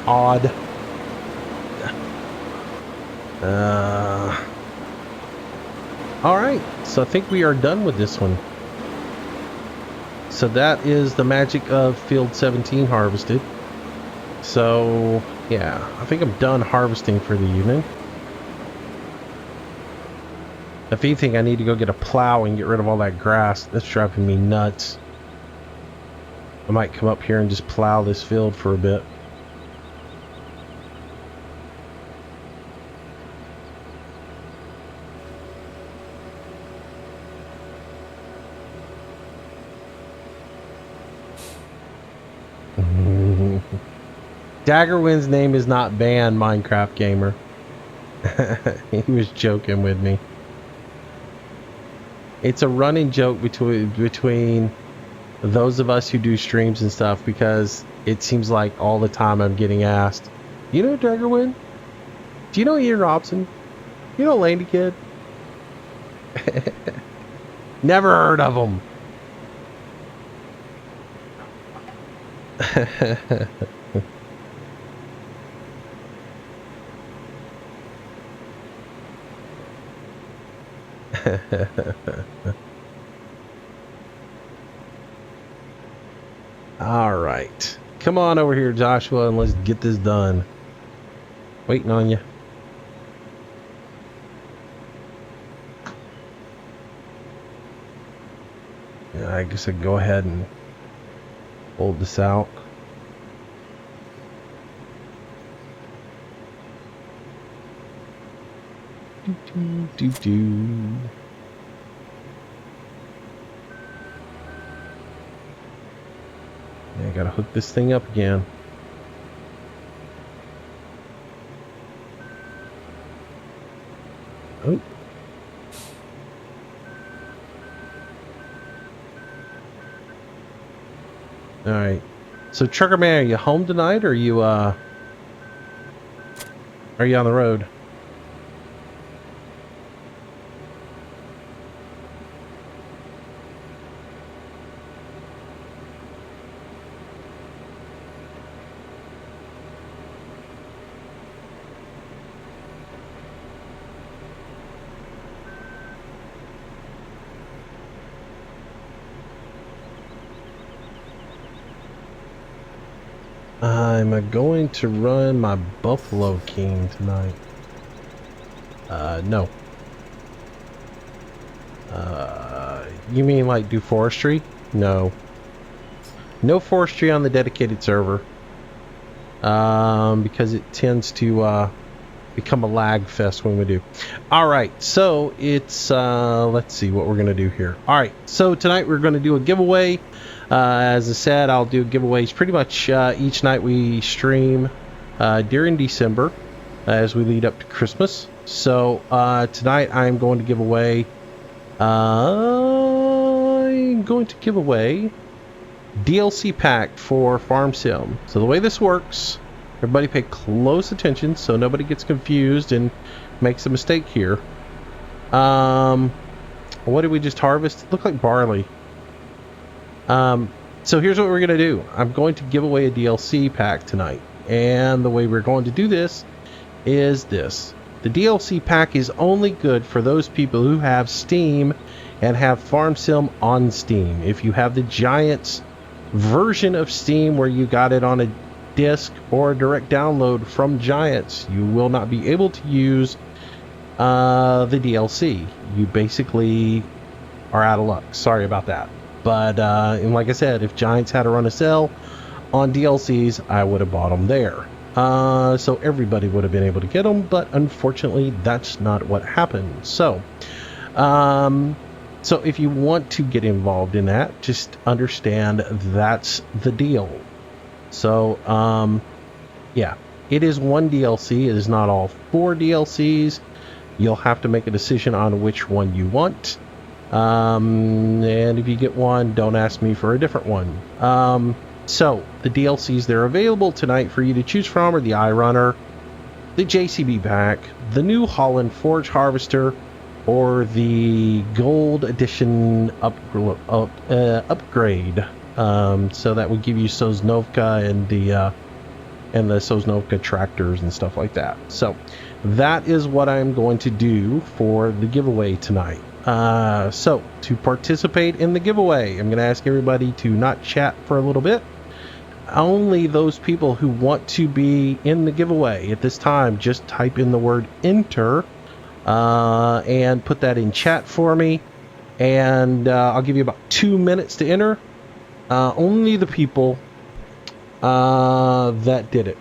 odd. All right, so I think we are done with this one. So that is the magic of Field 17 harvested. So yeah, I think I'm done harvesting for the evening. If anything, I need to go get a plow and get rid of all that grass. That's driving me nuts. I might come up here and just plow this field for a bit. Daggerwind's name is not banned, Minecraft Gamer. He was joking with me. It's a running joke between those of us who do streams and stuff, because it seems like all the time I'm getting asked, you know Daggerwind? Do you know Ian Robson? You know Landy Kid? Never heard of him. All right, come on over here, Joshua, and let's get this done. Waiting on you. Yeah, I guess I can go ahead and hold this out. Yeah, I gotta hook this thing up again. Oh. Alright. So Trucker Man, are you home tonight, or are you on the road? I'm going to run my Buffalo King tonight. No. You mean like do forestry? No. No forestry on the dedicated server. Because it tends to become a lag fest when we do. Alright, so it's let's see what we're gonna do here. Alright, so tonight we're gonna do a giveaway. As I said, I'll do giveaways pretty much each night we stream during December as we lead up to Christmas. So tonight I'm going to give away DLC pack for Farm Sim. So the way this works, everybody pay close attention so nobody gets confused and makes a mistake here. What did we just harvest? It looked like barley. So here's what we're going to do. I'm going to give away a DLC pack tonight. And the way we're going to do this is this. The DLC pack is only good for those people who have Steam and have Farm Sim on Steam. If you have the Giants version of Steam where you got it on a disc or a direct download from Giants, you will not be able to use the DLC. You basically are out of luck. Sorry about that. But and like I said, if Giants had to run a sale on DLCs, I would have bought them there. So everybody would have been able to get them, but unfortunately that's not what happened. So if you want to get involved in that, just understand that's the deal. So yeah, it is one DLC. It is not all 4 DLCs. You'll have to make a decision on which one you want. And if you get one, don't ask me for a different one. So the DLCs that are available tonight for you to choose from are the Eye Runner, the JCB pack, the New Holland Forge Harvester, or the Gold Edition upgrade. So that would give you Sosnovka and the Sosnovka tractors and stuff like that. So that is what I'm going to do for the giveaway tonight. So to participate in the giveaway, I'm going to ask everybody to not chat for a little bit. Only those people who want to be in the giveaway at this time, just type in the word enter and put that in chat for me. And I'll give you about 2 minutes to enter. Only the people that did it.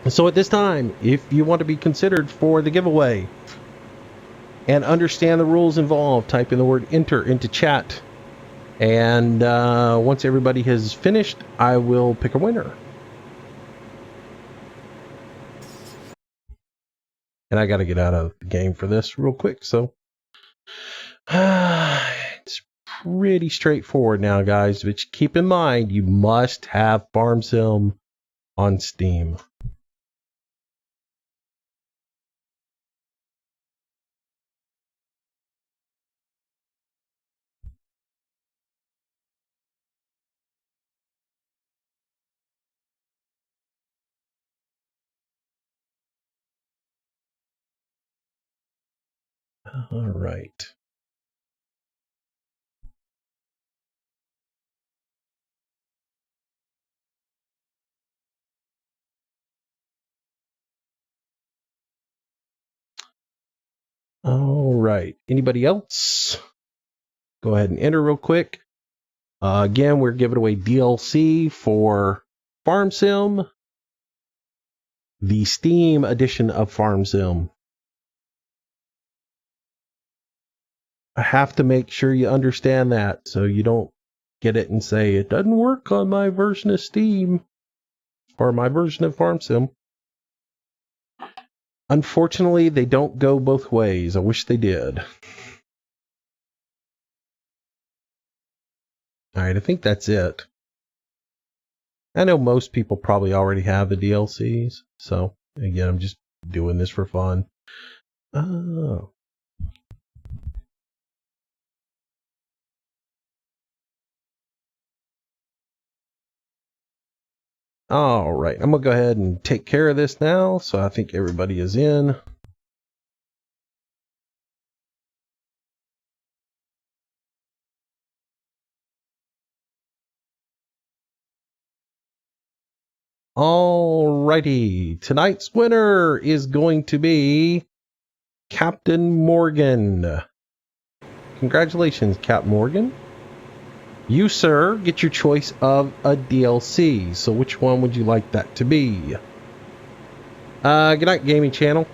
So at this time, if you want to be considered for the giveaway and understand the rules involved, type in the word enter into chat. And once everybody has finished, I will pick a winner. And I got to get out of the game for this real quick. So it's pretty straightforward now, guys. But keep in mind, you must have Farm Sim on Steam. All right. All right. Anybody else? Go ahead and enter real quick. Again, we're giving away DLC for Farm Sim, the Steam edition of Farm Sim. I have to make sure you understand that so you don't get it and say it doesn't work on my version of Steam or my version of Farm Sim. Unfortunately, they don't go both ways. I wish they did. All right, I think that's it. I know most people probably already have the DLCs, so again, I'm just doing this for fun. Oh. All right, I'm going to go ahead and take care of this now, so I think everybody is in. All righty, tonight's winner is going to be Captain Morgan. Congratulations, Cap Morgan. You, sir, get your choice of a DLC. So which one would you like that to be? Good night, gaming channel.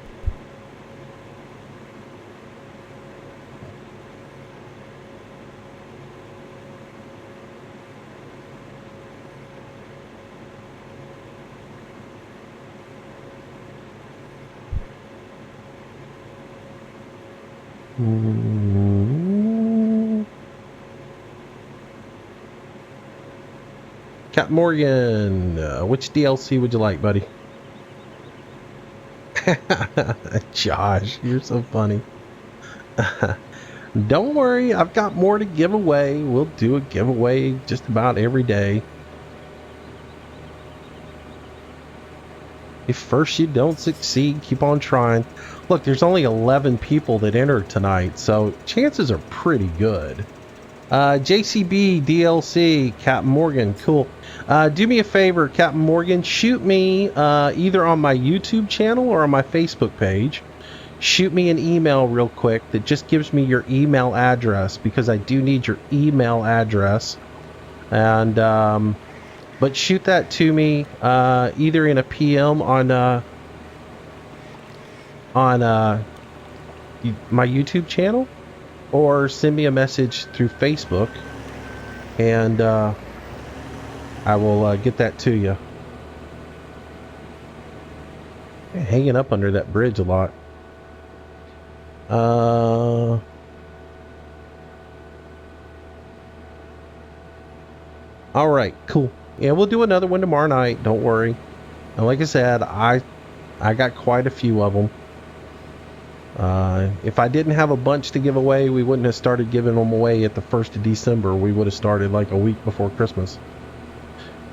Cap Morgan, which DLC would you like, buddy? Josh, you're so funny. Don't worry, I've got more to give away. We'll do a giveaway just about every day. If first you don't succeed, keep on trying. Look, there's only 11 people that entered tonight, so chances are pretty good. JCB DLC, Captain Morgan, cool. Do me a favor, Captain Morgan, shoot me either on my YouTube channel or on my Facebook page. Shoot me an email real quick that just gives me your email address, because I do need your email address. And But shoot that to me either in a PM on my YouTube channel, or send me a message through Facebook, and I will get that to you. Hanging up under that bridge a lot. All right, cool. Yeah, we'll do another one tomorrow night. Don't worry. And like I said, I got quite a few of them. If I didn't have a bunch to give away, we wouldn't have started giving them away at the 1st of December. We would have started like a week before Christmas.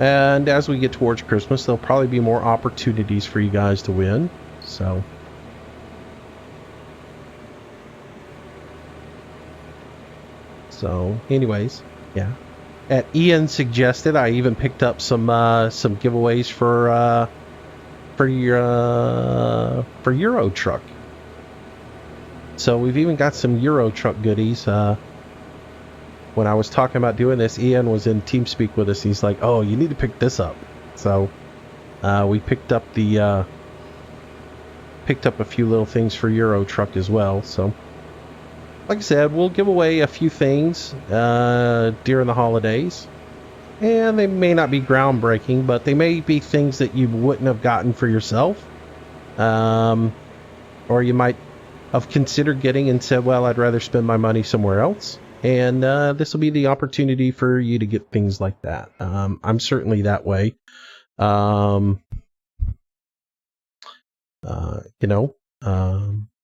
And as we get towards Christmas, there'll probably be more opportunities for you guys to win. So anyways, yeah. Ian suggested I even picked up some giveaways for Euro Truck. So we've even got some Euro Truck goodies. When I was talking about doing this, Ian was in TeamSpeak with us. He's like, "Oh, you need to pick this up." So we picked up a few little things for Euro Truck as well. So like I said, we'll give away a few things during the holidays, and they may not be groundbreaking, but they may be things that you wouldn't have gotten for yourself, or you might have considered getting and said, "Well, I'd rather spend my money somewhere else." And this will be the opportunity for you to get things like that. I'm certainly that way.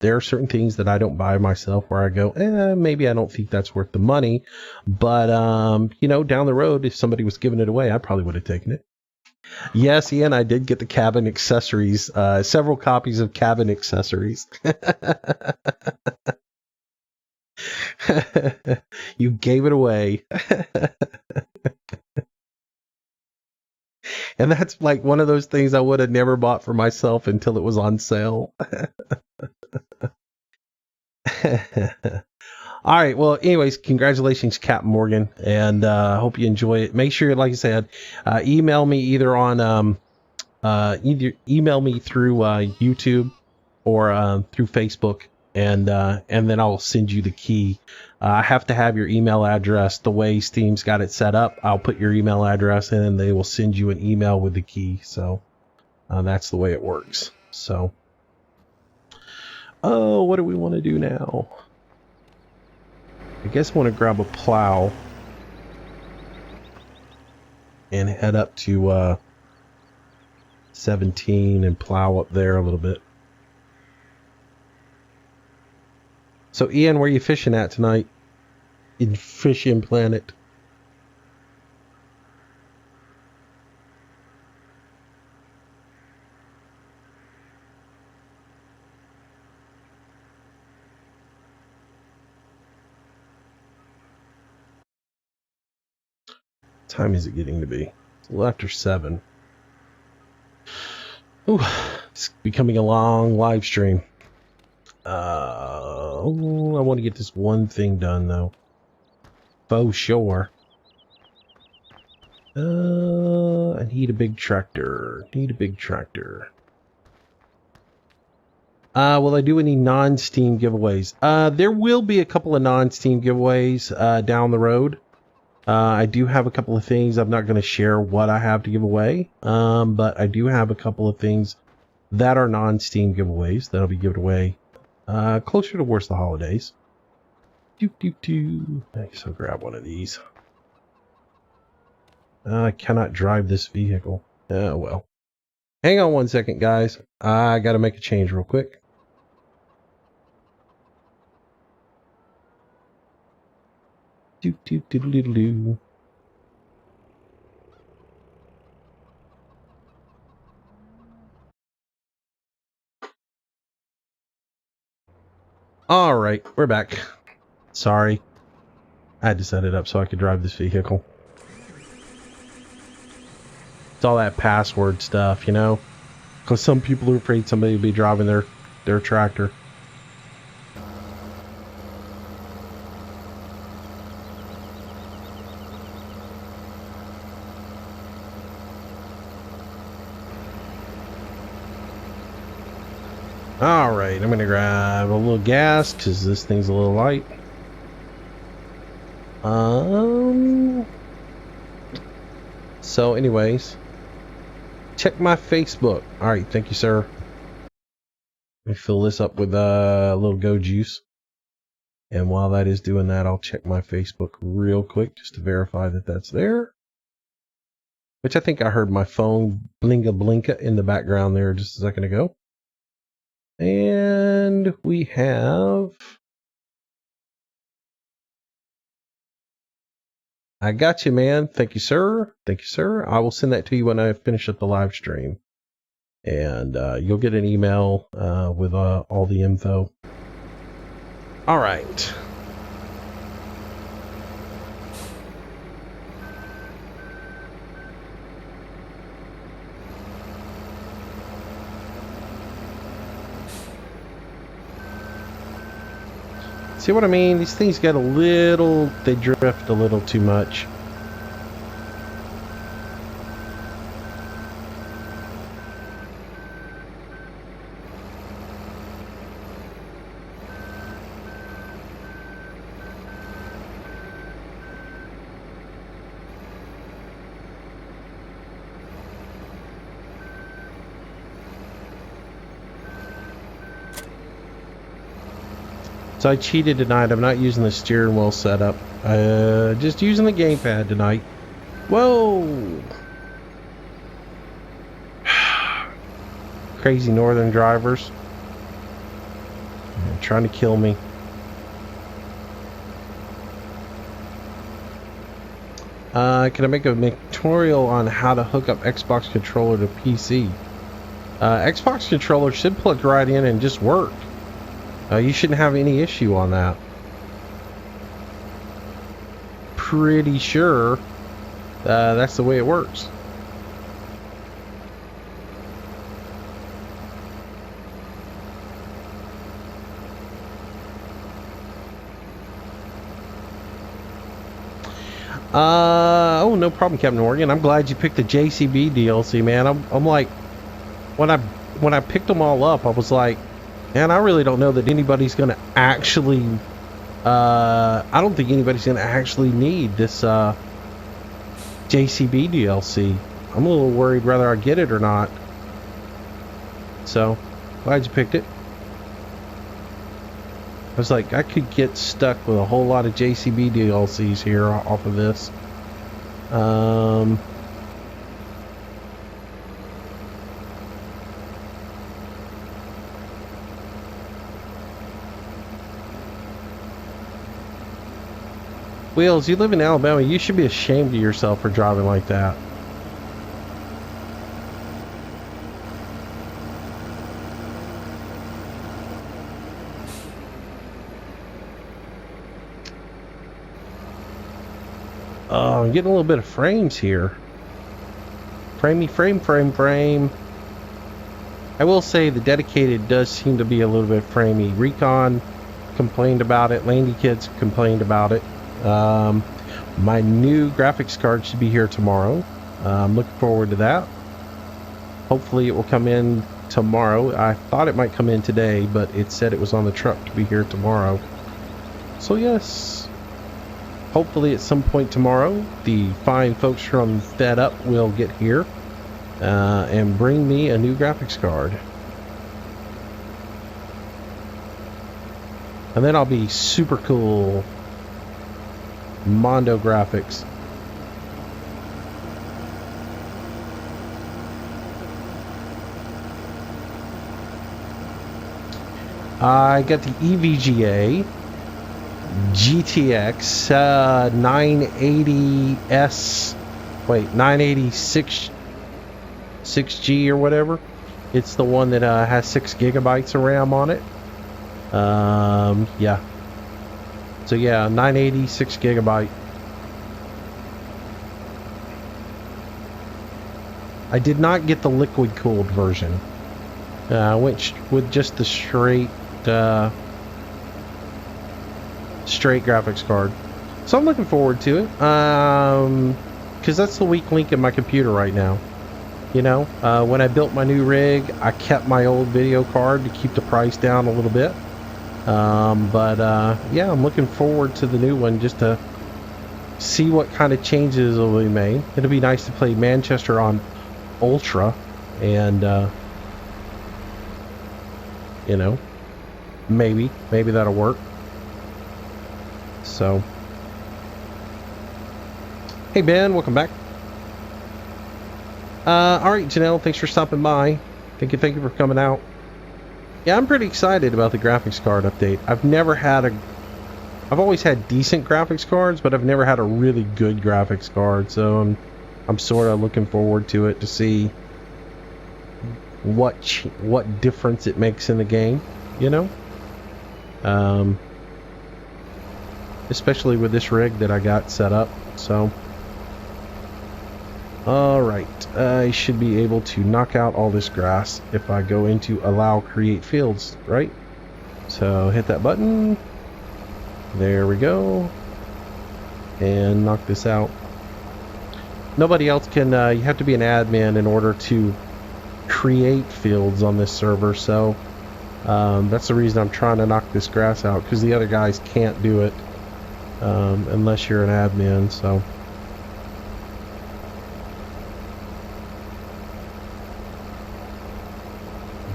There are certain things that I don't buy myself where I go, maybe I don't think that's worth the money. But, down the road, if somebody was giving it away, I probably would have taken it. Yes, Ian, I did get the cabin accessories, several copies of cabin accessories. You gave it away. And that's like one of those things I would have never bought for myself until it was on sale. All right. Well, anyways, congratulations, Captain Morgan, and hope you enjoy it. Make sure, like I said, email me either on email me through YouTube or through Facebook, and then I'll send you the key. I have to have your email address. The way Steam's got it set up, I'll put your email address in, and they will send you an email with the key. So that's the way it works. So, what do we want to do now? I guess I want to grab a plow and head up to 17 and plow up there a little bit. So, Ian, where are you fishing at tonight? In Fishing Planet. What time is it getting to be? It's a little after 7. Ooh, it's becoming a long live stream. I want to get this one thing done, though. For sure. I need a big tractor. Will I do any non-Steam giveaways? There will be a couple of non-Steam giveaways down the road. I do have a couple of things. I'm not going to share what I have to give away, but I do have a couple of things that are non-Steam giveaways that'll be given away closer towards the holidays. I guess I'll grab one of these. I cannot drive this vehicle. Oh, well. Hang on one second, guys. I got to make a change real quick. All right, we're back. Sorry. I had to set it up so I could drive this vehicle. It's all that password stuff, you know? Because some people are afraid somebody will be driving their tractor. All right, I'm gonna grab a little gas because this thing's a little light. So anyways, check my Facebook. All right, thank you, sir. Let me fill this up with a little go juice. And while that is doing that, I'll check my Facebook real quick just to verify that that's there. Which I think I heard my phone blinka in the background there just a second ago. And we have... I got you, man. Thank you, sir. Thank you, sir. I will send that to you when I finish up the live stream. And you'll get an email with all the info. All right. See what I mean? These things get they drift a little too much. So I cheated tonight. I'm not using the steering wheel setup. Just using the gamepad tonight. Whoa! Crazy northern drivers. They're trying to kill me. Can I make a tutorial on how to hook up Xbox controller to PC? Xbox controller should plug right in and just work. You shouldn't have any issue on that. Pretty sure that's the way it works. Oh, no problem, Captain Morgan. I'm glad you picked the JCB DLC, man. I'm like, when I picked them all up, I was like, man, I really don't know that anybody's going to actually... I don't think anybody's going to actually need this JCB DLC. I'm a little worried whether I get it or not. So, glad you picked it. I was like, I could get stuck with a whole lot of JCB DLCs here off of this. Wheels, you live in Alabama. You should be ashamed of yourself for driving like that. Oh, I'm getting a little bit of frames here. Framey, frame. I will say the dedicated does seem to be a little bit framey. Recon complained about it. Landy Kids complained about it. My new graphics card should be here tomorrow. I'm looking forward to that. Hopefully it will come in tomorrow. I thought it might come in today, but it said it was on the truck to be here tomorrow. So yes, hopefully at some point tomorrow, the fine folks from Fed Up will get here and bring me a new graphics card. And then I'll be super cool. Mondo graphics. I got the EVGA GTX 980S, wait, 986 6G or whatever. It's the one that has 6 gigabytes of RAM on it. Yeah. So yeah, 986 gigabyte. I did not get the liquid cooled version. I went with just the straight graphics card. So I'm looking forward to it. Because that's the weak link in my computer right now. You know, when I built my new rig, I kept my old video card to keep the price down a little bit. Yeah, I'm looking forward to the new one just to see what kind of changes will be made. It'll be nice to play Manchester on Ultra, and you know, maybe that'll work. So, hey Ben, welcome back. All right, Janelle, thanks for stopping by. Thank you for coming out. Yeah, I'm pretty excited about the graphics card update. I've always had decent graphics cards, but I've never had a really good graphics card. So I'm sort of looking forward to it to see what difference it makes in the game. You know, especially with this rig that I got set up. So. Alright, I should be able to knock out all this grass if I go into allow create fields, right? So hit that button. There we go. And knock this out. Nobody else can, you have to be an admin in order to create fields on this server, so that's the reason I'm trying to knock this grass out, because the other guys can't do it unless you're an admin, so...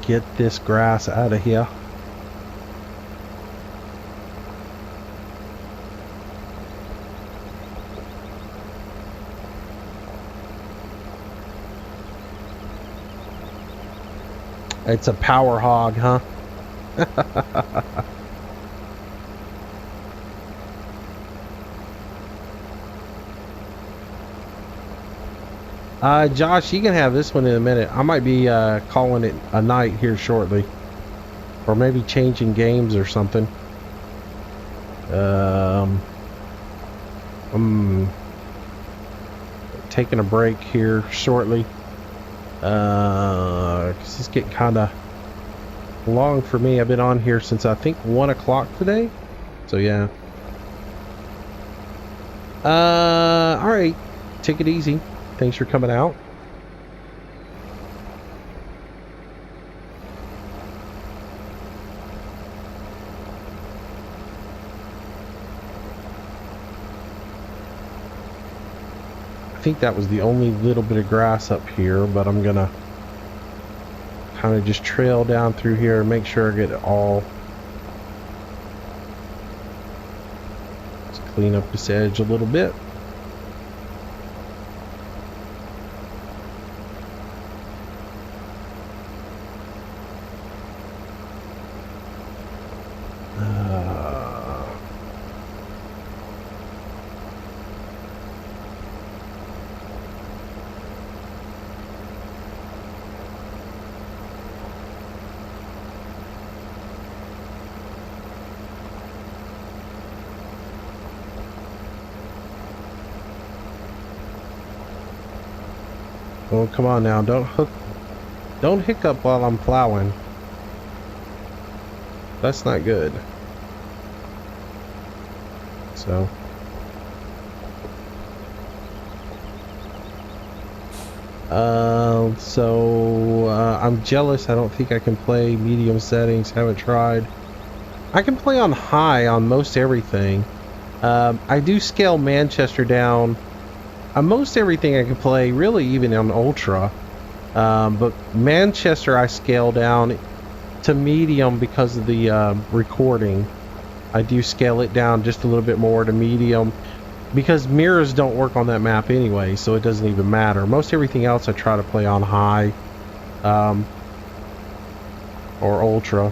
Get this grass out of here. It's a power hog, huh? Josh, you can have this one in a minute. I might be calling it a night here shortly. Or maybe changing games or something. I'm taking a break here shortly. 'Cause it's getting kind of long for me. I've been on here since I think 1 o'clock today. So yeah. Alright. Take it easy. Thanks for coming out. I think that was the only little bit of grass up here, but I'm gonna kind of just trail down through here and make sure I get it all. Let's clean up this edge a little bit. Oh, come on now, don't hiccup while I'm plowing. That's not good. So I'm jealous. I don't think I can play medium settings. Haven't tried. I can play on high on most everything. I do scale Manchester down. Most everything I can play, really, even on Ultra. But Manchester I scale down to medium because of the recording. I do scale it down just a little bit more to medium because mirrors don't work on that map anyway, so it doesn't even matter. Most everything else I try to play on high or Ultra.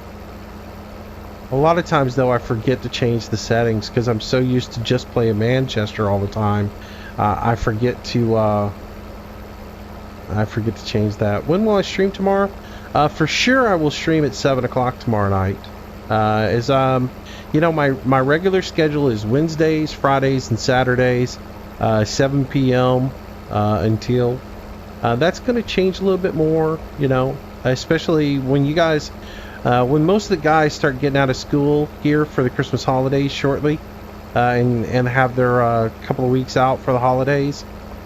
A lot of times though I forget to change the settings because I'm so used to just playing Manchester all the time. I forget to change that. When will I stream tomorrow? For sure I will stream at 7 o'clock tomorrow night. You know, my regular schedule is Wednesdays, Fridays, and Saturdays, 7 p.m. Until. That's going to change a little bit more, you know, especially when you guys, when most of the guys start getting out of school here for the Christmas holidays shortly, and have their couple of weeks out for the holidays.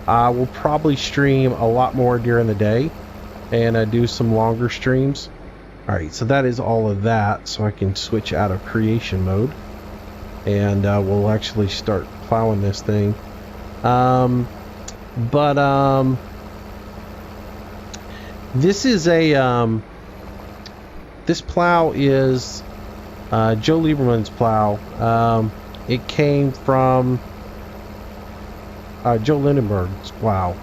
I will probably stream a lot more during the day and do some longer streams. Alright, so that is all of that, so I can switch out of creation mode. And we'll actually start plowing this thing. This is a, this plow is Joe Lieberman's plow. It came from Joe Lindenberg's plow.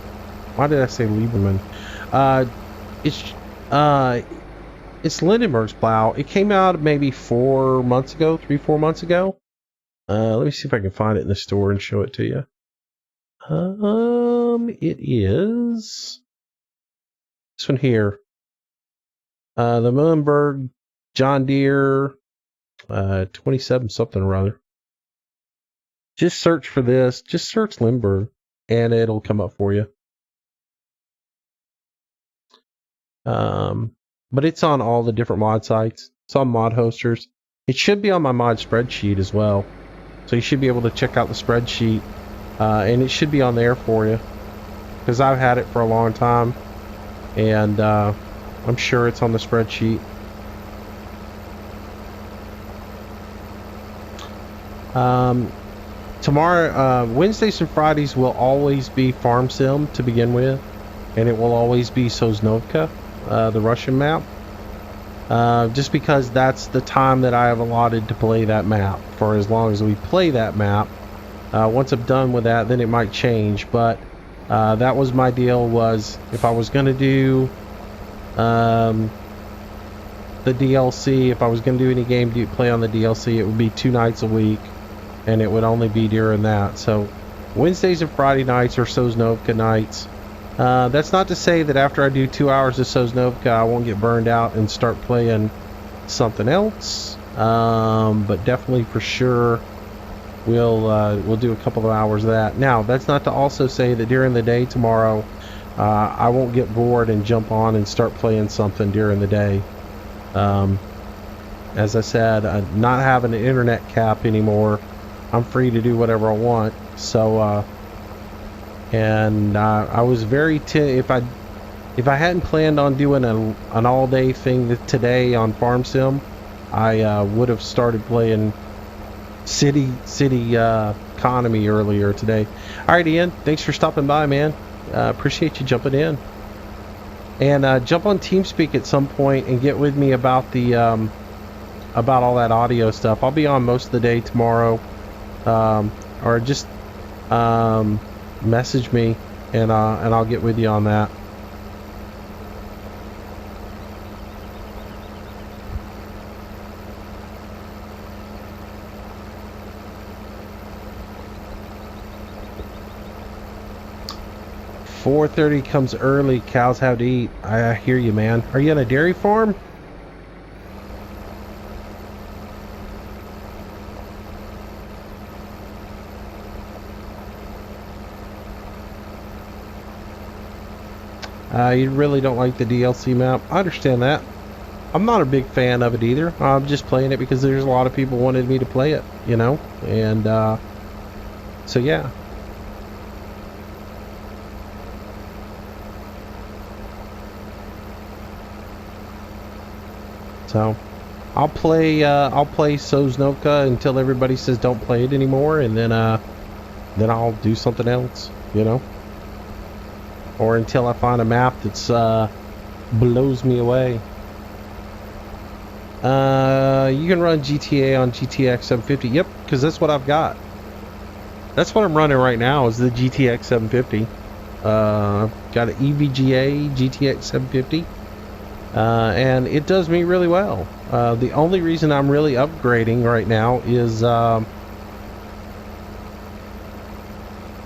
Why did I say Lieberman? It's Lindenberg's plow. It came out maybe 4 months ago, 3-4 months ago. Let me see if I can find it in the store and show it to you. It is this one here. The Muhlenberg John Deere 27 something or other. Just search for this. Just search Lindbergh and it'll come up for you. But it's on all the different mod sites. It's on mod hosters. It should be on my mod spreadsheet as well. So you should be able to check out the spreadsheet. And it should be on there for you. Because I've had it for a long time. And I'm sure it's on the spreadsheet. Tomorrow, Wednesdays and Fridays will always be Farm Sim to begin with. And it will always be Sosnovka, the Russian map. Just because that's the time that I have allotted to play that map. For as long as we play that map. Once I'm done with that, then it might change. But that was my deal, was if I was going to do the DLC, if I was going to do any game to play on the DLC, it would be 2 nights a week. And it would only be during that. So Wednesdays and Friday nights are Sosnovka nights. That's not to say that after I do 2 hours of Sosnovka, I won't get burned out and start playing something else. But definitely for sure, we'll do a couple of hours of that. Now, that's not to also say that during the day tomorrow, I won't get bored and jump on and start playing something during the day. As I said, not having an internet cap anymore, I'm free to do whatever I want. So, I was very if I hadn't planned on doing an all-day thing today on Farm Sim, I would have started playing City Economy earlier today. All right, Ian, thanks for stopping by, man. Appreciate you jumping in. And jump on TeamSpeak at some point and get with me about the about all that audio stuff. I'll be on most of the day tomorrow, or just message me and I'll get with you on that. "4:30 comes early. Cows have to eat." I hear you, man. Are you on a dairy farm? You really don't like the DLC map. I understand that. I'm not a big fan of it either. I'm just playing it because there's a lot of people wanted me to play it, you know? And, so yeah. So, I'll play Sosnovka until everybody says don't play it anymore, and then I'll do something else, you know? Or until I find a map that's blows me away. You can run GTA on GTX 750. Yep, because that's what I've got. That's what I'm running right now, is the GTX 750. I've got an EVGA GTX 750. And it does me really well. The only reason I'm really upgrading right now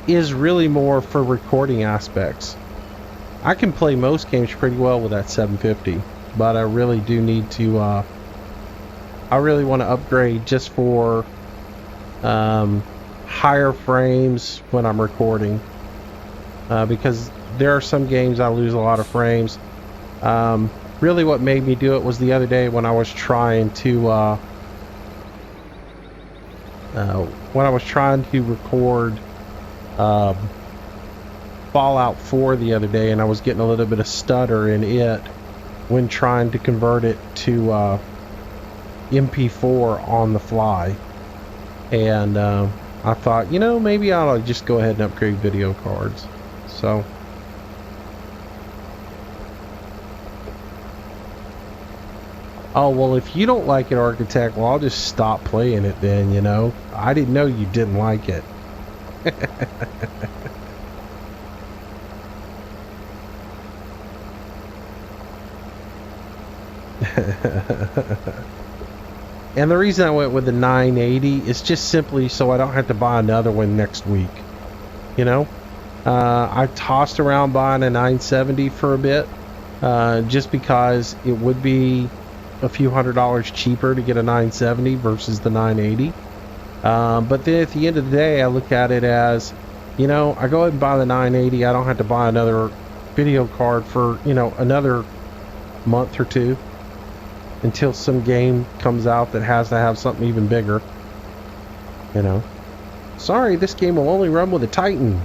is really more for recording aspects. I can play most games pretty well with that 750, but I really do need to I really want to upgrade just for higher frames when I'm recording, because there are some games I lose a lot of frames. Really what made me do it was the other day when I was trying to record Fallout 4 the other day, and I was getting a little bit of stutter in it when trying to convert it to MP4 on the fly. And I thought, you know, maybe I ought to just go ahead and upgrade video cards. So oh, well, if you don't like it, Architect, well, I'll just stop playing it then, you know. I didn't know you didn't like it. And the reason I went with the 980 is just simply so I don't have to buy another one next week. You know? I tossed around buying a 970 for a bit, just because it would be a few $100s cheaper to get a 970 versus the 980. But then at the end of the day, I look at it as, you know, I go ahead and buy the 980. I don't have to buy another video card for, you know, another month or two until some game comes out that has to have something even bigger. You know, sorry, this game will only run with a Titan.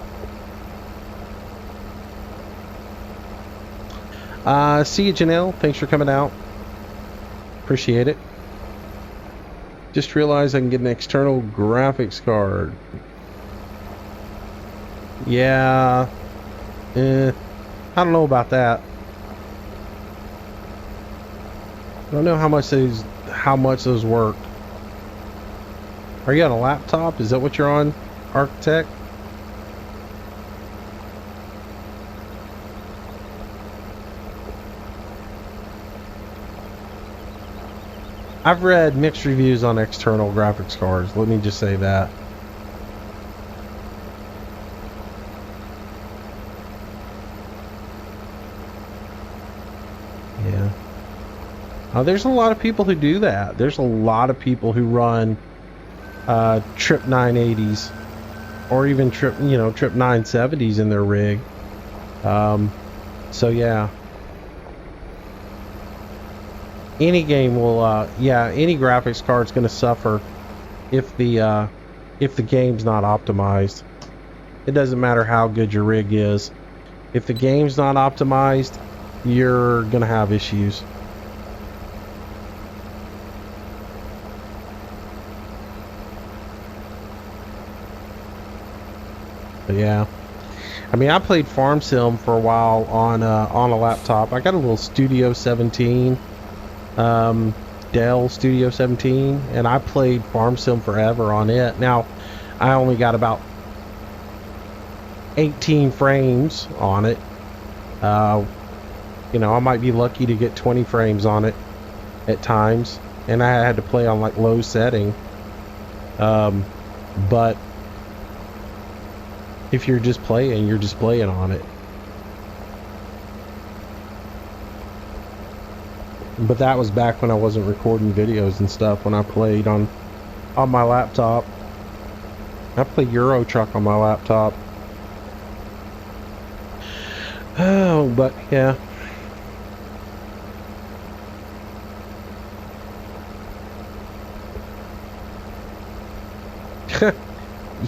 See you, Janelle. Thanks for coming out. Appreciate it. Just realized I can get an external graphics card. Yeah. I don't know about that. I don't know how much those work. Are you on a laptop? Is that what you're on, Architect? I've read mixed reviews on external graphics cards. Let me just say that. Yeah. There's a lot of people who do that. There's a lot of people who run trip 980s or even trip 970s in their rig. So yeah. Any game will, any graphics card's going to suffer if the game's not optimized. It doesn't matter how good your rig is. If the game's not optimized, you're going to have issues. But yeah. I mean, I played Farm Sim for a while on a laptop. I got a little Studio 17. Dell Studio 17, and I played Farm Sim forever on it. Now I only got about 18 frames on it. You know, I might be lucky to get 20 frames on it at times, and I had to play on like low setting. But if you're just playing on it. But that was back when I wasn't recording videos and stuff, when I played on my laptop. I play Euro Truck on my laptop. Oh, but yeah.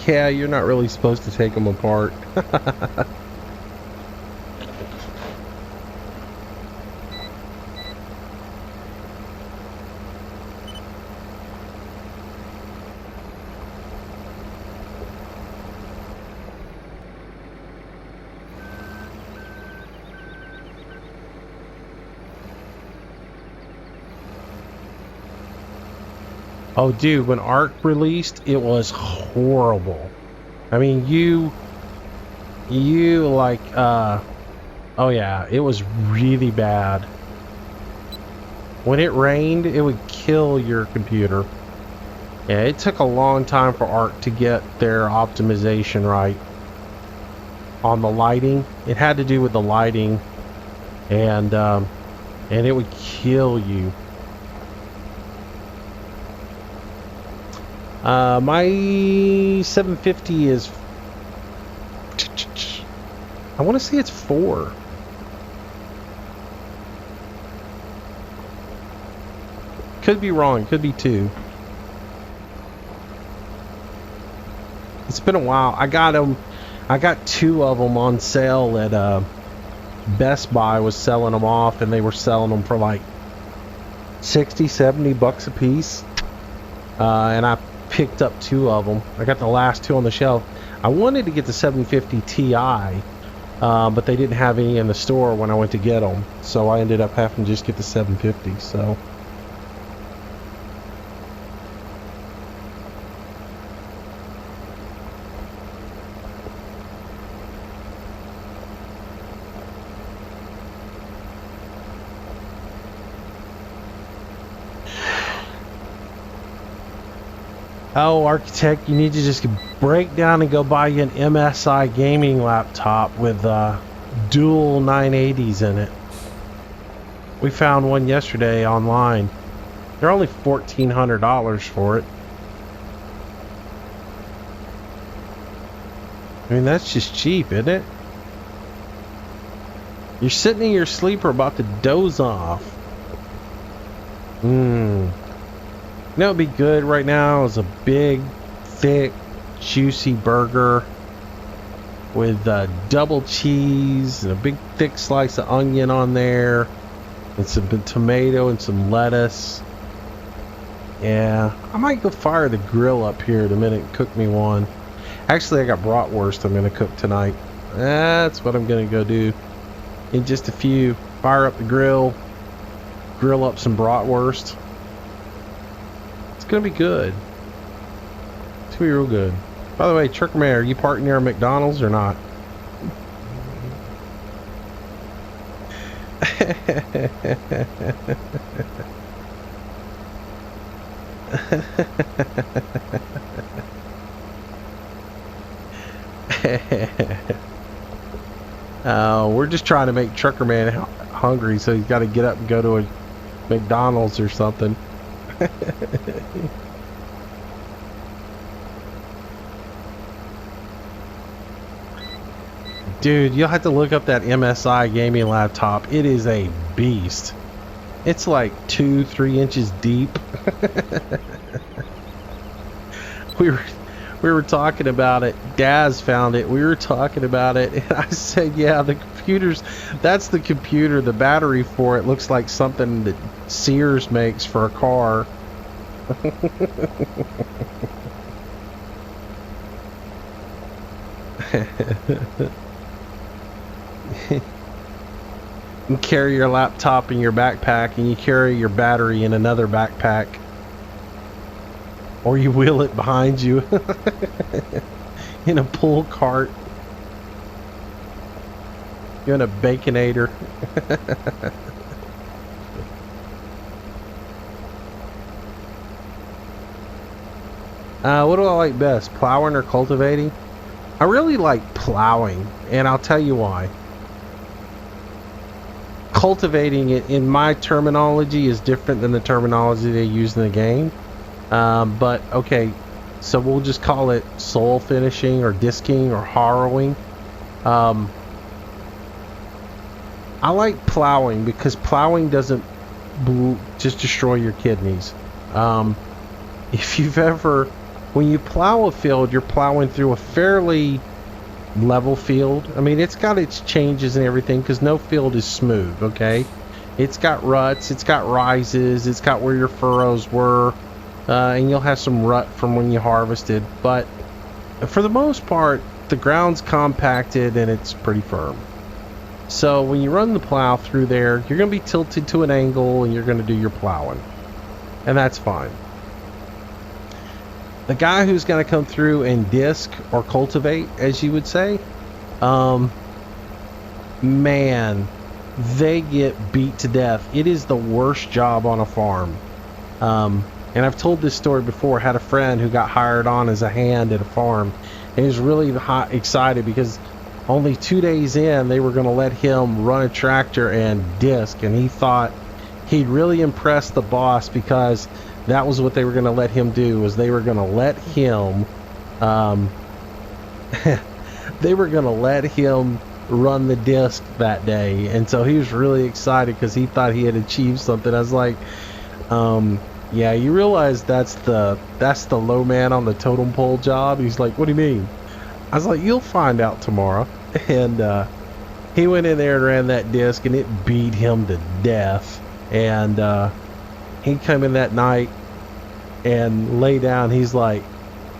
Yeah, you're not really supposed to take them apart. Oh, dude, when Ark released, it was horrible. I mean, you like, oh yeah, it was really bad. When it rained, it would kill your computer. Yeah, it took a long time for Ark to get their optimization right on the lighting. It had to do with the lighting, and it would kill you. My 750 is, I want to say it's 4. Could be wrong, could be 2. It's been a while. I got them. I got 2 of them on sale at Best Buy. Was selling them off, and they were selling them for like 60-70 bucks a piece. And I picked up 2 of them. I got the last 2 on the shelf. I wanted to get the 750 Ti, but they didn't have any in the store when I went to get them, so I ended up having to just get the 750. So oh, Architect, you need to just break down and go buy you an MSI gaming laptop with dual 980s in it. We found one yesterday online. They're only $1,400 for it. I mean, that's just cheap, isn't it? You're sitting in your sleeper about to doze off. You know, it'd be good right now is a big, thick, juicy burger with double cheese and a big, thick slice of onion on there, and some tomato and some lettuce. Yeah, I might go fire the grill up here in a minute and cook me one. Actually, I got bratwurst I'm going to cook tonight. That's what I'm going to go do. In just a few, fire up the grill, grill up some bratwurst. It's gonna be good. It's gonna be real good. By the way, Truckerman, are you parked near a McDonald's or not? We're just trying to make Truckerman hungry, so he's got to get up and go to a McDonald's or something. Dude, you'll have to look up that MSI gaming laptop. It is a beast. It's like 2-3 inches deep. we were talking about it. Daz found it. We were talking about it, and I said, yeah, the computers, that's the computer. The battery for it looks like something that Sears makes for a car. You carry your laptop in your backpack, and you carry your battery in another backpack, or you wheel it behind you in a pull cart. You're in a Baconator. What do I like best, plowing or cultivating? I really like plowing, and I'll tell you why. Cultivating it, in my terminology, is different than the terminology they use in the game. But okay, so we'll just call it soil finishing or disking or harrowing. I like plowing because plowing doesn't just destroy your kidneys. If you've ever, when you plow a field, you're plowing through a fairly level field. I mean, it's got its changes and everything because no field is smooth, okay? It's got ruts, it's got rises, it's got where your furrows were, and you'll have some rut from when you harvested, but for the most part, the ground's compacted and it's pretty firm. So when you run the plow through there, you're going to be tilted to an angle and you're going to do your plowing, and that's fine. The guy who's going to come through and disc or cultivate, as you would say, man, they get beat to death. It is the worst job on a farm. And I've told this story before. I had a friend who got hired on as a hand at a farm, and he was really excited because only 2 days in, they were going to let him run a tractor and disc, and he thought he'd really impressed the boss because that was what they were going to let him do. Was they were going to let him they were going to let him run the disc that day, and so he was really excited because he thought he had achieved something. I was like, yeah, you realize that's the low man on the totem pole job? He's like, what do you mean? I was like, you'll find out tomorrow. And he went in there and ran that disc, and it beat him to death. And he came in that night and lay down. He's like,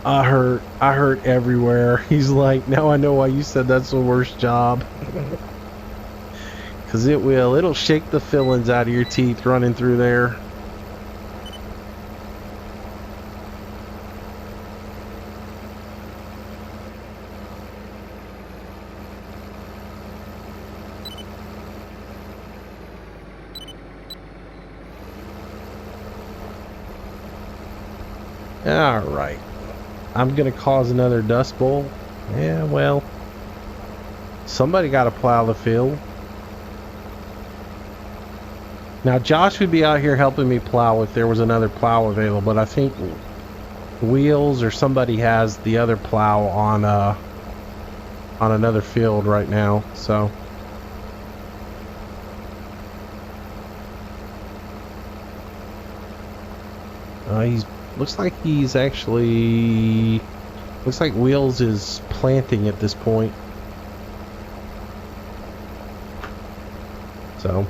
I hurt everywhere. He's like, now I know why you said that's the worst job. Because it'll shake the fillings out of your teeth running through there. Alright. I'm going to cause another dust bowl. Yeah, well, somebody got to plow the field. Now, Josh would be out here helping me plow if there was another plow available, but I think Wheels or somebody has the other plow on another field right now, so. Looks like Wheels is planting at this point. So,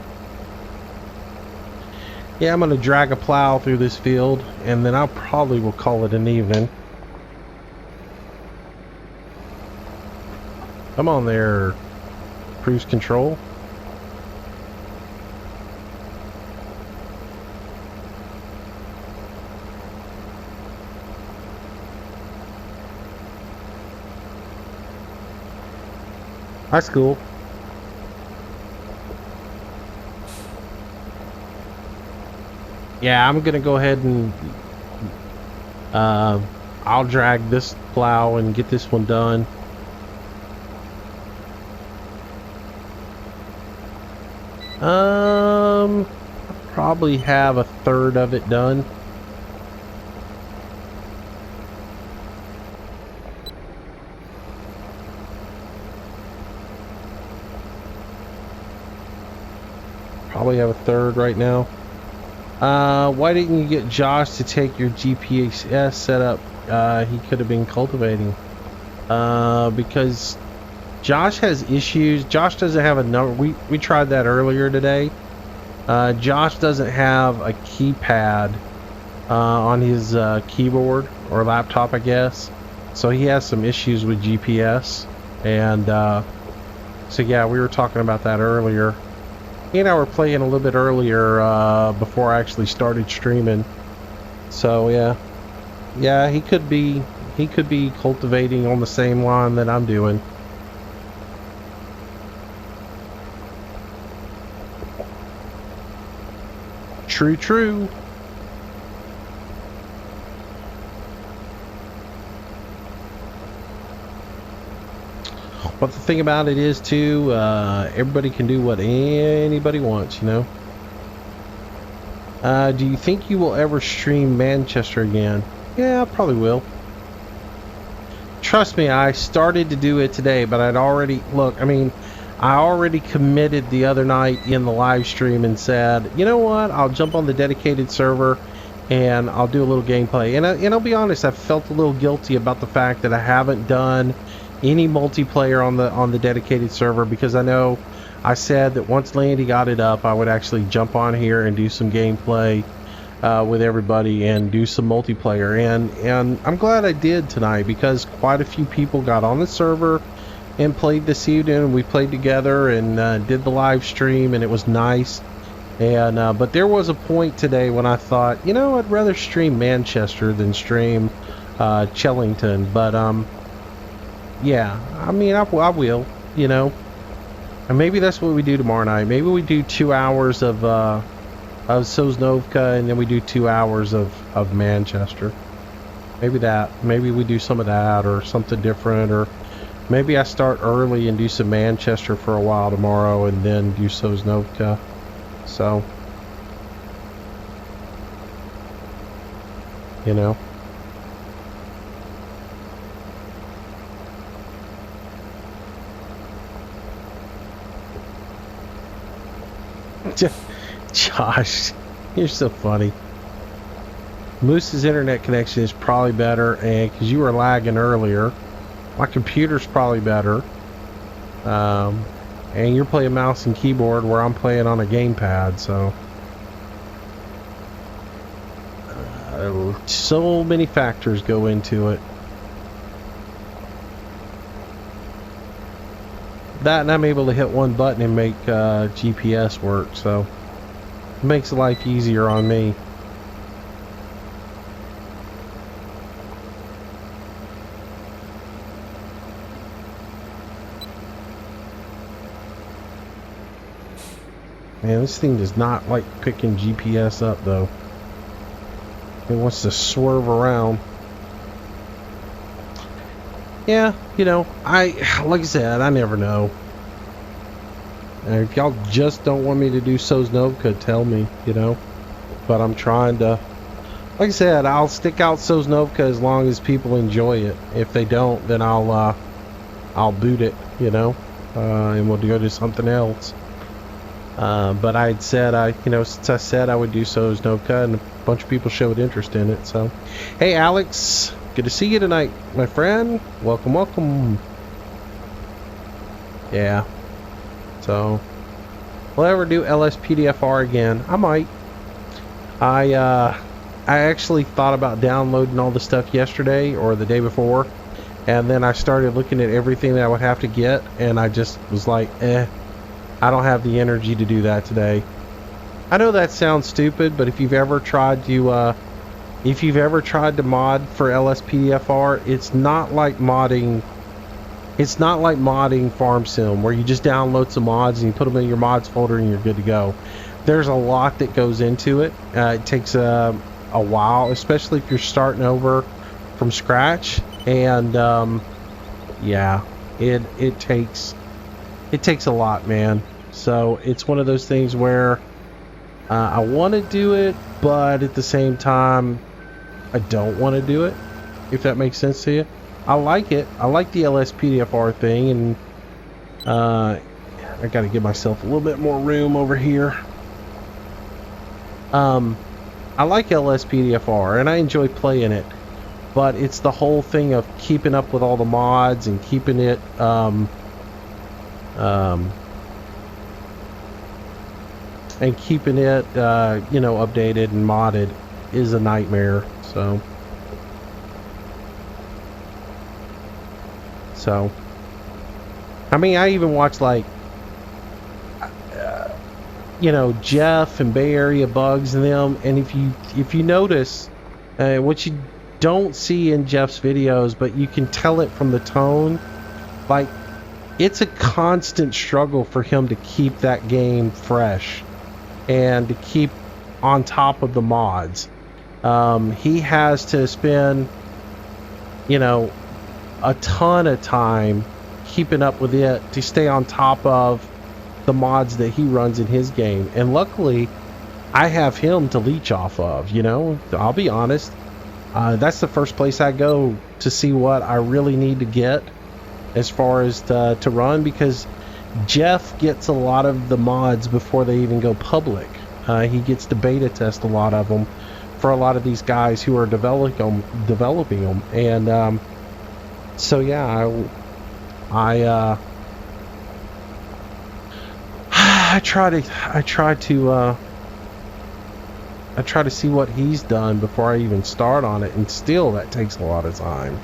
yeah, I'm gonna drag a plow through this field, and then I probably will call it an evening. Come on there, cruise control. That's cool. Yeah, I'm gonna go ahead and I'll drag this plow and get this one done. Probably have a third of it done. Probably have a third right now. Why didn't you get Josh to take your GPS setup? He could have been cultivating. Because Josh has issues. Josh doesn't have a number. We tried that earlier today. Josh doesn't have a keypad on his keyboard or laptop, I guess. So he has some issues with GPS. And so yeah, we were talking about that earlier. He and I were playing a little bit earlier before I actually started streaming. So yeah, he could be cultivating on the same line that I'm doing. True. But the thing about it is too, everybody can do what anybody wants, you know. Do you think you will ever stream Manchester again? Yeah, I probably will. Trust me, I started to do it today, but I already committed the other night in the live stream and said, you know what, I'll jump on the dedicated server and I'll do a little gameplay. And I'll be honest, I felt a little guilty about the fact that I haven't done any multiplayer on the dedicated server, because I know I said that once Landy got it up, I would actually jump on here and do some gameplay with everybody and do some multiplayer, and I'm glad I did tonight, because quite a few people got on the server and played this evening. We played together and did the live stream, and it was nice. And but there was a point today when I thought, you know, I'd rather stream Manchester than stream Chellington. But yeah, I mean, I will, you know. And maybe that's what we do tomorrow night. Maybe we do 2 hours of Sosnovka, and then we do 2 hours of Manchester. Maybe that. Maybe we do some of that or something different. Or maybe I start early and do some Manchester for a while tomorrow and then do Sosnovka. So, you know. Josh, you're so funny. Moose's internet connection is probably better, and because you were lagging earlier. My computer's probably better. And you're playing mouse and keyboard where I'm playing on a gamepad, so so many factors go into it. That, and I'm able to hit one button and make GPS work, so it makes life easier on me. Man, this thing does not like picking GPS up, though. It wants to swerve around. Yeah, you know, like I said, I never know. And if y'all just don't want me to do Sosnovka, tell me, you know. But I'm trying to, like I said, I'll stick out Sosnovka as long as people enjoy it. If they don't, then I'll boot it, you know, and we'll go to something else. But I'd said, since I said I would do Sosnovka, and a bunch of people showed interest in it. So, hey, Alex, good to see you tonight, my friend. Welcome, welcome. Yeah. So, will I ever do LSPDFR again? I might. I actually thought about downloading all the stuff yesterday or the day before, and then I started looking at everything that I would have to get, and I just was like, I don't have the energy to do that today. I know that sounds stupid, but if you've ever tried to mod for LSPDFR, it's not like modding Farm Sim, where you just download some mods and you put them in your mods folder and you're good to go. There's a lot that goes into it. It takes a while, especially if you're starting over from scratch, and yeah, it takes a lot, man. So it's one of those things where I want to do it, but at the same time I don't want to do it, if that makes sense to you. I like it. I like the LSPDFR thing, and I gotta give myself a little bit more room over here. I like LSPDFR and I enjoy playing it, but it's the whole thing of keeping up with all the mods and keeping it updated and modded is a nightmare. So I mean, I even watch like Jeff and Bay Area Bugs and them, and if you notice, what you don't see in Jeff's videos, but you can tell it from the tone, like it's a constant struggle for him to keep that game fresh and to keep on top of the mods. He has to spend a ton of time keeping up with it to stay on top of the mods that he runs in his game, and luckily I have him to leech off of. I'll be honest, that's the first place I go to see what I really need to get as far as to run, because Jeff gets a lot of the mods before they even go public. He gets to beta test a lot of them for a lot of these guys who are developing them, and so yeah, I try to see what he's done before I even start on it, and still that takes a lot of time.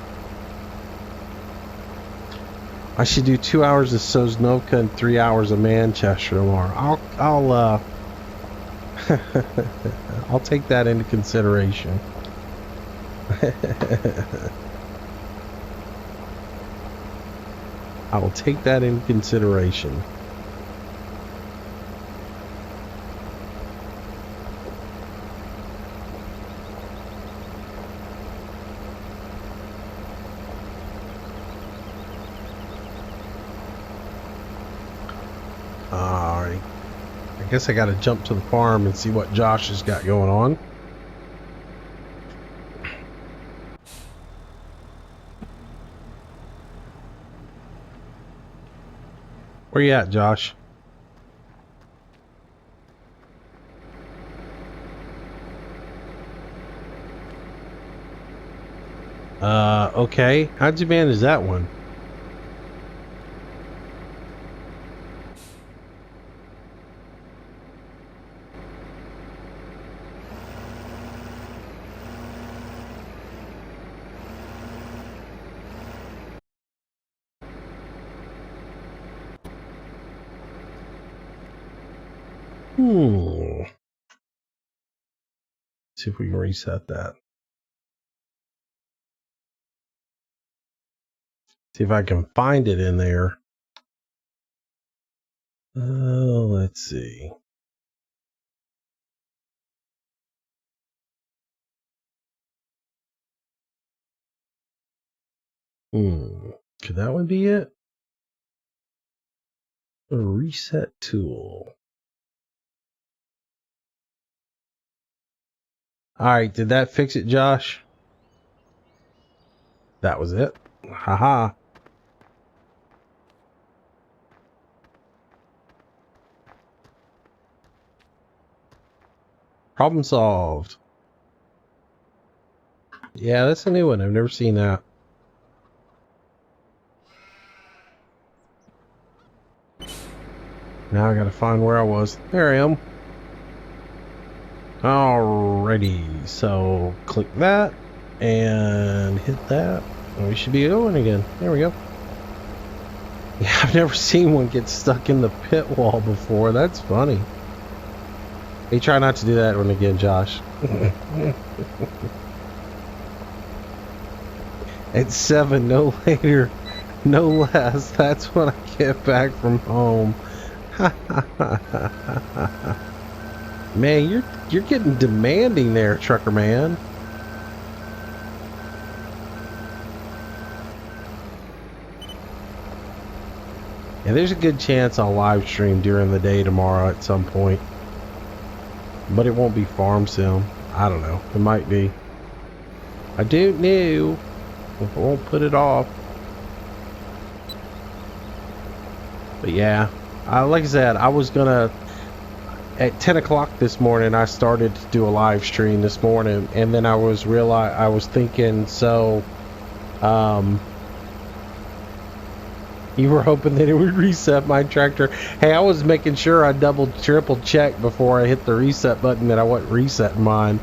I should do 2 hours of Sosnovka and 3 hours of Manchester tomorrow. I'll take that into consideration. I will take that into consideration. Alright. I guess I gotta jump to the farm and see what Josh has got going on. Where you at, Josh? Okay. How'd you manage that one? See if we can reset that. See if I can find it in there. Let's see. Could that one be it? A reset tool. Alright, did that fix it, Josh? That was it. Haha. Problem solved. Yeah, that's a new one. I've never seen that. Now I gotta find where I was. There I am. Alrighty, so click that and hit that. And we should be going again. There we go. Yeah, I've never seen one get stuck in the pit wall before. That's funny. Hey, try not to do that one again, Josh. At 7, no later, no less. That's when I get back from home. Man, you're getting demanding there, trucker man. Yeah, there's a good chance I'll live stream during the day tomorrow at some point. But it won't be farm sim. I don't know. It might be. I don't know. I won't put it off. But yeah, like I said, I was gonna at 10 o'clock this morning. I started to do a live stream this morning, and then I was thinking, so, you were hoping that it would reset my tractor. Hey, I was making sure I triple checked before I hit the reset button that I wasn't resetting mine.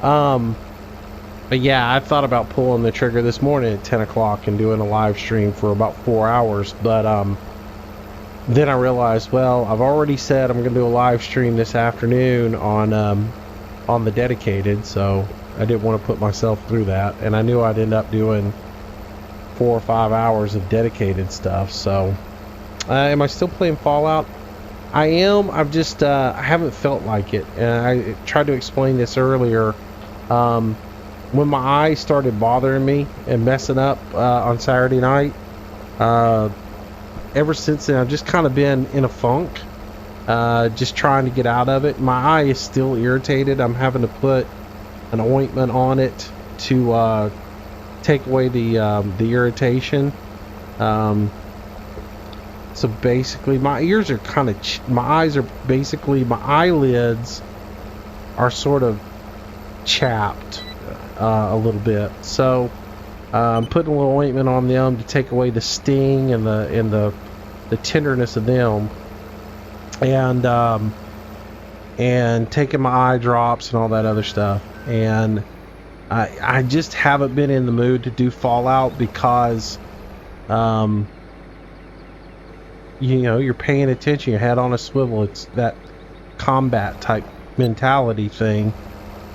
But yeah, I thought about pulling the trigger this morning at 10 o'clock and doing a live stream for about 4 hours. But then I realized, well, I've already said I'm going to do a live stream this afternoon on the dedicated, so I didn't want to put myself through that. And I knew I'd end up doing 4 or 5 hours of dedicated stuff. So am I still playing Fallout? I am. I've just I haven't felt like it, and I tried to explain this earlier. When my eyes started bothering me and messing up on Saturday night, ever since then I've just kind of been in a funk, just trying to get out of it. My eye is still irritated. I'm having to put an ointment on it to take away the irritation. So basically my ears are kind of my eyelids are sort of chapped a little bit, so I'm putting a little ointment on them to take away the sting and the tenderness of them, and taking my eye drops and all that other stuff. And I just haven't been in the mood to do Fallout because you know, you're paying attention, your head on a swivel. It's that combat type mentality thing,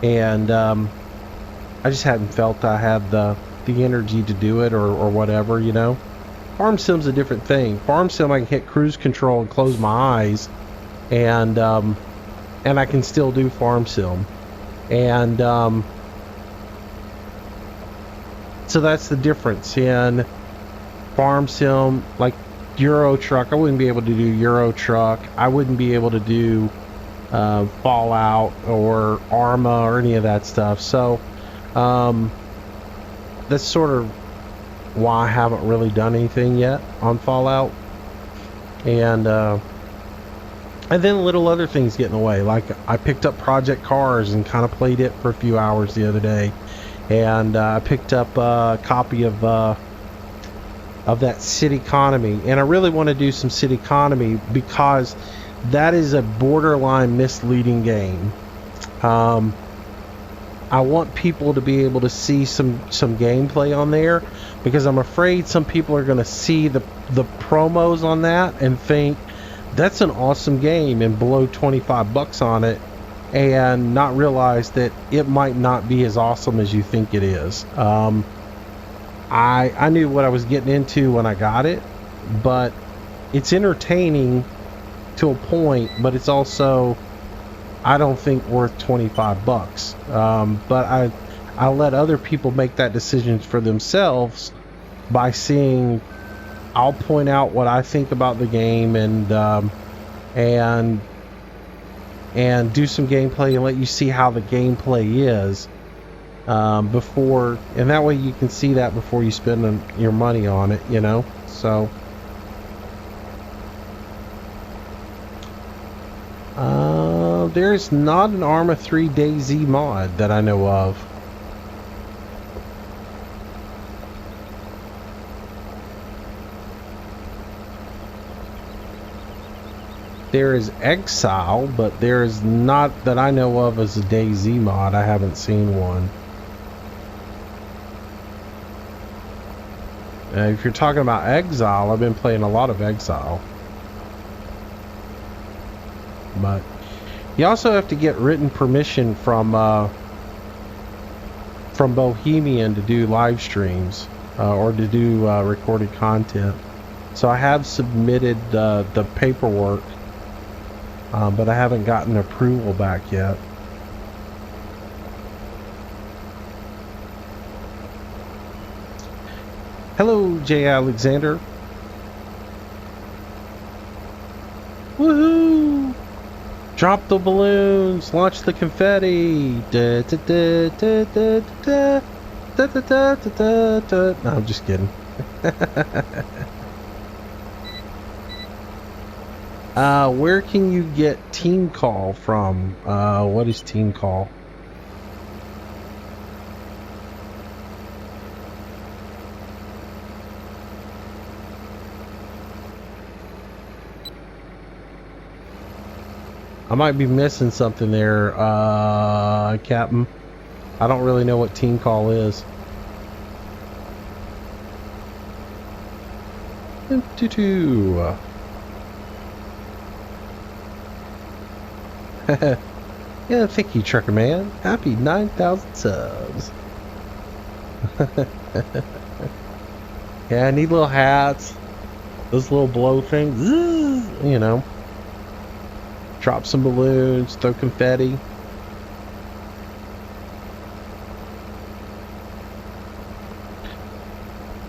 and I just hadn't felt I had the energy to do it, or whatever, you know. Farm sim's a different thing. Farm sim, I can hit cruise control and close my eyes, and I can still do farm sim, and so that's the difference. In farm sim, like Euro Truck, I wouldn't be able to do Euro Truck. I wouldn't be able to do Fallout or Arma or any of that stuff. So that's sort of why I haven't really done anything yet on Fallout. And then little other things get in the way. Like I picked up Project Cars and kind of played it for a few hours the other day. And I picked up a copy of that City Economy. And I really want to do some City Economy because that is a borderline misleading game. I want people to be able to see some gameplay on there, because I'm afraid some people are going to see the promos on that and think that's an awesome game and blow $25 on it and not realize that it might not be as awesome as you think it is. I knew what I was getting into when I got it, but it's entertaining to a point, but it's also, I don't think, worth $25. But I let other people make that decision for themselves by seeing, I'll point out what I think about the game and do some gameplay and let you see how the gameplay is before, and that way you can see that before you spend your money on it, you know. So there's not an Arma 3 DayZ mod that I know of. There is Exile, but there is not, that I know of, as a DayZ mod. I haven't seen one. If you're talking about Exile, I've been playing a lot of Exile. But you also have to get written permission from Bohemian to do live streams or to do recorded content. So I have submitted the paperwork, but I haven't gotten approval back yet. Hello, J. Alexander. Woohoo! Drop the balloons, launch the confetti. Da, da, da, da, da, da, da, da, da, da, da. No, I'm just kidding. Where can you get Team Call from? What is Team Call? I might be missing something there, Captain. I don't really know what Team Call is. Yeah, thank you, Trucker Man. Happy 9,000 subs. Yeah, I need little hats. Those little blow things. You know. Drop some balloons, throw confetti.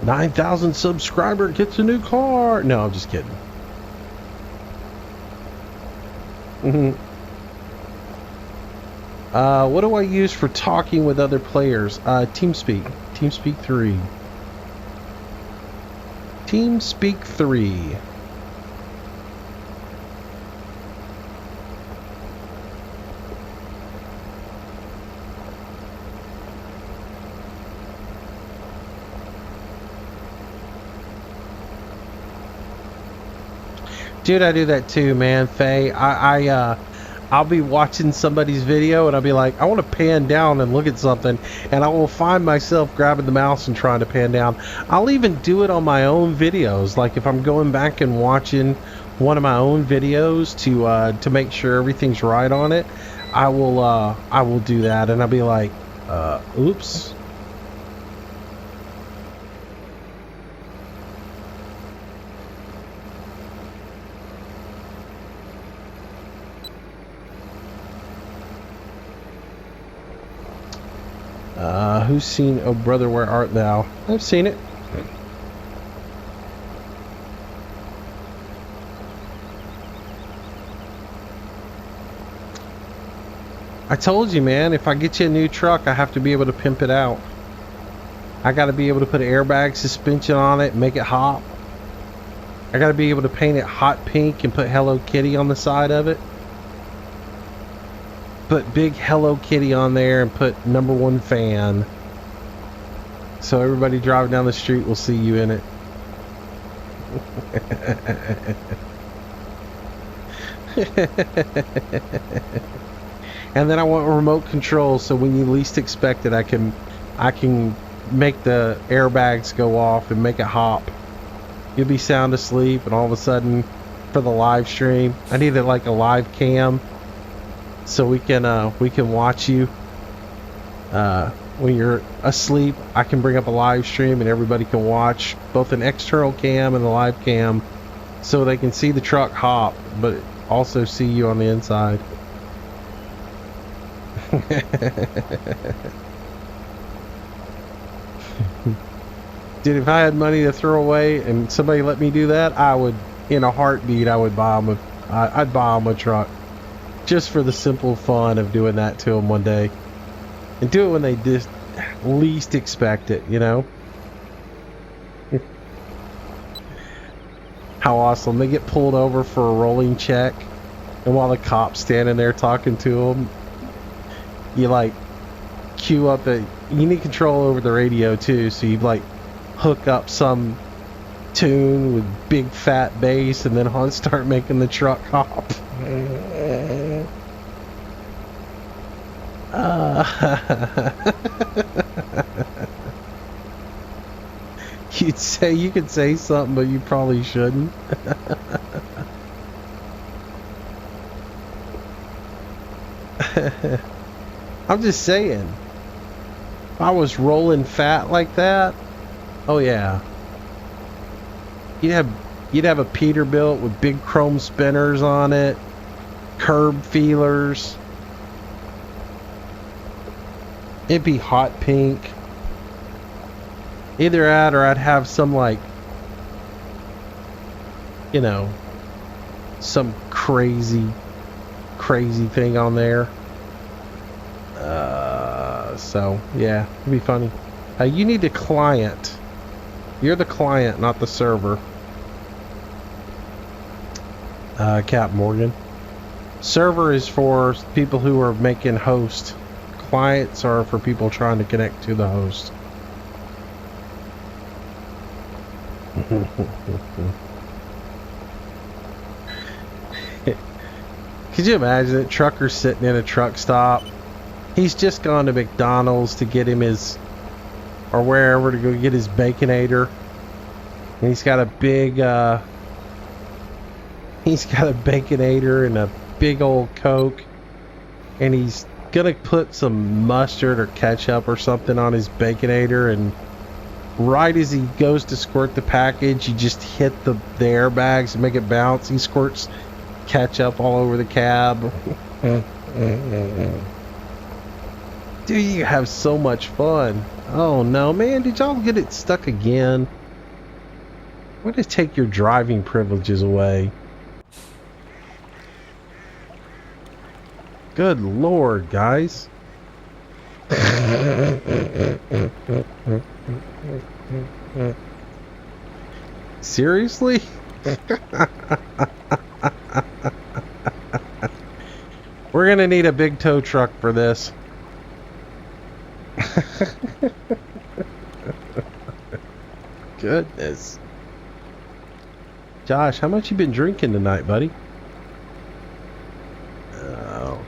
$9,000 subscriber gets a new car. No, I'm just kidding. What do I use for talking with other players? TeamSpeak. TeamSpeak 3. TeamSpeak 3. Dude, I do that too, man. Faye, I'll be watching somebody's video and I'll be like, I want to pan down and look at something, and I will find myself grabbing the mouse and trying to pan down. I'll even do it on my own videos. Like if I'm going back and watching one of my own videos to make sure everything's right on it, I will do that, and I'll be like, oops. Who's seen Oh Brother Where Art Thou? I've seen it. I told you, man, if I get you a new truck, I have to be able to pimp it out. I got to be able to put an airbag suspension on it and make it hop. I got to be able to paint it hot pink and put Hello Kitty on the side of it. Put big Hello Kitty on there and put #1 fan. So everybody driving down the street will see you in it. And then I want remote control, so when you least expect it, I can make the airbags go off and make it hop. You'll be sound asleep, and all of a sudden for the live stream. I needed like a live cam so we can watch you when you're asleep. I can bring up a live stream and everybody can watch both an external cam and the live cam so they can see the truck hop but also see you on the inside. Dude, if I had money to throw away and somebody let me do that, I would, in a heartbeat, I would buy them I'd buy them a truck just for the simple fun of doing that to them one day, and do it when they just least expect it, you know. How awesome. They get pulled over for a rolling check, and while the cop's standing there talking to them, you like queue up you need control over the radio too, so you like hook up some tune with big fat bass and then start making the truck hop. You could say something, but you probably shouldn't. I'm just saying, if I was rolling fat like that, oh yeah, you'd have a Peterbilt with big chrome spinners on it, curb feelers. It'd be hot pink. Either that or I'd have some like, you know, some crazy thing on there. So yeah, it'd be funny. You need a client. You're the client, not the server. Cap Morgan. Server is for people who are making host. Clients are for people trying to connect to the host. Could you imagine it? Trucker sitting in a truck stop. He's just gone to McDonald's to get him or wherever to go get his Baconator. And he's got a Baconator and a big old Coke. And he's gonna put some mustard or ketchup or something on his Baconator, and right as he goes to squirt the package, he just hit the airbags and make it bounce. He squirts ketchup all over the cab. Dude, you have so much fun. Oh no, man, did y'all get it stuck again? Why did it take your driving privileges away? Good lord, guys. Seriously? We're gonna need a big tow truck for this. Goodness. Josh, how much you been drinking tonight, buddy? Oh.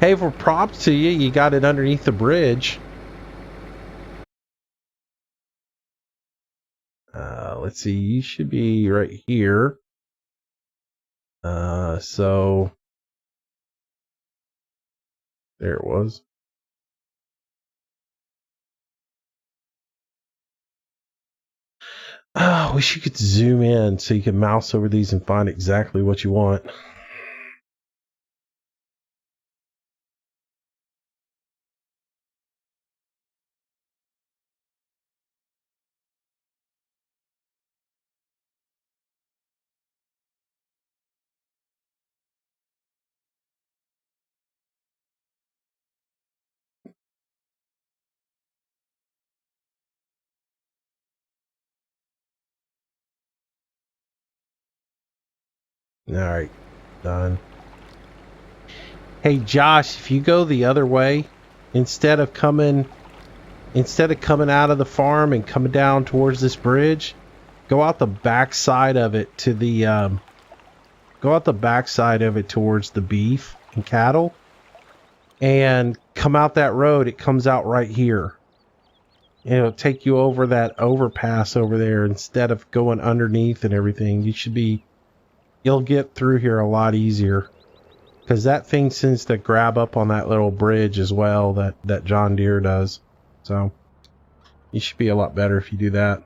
Hey, for props to you, you got it underneath the bridge. Let's see, you should be right here. So there it was. I wish you could zoom in so you can mouse over these and find exactly what you want. All right, done. Hey Josh, if you go the other way, instead of coming out of the farm and coming down towards this bridge, go out the back side of it to the towards the beef and cattle, and come out that road. It comes out right here. And it'll take you over that overpass over there instead of going underneath and everything. You should be you'll get through here a lot easier. Because that thing seems to grab up on that little bridge as well that John Deere does. So you should be a lot better if you do that.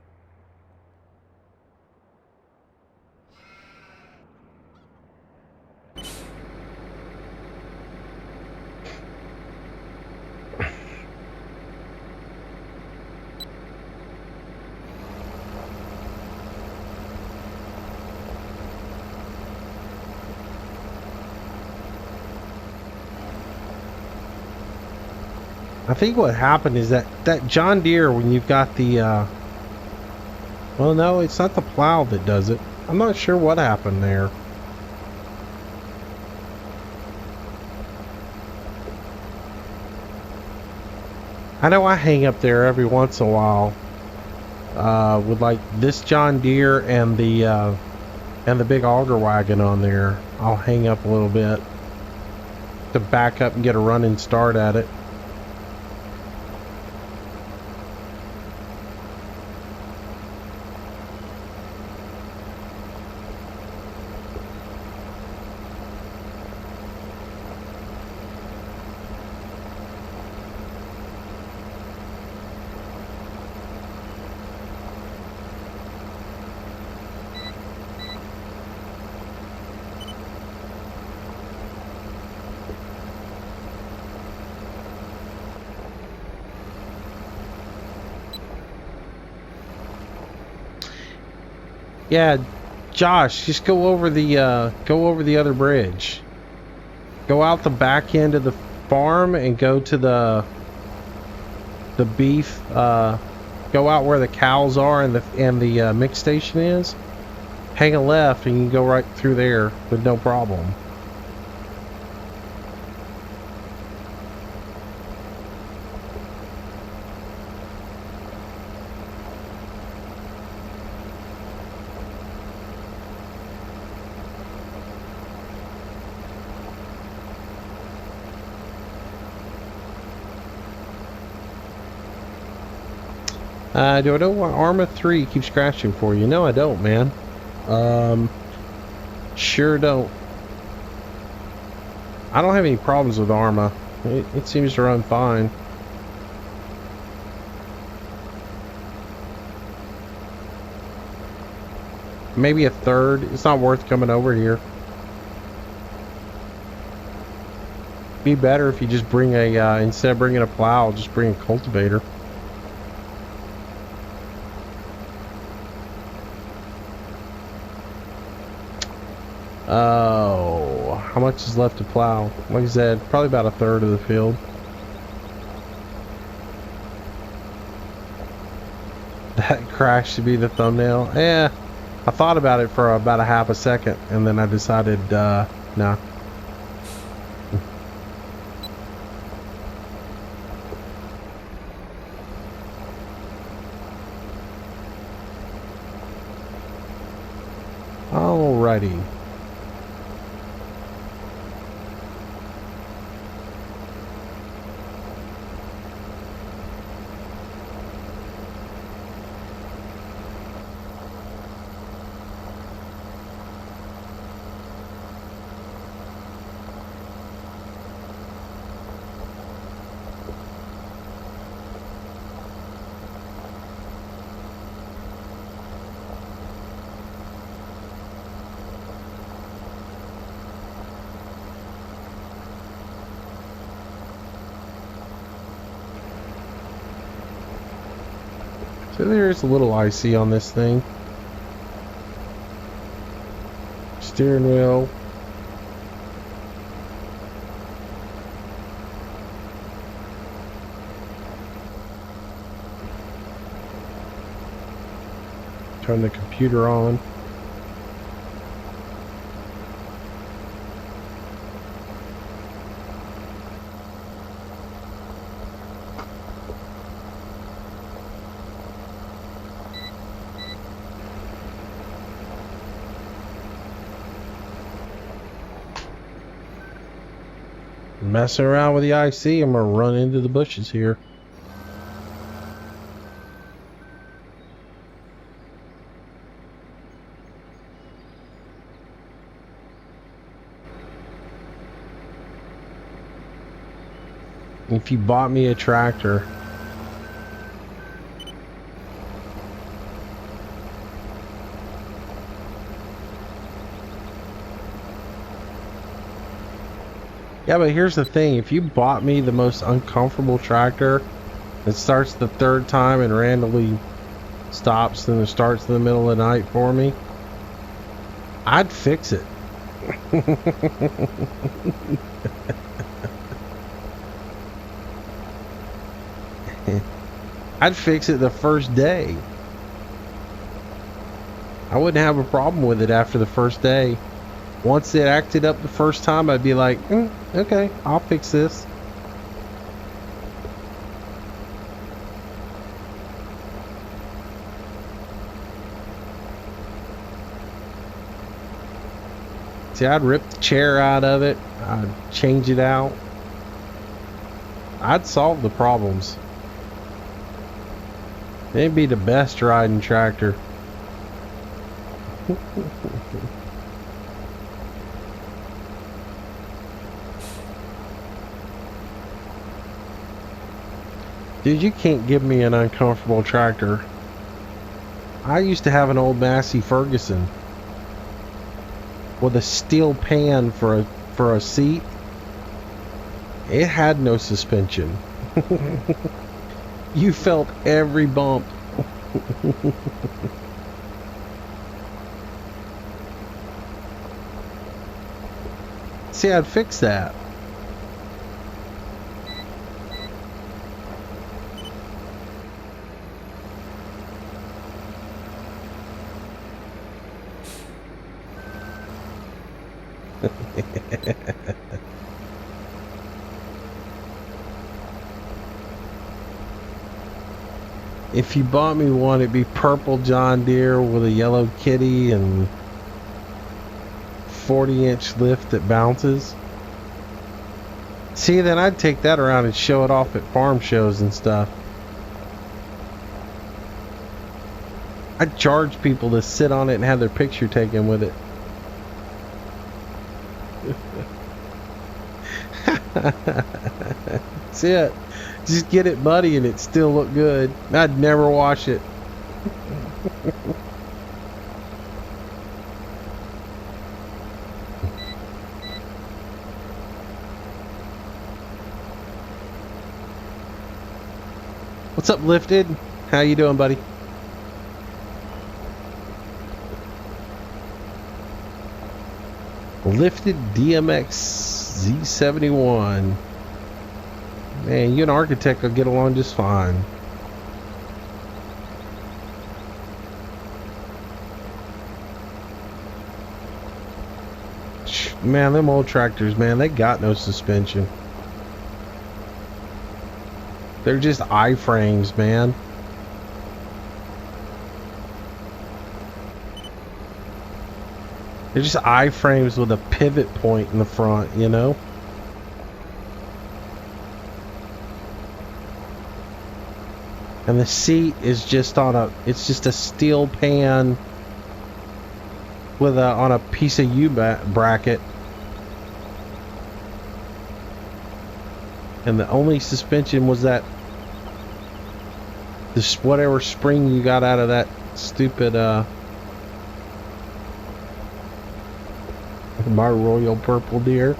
I think what happened is that John Deere, when you've got the well, no, it's not the plow that does it. I'm not sure what happened there. I know I hang up there every once in a while with like this John Deere and the big auger wagon on there. I'll hang up a little bit to back up and get a running start at it. Yeah, Josh, just go over the other bridge. Go out the back end of the farm and go to the beef. Go out where the cows are and the mix station is. Hang a left and you can go right through there with no problem. Do I know why Arma 3 keeps crashing for you? No, I don't, man. Sure don't. I don't have any problems with Arma. It seems to run fine. Maybe a third. It's not worth coming over here. Be better if you just bring a, instead of bringing a plow, just bring a cultivator. Oh, how much is left to plow? Like I said, probably about a third of the field. That crash should be the thumbnail. Yeah, I thought about it for about a half a second, and then I decided, nah. Alrighty. So there's a little icy on this thing. Steering wheel. Turn the computer on. Messing around with the IC, I'm gonna run into the bushes here. if you bought me a tractor, yeah, but here's the thing. If you bought me the most uncomfortable tractor that starts the third time and randomly stops and then starts in the middle of the night for me, I'd fix it. I'd fix it the first day. I wouldn't have a problem with it after the first day. Once it acted up the first time, I'd be like, okay, I'll fix this. See, I'd rip the chair out of it. I'd change it out. I'd solve the problems. It'd be the best riding tractor. Dude, you can't give me an uncomfortable tractor. I used to have an old Massey Ferguson with a steel pan for a seat. It had no suspension. You felt every bump. See, I'd fix that. If you bought me one, it'd be purple John Deere with a yellow kitty and 40-inch lift that bounces. See, then I'd take that around and show it off at farm shows and stuff. I'd charge people to sit on it and have their picture taken with it. That's it. Just get it muddy and it still look good. I'd never wash it. What's up, Lifted? How you doing, buddy? Lifted DMX Z71. Man, you and an architect will get along just fine. Man, them old tractors, man, they got no suspension. They're just I-frames, man. They're just I-frames with a pivot point in the front, you know? And the seat is just on it's just a steel pan with on a piece of bracket. And the only suspension was that this whatever spring you got out of that stupid my Royal Purple Deer.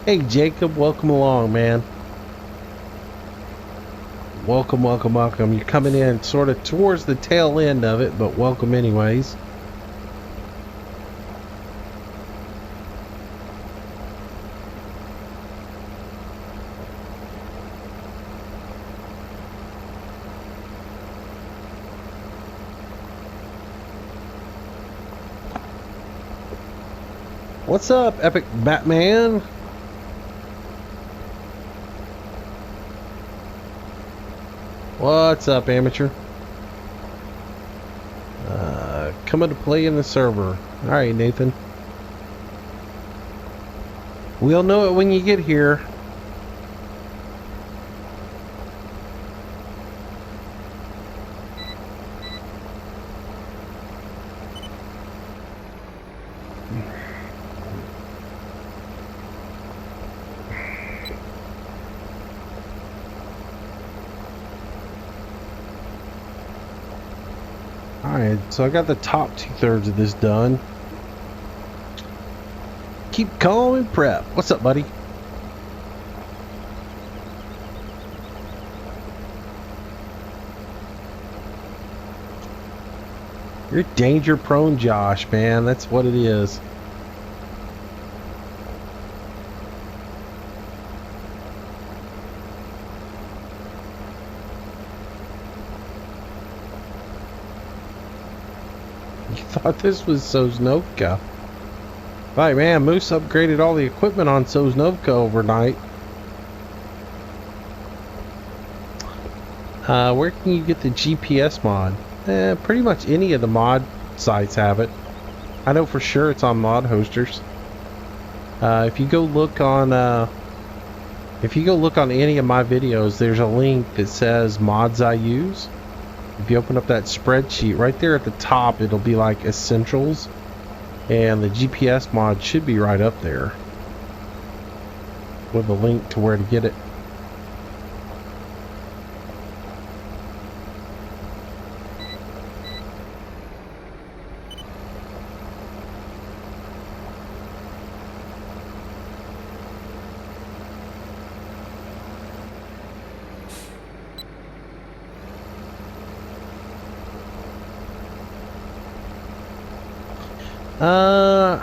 Hey Jacob, welcome along, man. Welcome, welcome, welcome. You're coming in sort of towards the tail end of it, but welcome anyways. What's up, Epic Batman? What's up, amateur? Coming to play in the server. Alright, Nathan. We'll know it when you get here. Alright, so I got the top 2/3 of this done. Keep calm and prep. What's up, buddy? You're danger prone, Josh, man. That's what it is. You thought this was Sosnovka. Right, man. Moose upgraded all the equipment on Sosnovka overnight. Where can you get the GPS mod? Pretty much any of the mod sites have it. I know for sure it's on mod hosters. If you go look on any of my videos, there's a link that says mods I use. If you open up that spreadsheet right there at the top, it'll be like essentials, and the GPS mod should be right up there with a link to where to get it.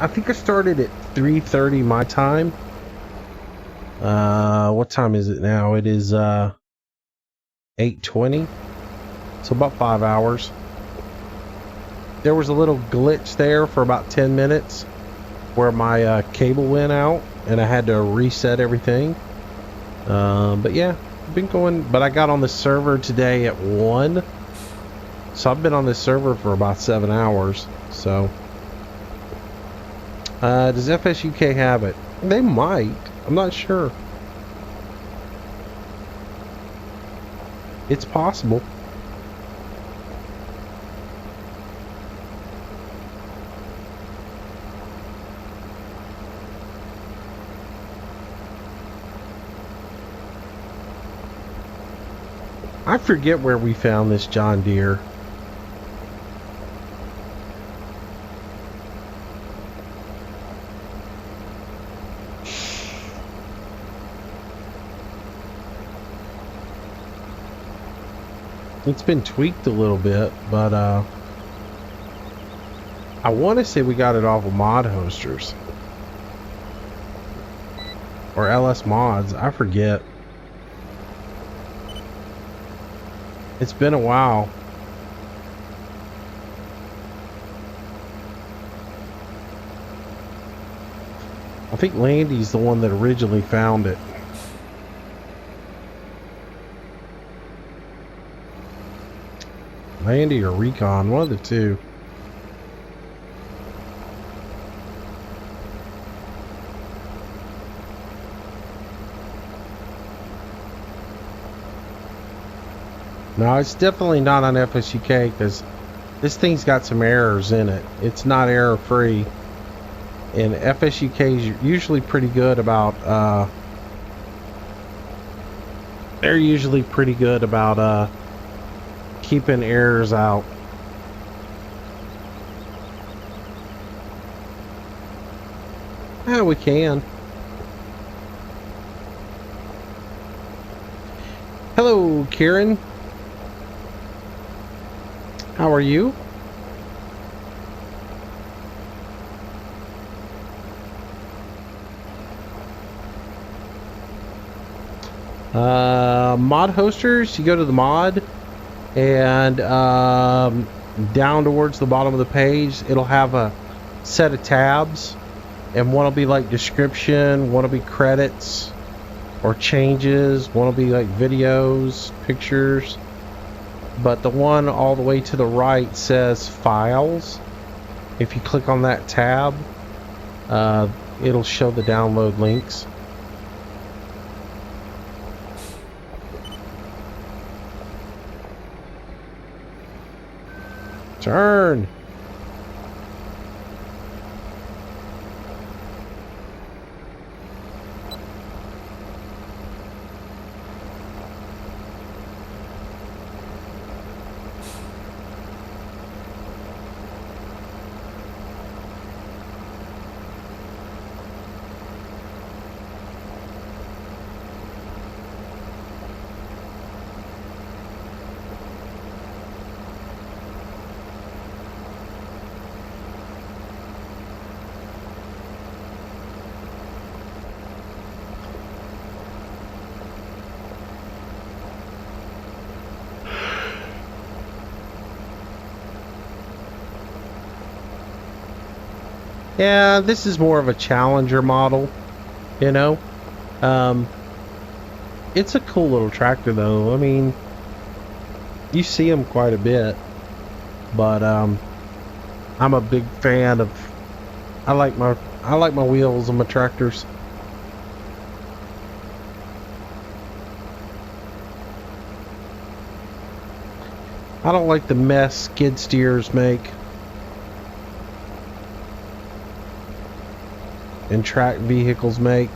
I think I started at 3:30 my time. What time is it now? It is 8:20. So about 5 hours. There was a little glitch there for about 10 minutes where my cable went out and I had to reset everything. But yeah, I've been going, but I got on the server today at 1. So I've been on this server for about 7 hours. So does FSUK have it? They might. I'm not sure. It's possible. I forget where we found this John Deere. It's been tweaked a little bit, but I want to say we got it off of mod hosters or LS mods. I forget. It's been a while. I think Landy's the one that originally found it. Landy or Recon, one of the two. No, it's definitely not on FSUK because this thing's got some errors in it. It's not error free. And FSUK is usually pretty good about they're usually pretty good about keeping errors out. Yeah, we can. Hello, Kieran. How are you? Mod hosters, you go to the mod and down towards the bottom of the page it'll have a set of tabs, and one will be like description, one will be credits or changes, one will be like videos, pictures, but the one all the way to the right says files. If you click on that tab, it'll show the download links. Turn. Yeah, this is more of a Challenger model, you know. It's a cool little tractor though. I mean, you see them quite a bit, but I'm a big fan of. I like my wheels on my tractors. I don't like the mess skid steers make and track vehicles make.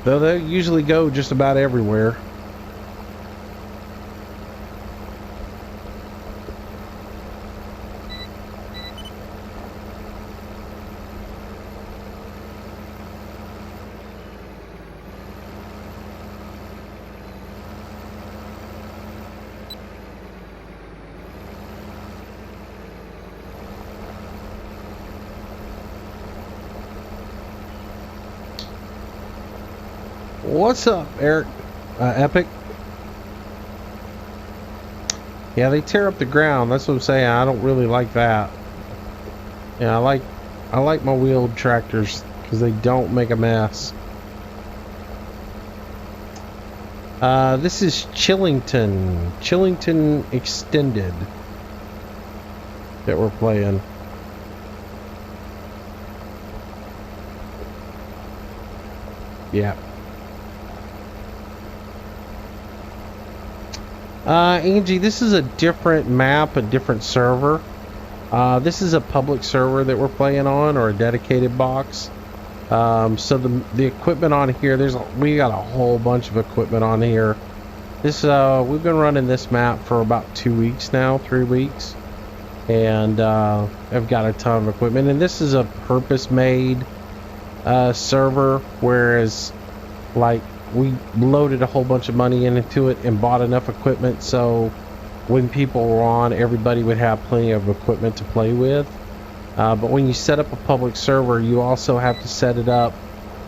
Though they usually go just about everywhere. What's up, Eric? Epic? Yeah, they tear up the ground. That's what I'm saying. I don't really like that. Yeah, I like my wheeled tractors because they don't make a mess. This is Chellington Extended that we're playing. Yeah. Angie, this is a different map, a different server. This is a public server that we're playing on, or a dedicated box. So the equipment on here, we got a whole bunch of equipment on here. We've been running this map for about 2 weeks now, 3 weeks, and I've got a ton of equipment. And this is a purpose-made server, whereas like we loaded a whole bunch of money into it and bought enough equipment so when people were on, everybody would have plenty of equipment to play with. But when you set up a public server, you also have to set it up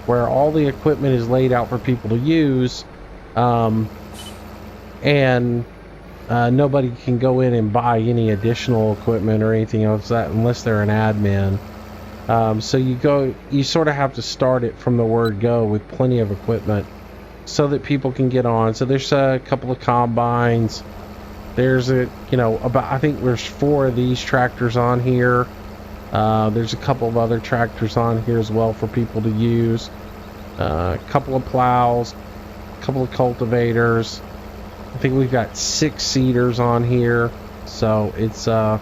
where all the equipment is laid out for people to use, and nobody can go in and buy any additional equipment or anything else unless they're an admin. So you sort of have to start it from the word go with plenty of equipment so that people can get on. So there's a couple of combines. There's I think there's 4 of these tractors on here. There's a couple of other tractors on here as well for people to use. A couple of plows, a couple of cultivators. I think we've got 6 seeders on here. So it's yeah.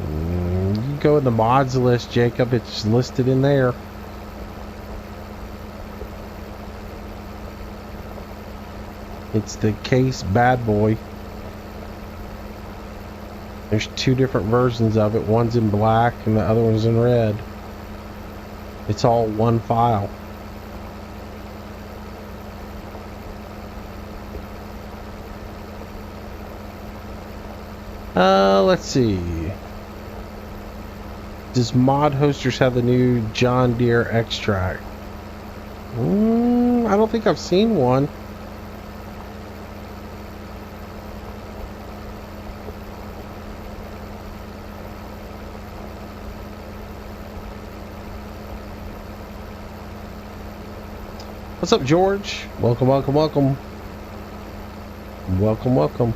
You go in the mods list, Jacob. It's listed in there. It's the Case Bad Boy. There's 2 different versions of it. One's in black and the other one's in red. It's all one file. Let's see. Does Mod Hosters have the new John Deere extract? I don't think I've seen one. What's up, George? Welcome, welcome, welcome. Welcome, welcome.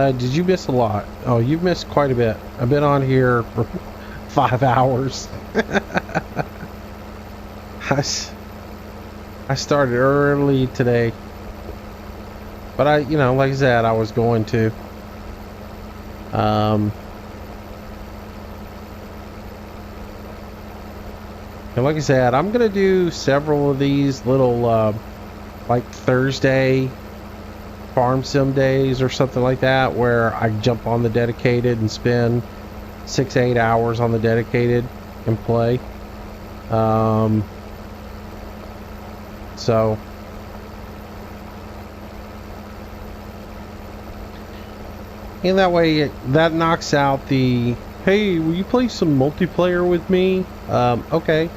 Did you miss a lot? Oh, you've missed quite a bit. I've been on here for 5 hours. I started early today, but like I said, I was going to. And like I said, I'm gonna do several of these little, like Thursday farm sim days or something like that, where I jump on the dedicated and spend 6-8 hours on the dedicated and play. So and that way that knocks out the, hey, will you play some multiplayer with me? Okay.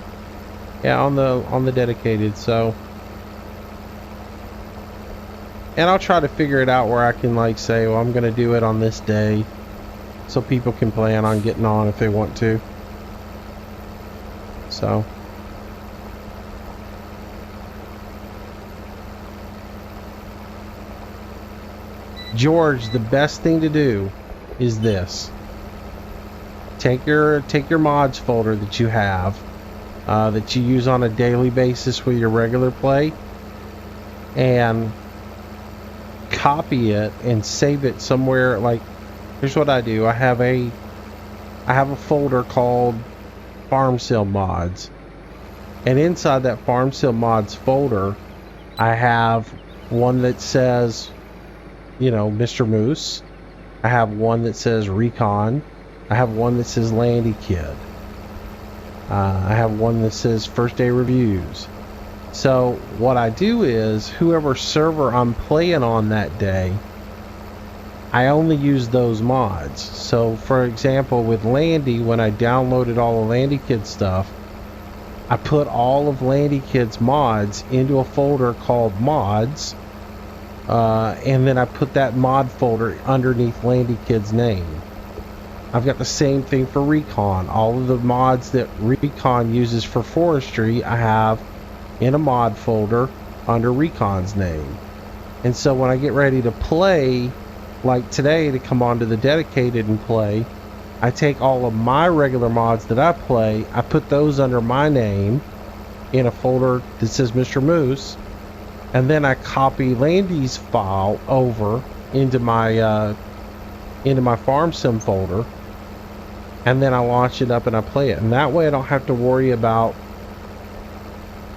Yeah, on the dedicated. So, and I'll try to figure it out where I can like say, well, I'm gonna do it on this day, so people can plan on getting on if they want to. So. George, the best thing to do is this. Take your mods folder that you have, that you use on a daily basis with your regular play, and copy it and save it somewhere. Like, here's what I do. I have a folder called Parasail mods, and inside that Parasail mods folder, I have one that says, you know, Mr. Moose. I have one that says Recon. I have one that says Landy Kid. I have one that says First Day Reviews. So what I do is, whoever server I'm playing on that day, I only use those mods. So for example, with Landy, when I downloaded all the Landy Kid stuff, I put all of Landy Kid's mods into a folder called Mods. And then I put that mod folder underneath Landy Kid's name. I've got the same thing for Recon. All of the mods that Recon uses for forestry, I have in a mod folder under Recon's name. And so when I get ready to play, like today, to come onto the dedicated and play, I take all of my regular mods that I play, I put those under my name in a folder that says Mr. Moose. And then I copy Landy's file over into my farm sim folder, and then I launch it up and I play it. And that way I don't have to worry about,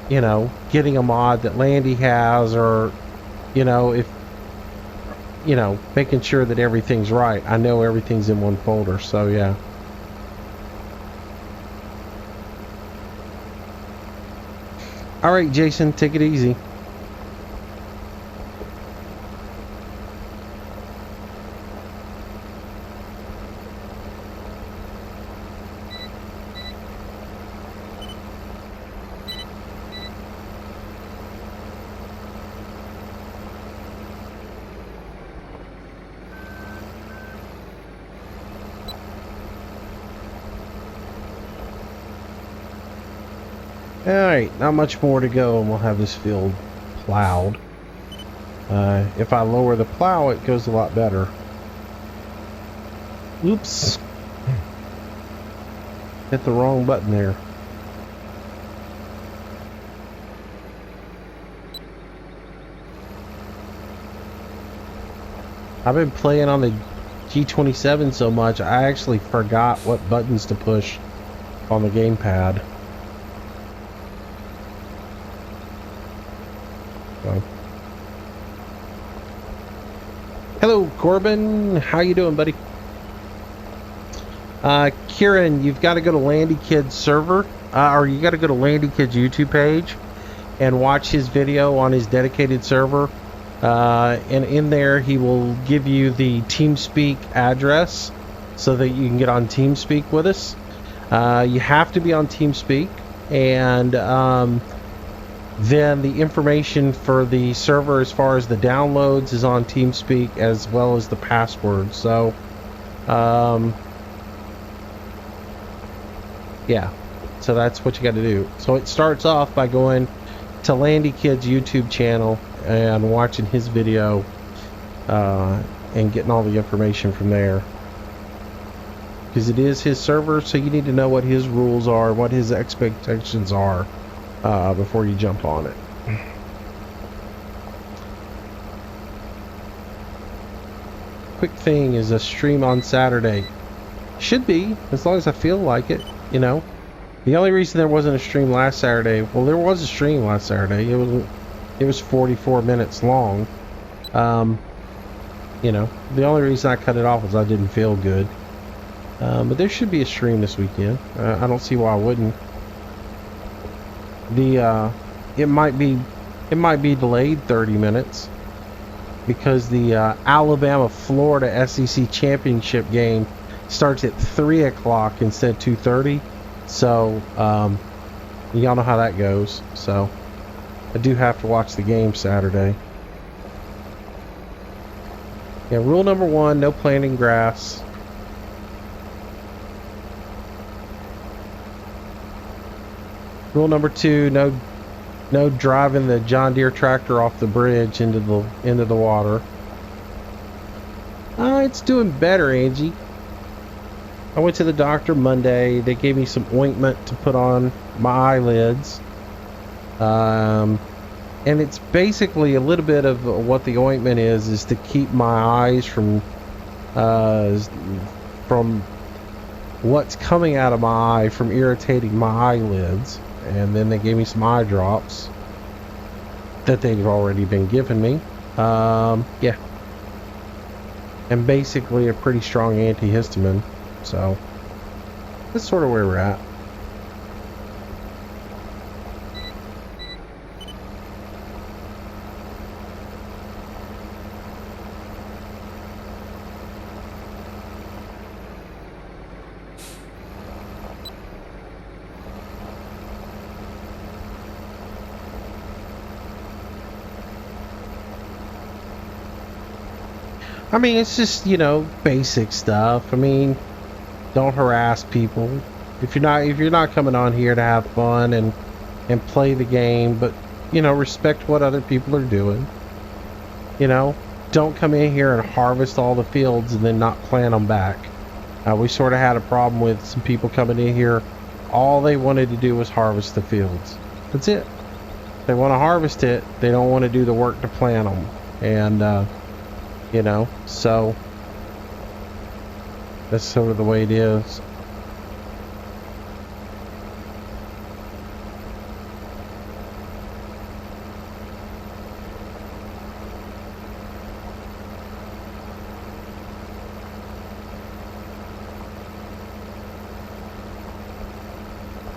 you know, getting a mod that Landy has, or, you know, if, you know, making sure that everything's right. I know everything's in one folder, so yeah. All right, Jason, take it easy. Alright, not much more to go and we'll have this field plowed. If I lower the plow, it goes a lot better. Oops. Hit the wrong button there. I've been playing on the G27 so much, I actually forgot what buttons to push on the gamepad. So. Hello, Corbin. How you doing, buddy? Kieran, you've got to go to Landy Kid's server, or you got to go to Landy Kid's YouTube page and watch his video on his dedicated server. And in there, he will give you the TeamSpeak address so that you can get on TeamSpeak with us. You have to be on TeamSpeak, and then the information for the server as far as the downloads is on TeamSpeak, as well as the password. So, yeah, so that's what you got to do. So it starts off by going to Landy Kid's YouTube channel and watching his video, and getting all the information from there, because it is his server, so you need to know what his rules are, what his expectations are, before you jump on it. Quick thing is a stream on Saturday. Should be, as long as I feel like it, you know. The only reason there wasn't a stream last Saturday, well, there was a stream last Saturday. It was 44 minutes long. You know, the only reason I cut it off was I didn't feel good. But there should be a stream this weekend. I don't see why I wouldn't. it might be delayed 30 minutes because the Alabama-Florida SEC championship game starts at 3 o'clock instead of 2:30. So y'all know how that goes. So I do have to watch the game Saturday. Yeah, rule number 1, no planting grass. Rule number 2, no driving the John Deere tractor off the bridge into the water. It's doing better, Angie. I went to the doctor Monday. They gave me some ointment to put on my eyelids. And it's basically a little bit of what the ointment is to keep my eyes from what's coming out of my eye from irritating my eyelids. And then they gave me some eye drops that they've already been giving me. Yeah. And basically a pretty strong antihistamine. So that's sort of where we're at. I mean, it's just, basic stuff. I mean, don't harass people. If you're not coming on here to have fun and play the game, but respect what other people are doing. Don't come in here and harvest all the fields and then not plant them back. We sort of had a problem with some people coming in here. All they wanted to do was harvest the fields. That's it. They want to harvest it. They don't want to do the work to plant them. And so that's sort of the way it is.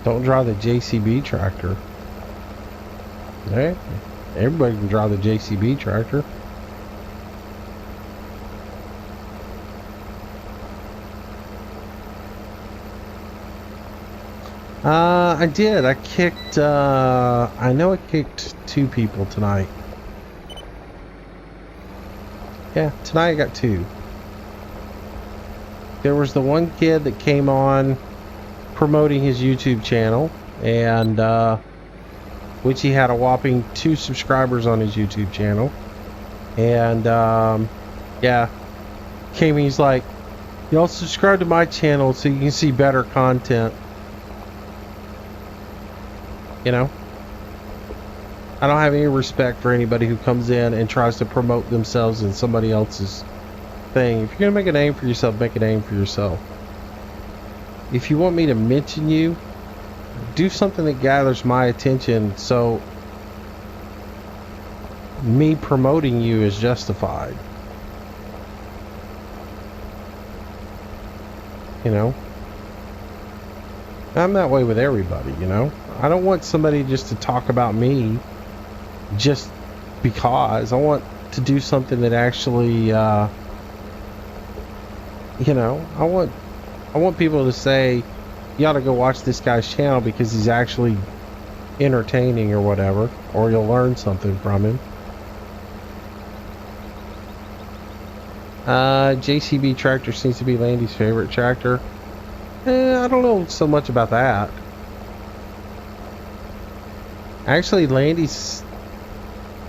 Don't drive the JCB tractor. Hey, everybody can drive the JCB tractor. I did. I kicked, I know I kicked 2 people tonight. Yeah, tonight I got 2. There was the one kid that came on promoting his YouTube channel, and, which he had a whopping 2 subscribers on his YouTube channel. And, yeah, came and he's like, y'all subscribe to my channel so you can see better content. I don't have any respect for anybody who comes in and tries to promote themselves in somebody else's thing. If you're going to make a name for yourself, make a name for yourself. If you want me to mention you, do something that gathers my attention so me promoting you is justified. I'm that way with everybody, I don't want somebody just to talk about me just because. I want to do something that actually, I want people to say, you ought to go watch this guy's channel because he's actually entertaining or whatever, or you'll learn something from him. JCB tractor seems to be Landy's favorite tractor. I don't know so much about that. Actually, Landy's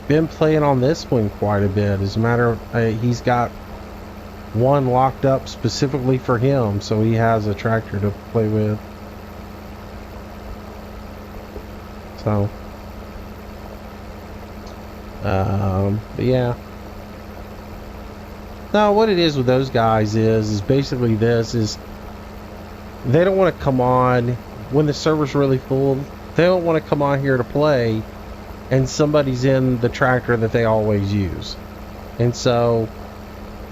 been playing on this one quite a bit. As a matter of, he's got one locked up specifically for him, so he has a tractor to play with. So, but yeah. Now, what it is with those guys is basically this is they don't want to come on when the server's really full. They don't want to come on here to play and somebody's in the tractor that they always use. And so,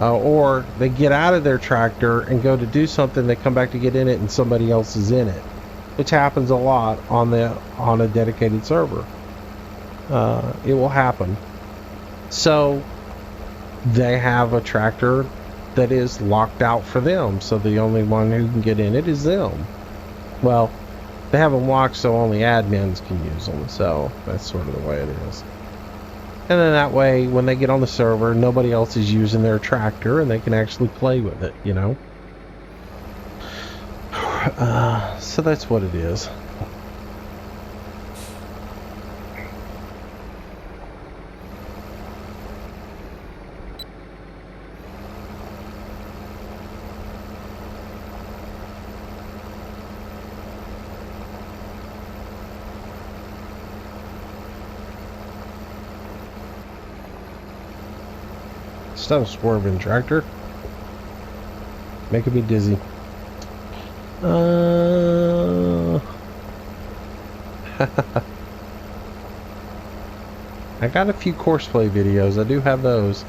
or they get out of their tractor and go to do something, they come back to get in it and somebody else is in it. which happens a lot on a dedicated server. It will happen. So they have a tractor that is locked out for them, so the only one who can get in it is them. Well, they have them locked so only admins can use them, so that's sort of the way it is. And then that way, when they get on the server, nobody else is using their tractor and they can actually play with it, you know? So that's what it is. It's not a swerving tractor. Making me dizzy. I got a few courseplay videos. I do have those.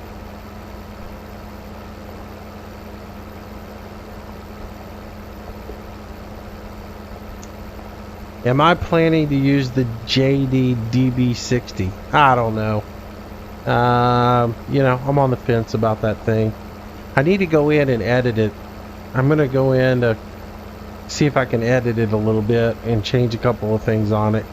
Am I planning to use the JD DB60? I don't know. You know, I'm on the fence about that thing. I need to go in and edit it. I'm gonna go in to see if I can edit it a little bit and change a couple of things on it.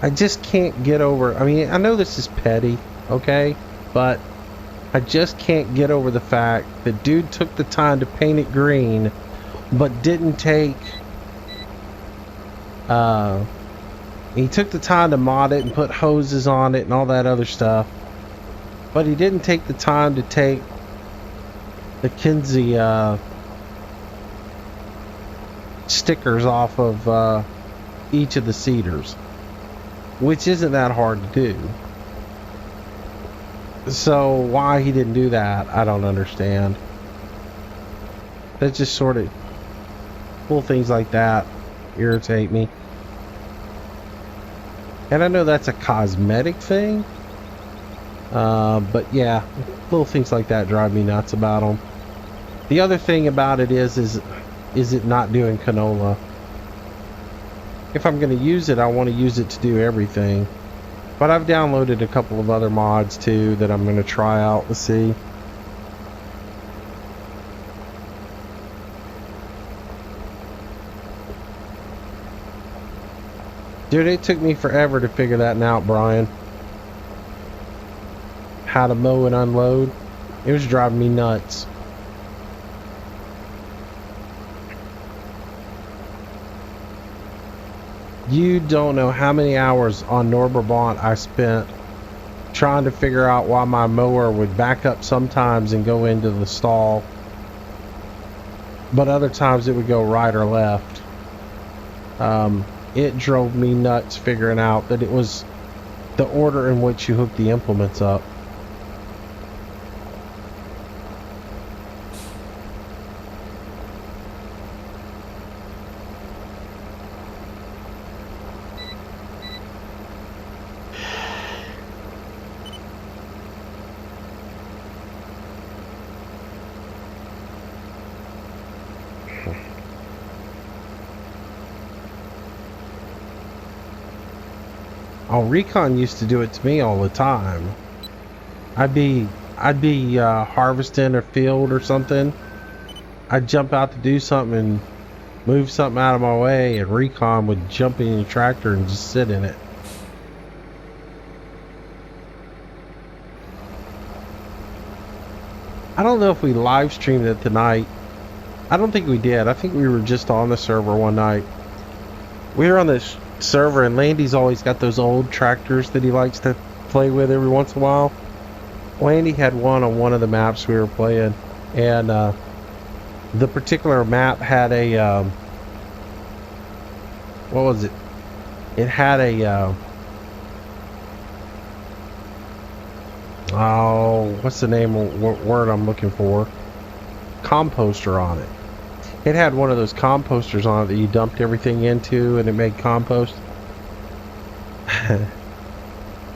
I just can't get over, I mean, I know this is petty, okay? But I just can't get over the fact that dude took the time to paint it green, but didn't take, he took the time to mod it and put hoses on it and all that other stuff. But he didn't take the time to take the Kinsey stickers off of each of the cedars, which isn't that hard to do. So why he didn't do that, I don't understand. That just sort of, little things like that irritate me. And I know that's a cosmetic thing. But yeah, little things like that drive me nuts about them. The other thing about it is it not doing canola? If I'm going to use it, I want to use it to do everything. But I've downloaded a couple of other mods too that I'm going to try out to see. Dude, it took me forever to figure that out, Brian. How to mow and unload. It was driving me nuts. You don't know how many hours on Norbrabant I spent trying to figure out why my mower would back up sometimes and go into the stall, but other times it would go right or left. It drove me nuts figuring out that it was the order in which you hook the implements up. Oh, Recon used to do it to me all the time. I'd be harvesting a field or something. I'd jump out to do something and move something out of my way, and Recon would jump in the tractor and just sit in it. I don't know if we live streamed it tonight. I don't think we did. I think we were just on the server one night. We were on this server, and Landy's always got those old tractors that he likes to play with every once in a while. Landy had one on one of the maps we were playing, and the particular map had a what was it? It had a oh, what's the name of word I'm looking for? Composter on it. It had one of those composters on it that you dumped everything into and it made compost.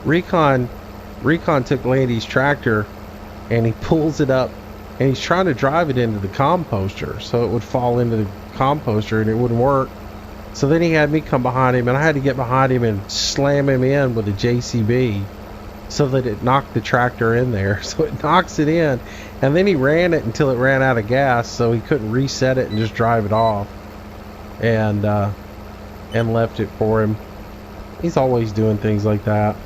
Recon took Landy's tractor and he pulls it up, and he's trying to drive it into the composter so it would fall into the composter, and it wouldn't work. So then he had me come behind him, and I had to get behind him and slam him in with a JCB so that it knocked the tractor in there. So it knocks it in, and then he ran it until it ran out of gas, so he couldn't reset it and just drive it off, and left it for him. He's always doing things like that.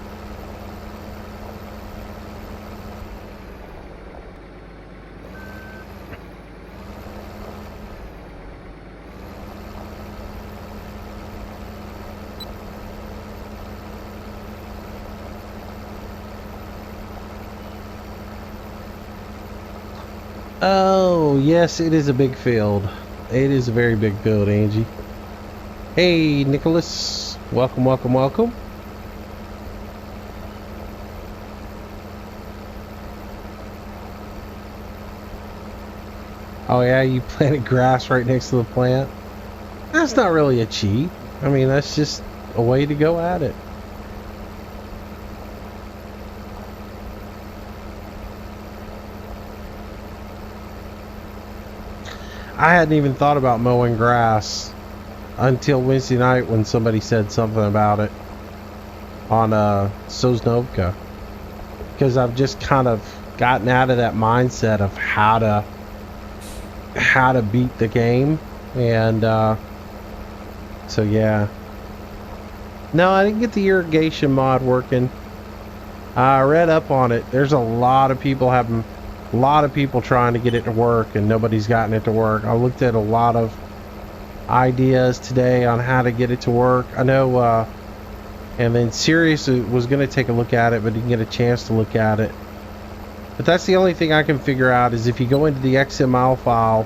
Oh, yes, it is a big field. It is a very big field, Angie. Hey, Nicholas. Welcome, welcome, welcome. Oh, yeah, you planted grass right next to the plant? That's not really a cheat. I mean, that's just a way to go at it. I hadn't even thought about mowing grass until Wednesday night when somebody said something about it on Sosnovka, because I've just kind of gotten out of that mindset of how to beat the game, and so yeah. No, I didn't get the irrigation mod working. I read up on it. There's a lot of people trying to get it to work, and nobody's gotten it to work. I looked at a lot of ideas today on how to get it to work. I know, and then Sirius was going to take a look at it, but didn't get a chance to look at it. But that's the only thing I can figure out, is if you go into the XML file,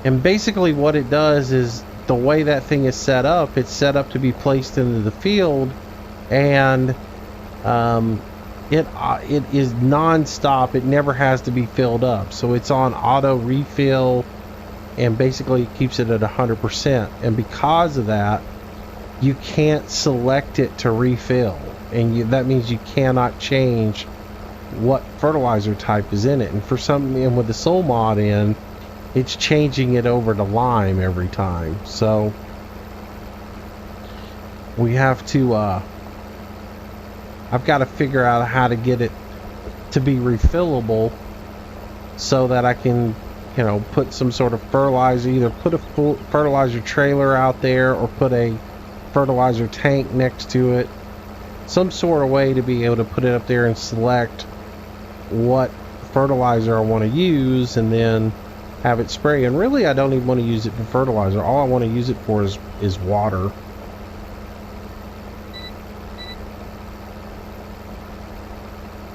and basically what it does is, the way that thing is set up, it's set up to be placed into the field, and it is non-stop. It never has to be filled up, so it's on auto refill, and basically it keeps it at 100%. And because of that, you can't select it to refill, and that means you cannot change what fertilizer type is in it. And and with the soul mod in, it's changing it over to lime every time. So we have to I've got to figure out how to get it to be refillable, so that I can, put some sort of fertilizer, either put a full fertilizer trailer out there, or put a fertilizer tank next to it. Some sort of way to be able to put it up there and select what fertilizer I want to use, and then have it spray. And really, I don't even want to use it for fertilizer. All I want to use it for is water.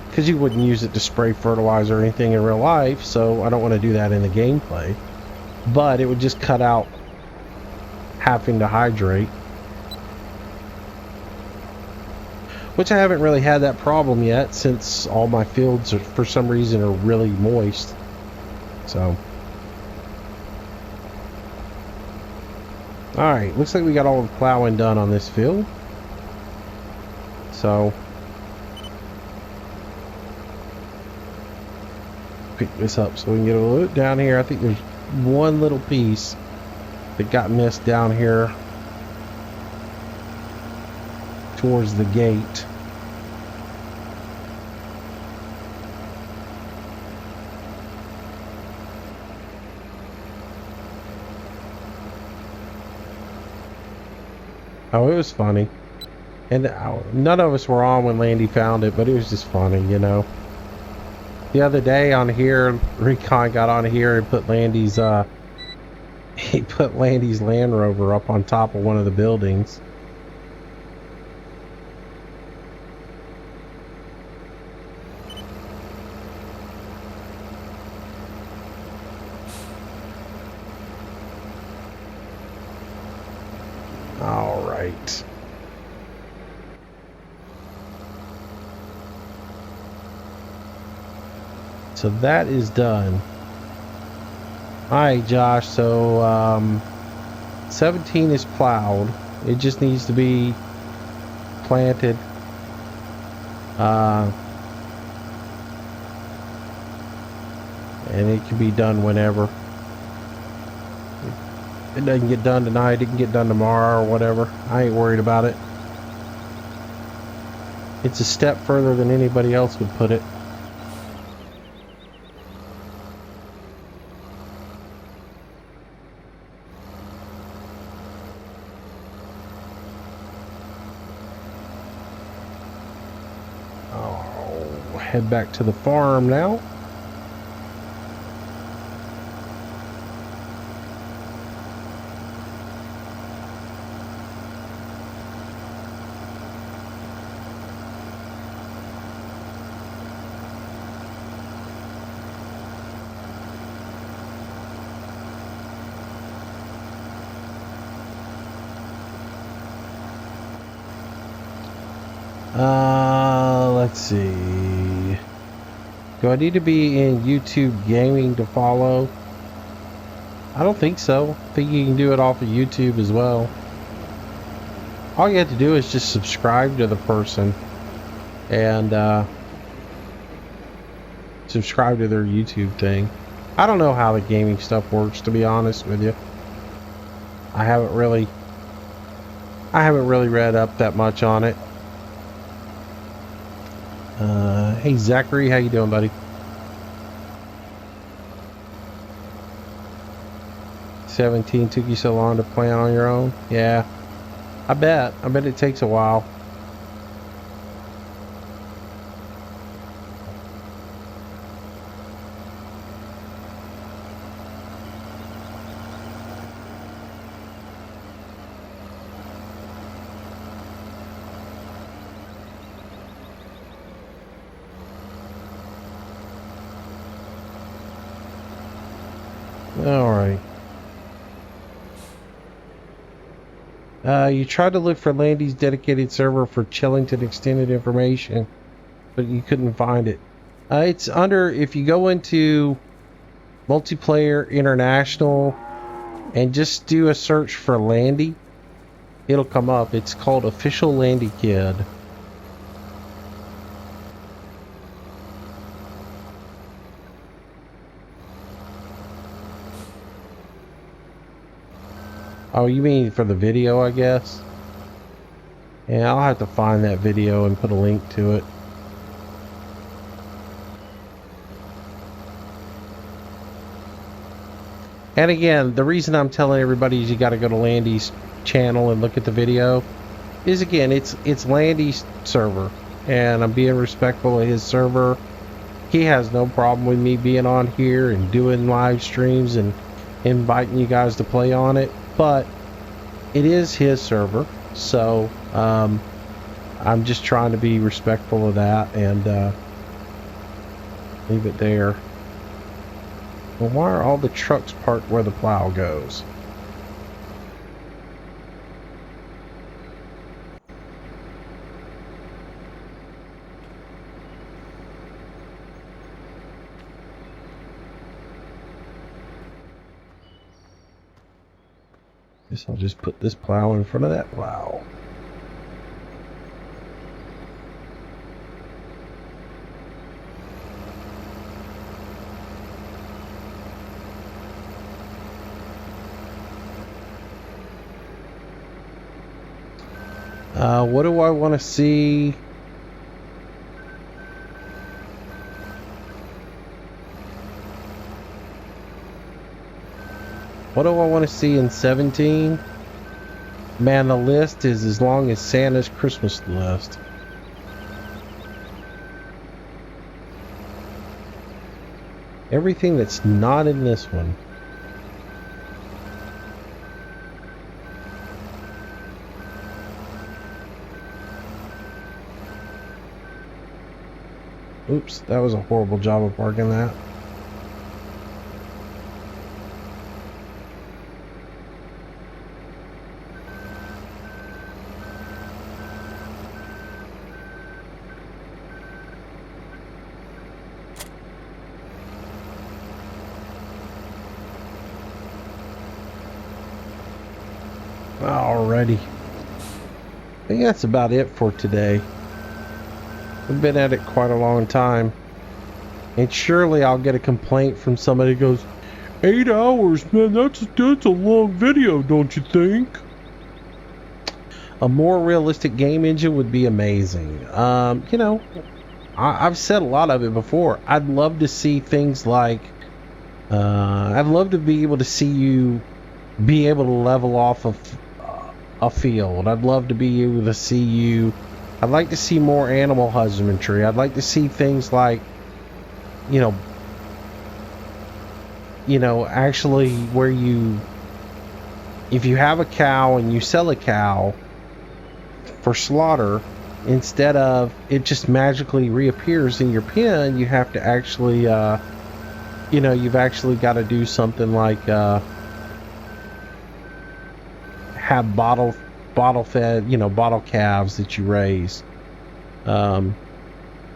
Because you wouldn't use it to spray fertilizer or anything in real life, so I don't want to do that in the gameplay. But it would just cut out having to hydrate, which I haven't really had that problem yet, since all my fields are, for some reason, are really moist. So alright, looks like we got all the plowing done on this field. So pick this up so we can get a look down here. I think there's one little piece that got missed down here towards the gate. Oh, it was funny. And none of us were on when Landy found it, but it was just funny, The other day on here, Recon got on here and put Landy's Land Rover up on top of one of the buildings. All right. So that is done. Alright, Josh, so 17 is plowed. It just needs to be planted. And it can be done whenever. If it doesn't get done tonight, it can get done tomorrow or whatever. I ain't worried about it. It's a step further than anybody else would put it. Oh, head back to the farm now. Let's see. Do I need to be in YouTube gaming to follow? I don't think so. I think you can do it off of YouTube as well. All you have to do is just subscribe to the person and subscribe to their YouTube thing. I don't know how the gaming stuff works, to be honest with you. I haven't really read up that much on it. Hey Zachary, how you doing, buddy? $17 took you so long to plan on your own? Yeah, I bet it takes a while. All right. You tried to look for Landy's dedicated server for Chellington extended information, but you couldn't find it. It's under, if you go into multiplayer international and just do a search for Landy, it'll come up. It's called Official Landy Kid. Oh, you mean for the video, I guess? Yeah, I'll have to find that video and put a link to it. And again, the reason I'm telling everybody is you got to go to Landy's channel and look at the video is, again, it's Landy's server, and I'm being respectful of his server. He has no problem with me being on here and doing live streams and inviting you guys to play on it, but it is his server, so I'm just trying to be respectful of that and leave it there. Well, why are all the trucks parked where the plow goes? Guess I'll just put this plow in front of that plow. What do I want to see? What do I want to see in 17? Man, the list is as long as Santa's Christmas list. Everything that's not in this one. Oops, that was a horrible job of parking that. Alrighty. I think that's about it for today. We've been at it quite a long time. And surely I'll get a complaint from somebody who goes, 8 hours, man, that's a long video, don't you think? A more realistic game engine would be amazing. You know, I've said a lot of it before. I'd love to see things like, I'd love to be able to see you be able to level off of a field. I'd love to be able to see you. I'd like to see more animal husbandry. I'd like to see things like, you know, actually where you, if you have a cow and you sell a cow for slaughter, instead of it just magically reappears in your pen, you have to actually, you know, you've actually got to do something like have bottle fed, you know, bottle calves that you raise.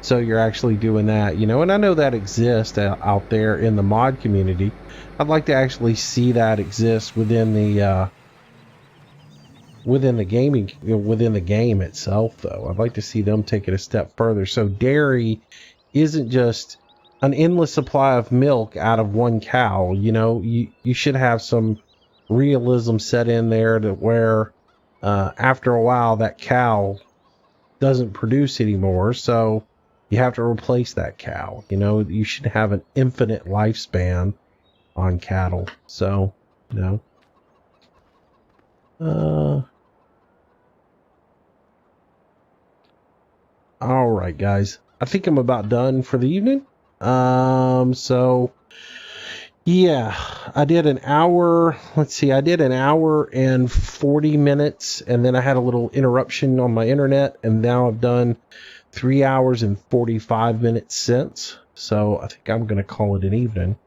So you're actually doing that, you know, and I know that exists out there in the mod community. I'd like to actually see that exist within the gaming, within the game itself, though. I'd like to see them take it a step further. So dairy isn't just an endless supply of milk out of one cow. You know, you should have some realism set in there to where after a while that cow doesn't produce anymore, so you have to replace that cow. You know, you should have an infinite lifespan on cattle. So, you know. All right, guys. I think I'm about done for the evening. So yeah, I did an hour. Let's see, I did an hour and 40 minutes, and then I had a little interruption on my internet, and now I've done 3 hours and 45 minutes since. So I think I'm going to call it an evening.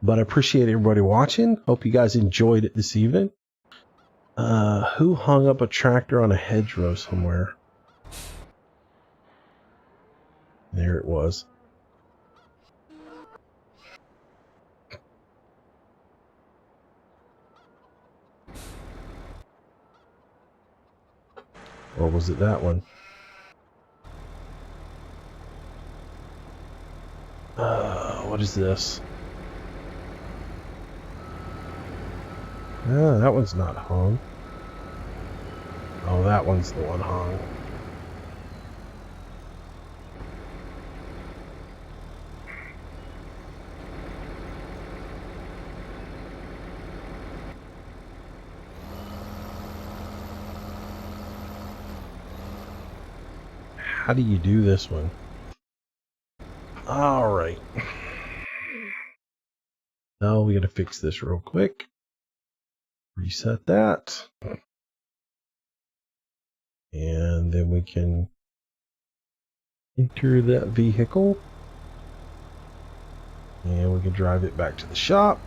But I appreciate everybody watching. Hope you guys enjoyed it this evening. Who hung up a tractor on a hedgerow somewhere? There it was. Or was it that one? What is this? Ah, that one's not hung. Oh, that one's the one hung. How do you do this one? All right. Now we got to fix this real quick. Reset that. And then we can enter that vehicle. And we can drive it back to the shop.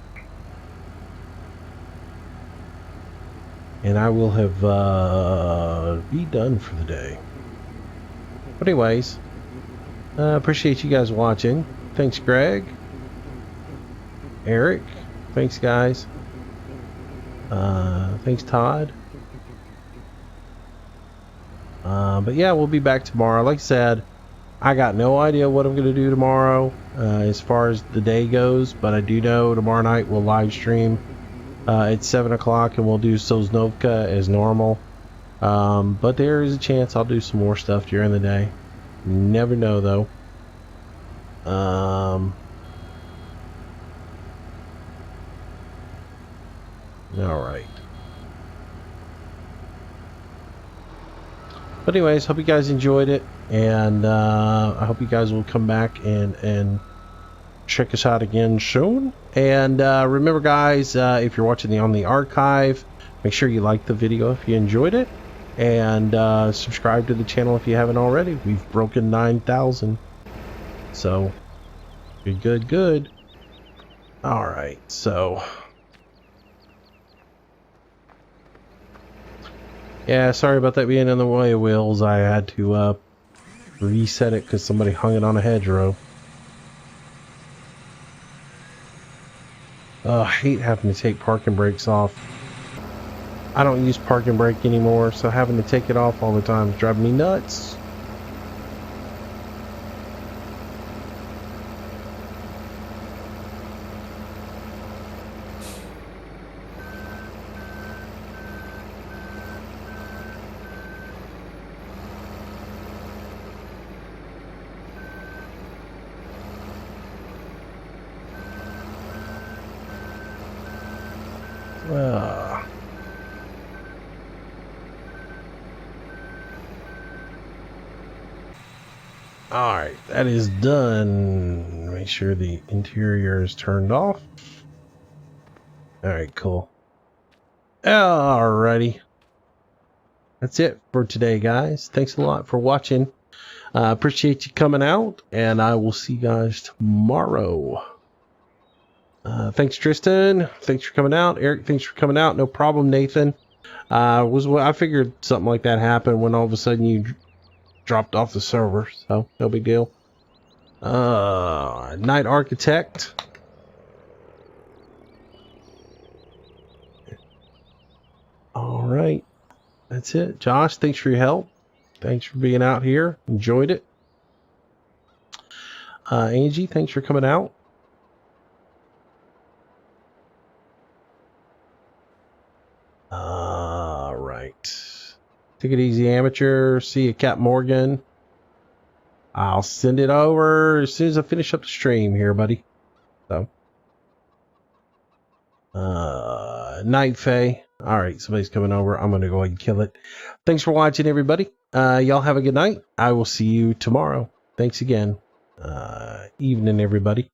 And I will have be done for the day. But anyways, appreciate you guys watching. Thanks, Greg. Eric. Thanks, guys. Thanks, Todd. But yeah, we'll be back tomorrow. Like I said, I got no idea what I'm going to do tomorrow as far as the day goes, but I do know tomorrow night we'll live stream at 7 o'clock and we'll do Sosnovka as normal. But there is a chance I'll do some more stuff during the day. Never know, though. Alright. But anyways, hope you guys enjoyed it, and I hope you guys will come back and check us out again soon. And remember, guys, if you're watching on the archive, make sure you like the video if you enjoyed it, and subscribe to the channel if you haven't already. We've broken 9,000, so good. All right, so yeah, sorry about that being in the way, Wills. I had to reset it because somebody hung it on a hedgerow. I hate having to take parking brakes off. I don't use parking brake anymore, so having to take it off all the time is driving me nuts. Alright, that is done. Make sure the interior is turned off. Alright, cool. Alrighty. That's it for today, guys. Thanks a lot for watching. Appreciate you coming out, and I will see you guys tomorrow. Thanks, Tristan. Thanks for coming out. Eric, thanks for coming out. No problem, Nathan. I figured something like that happened when all of a sudden you dropped off the server, so no big deal. Night Architect. All right, that's it. Josh, thanks for your help. Thanks for being out here. Enjoyed it. Angie, thanks for coming out. All right. Take it easy, amateur. See you, Cap Morgan. I'll send it over as soon as I finish up the stream here, buddy. So, Night Faye. All right, somebody's coming over. I'm going to go ahead and kill it. Thanks for watching, everybody. Y'all have a good night. I will see you tomorrow. Thanks again. Evening, everybody.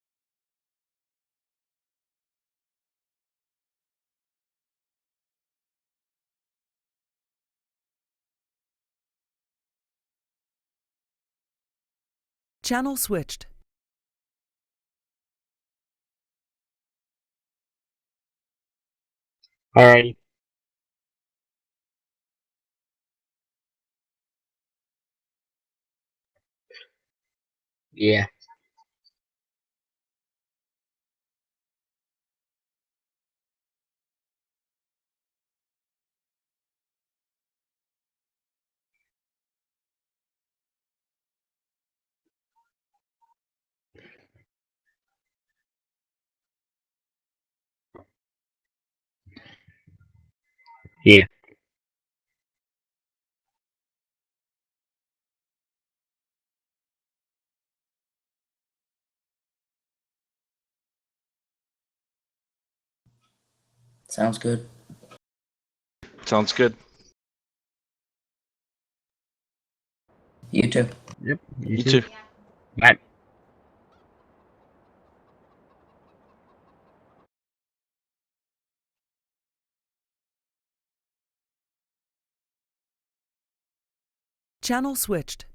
Channel switched. Alrighty. Yeah. Yeah. Sounds good. Sounds good. You too. Yep. You too. Bye. Channel switched.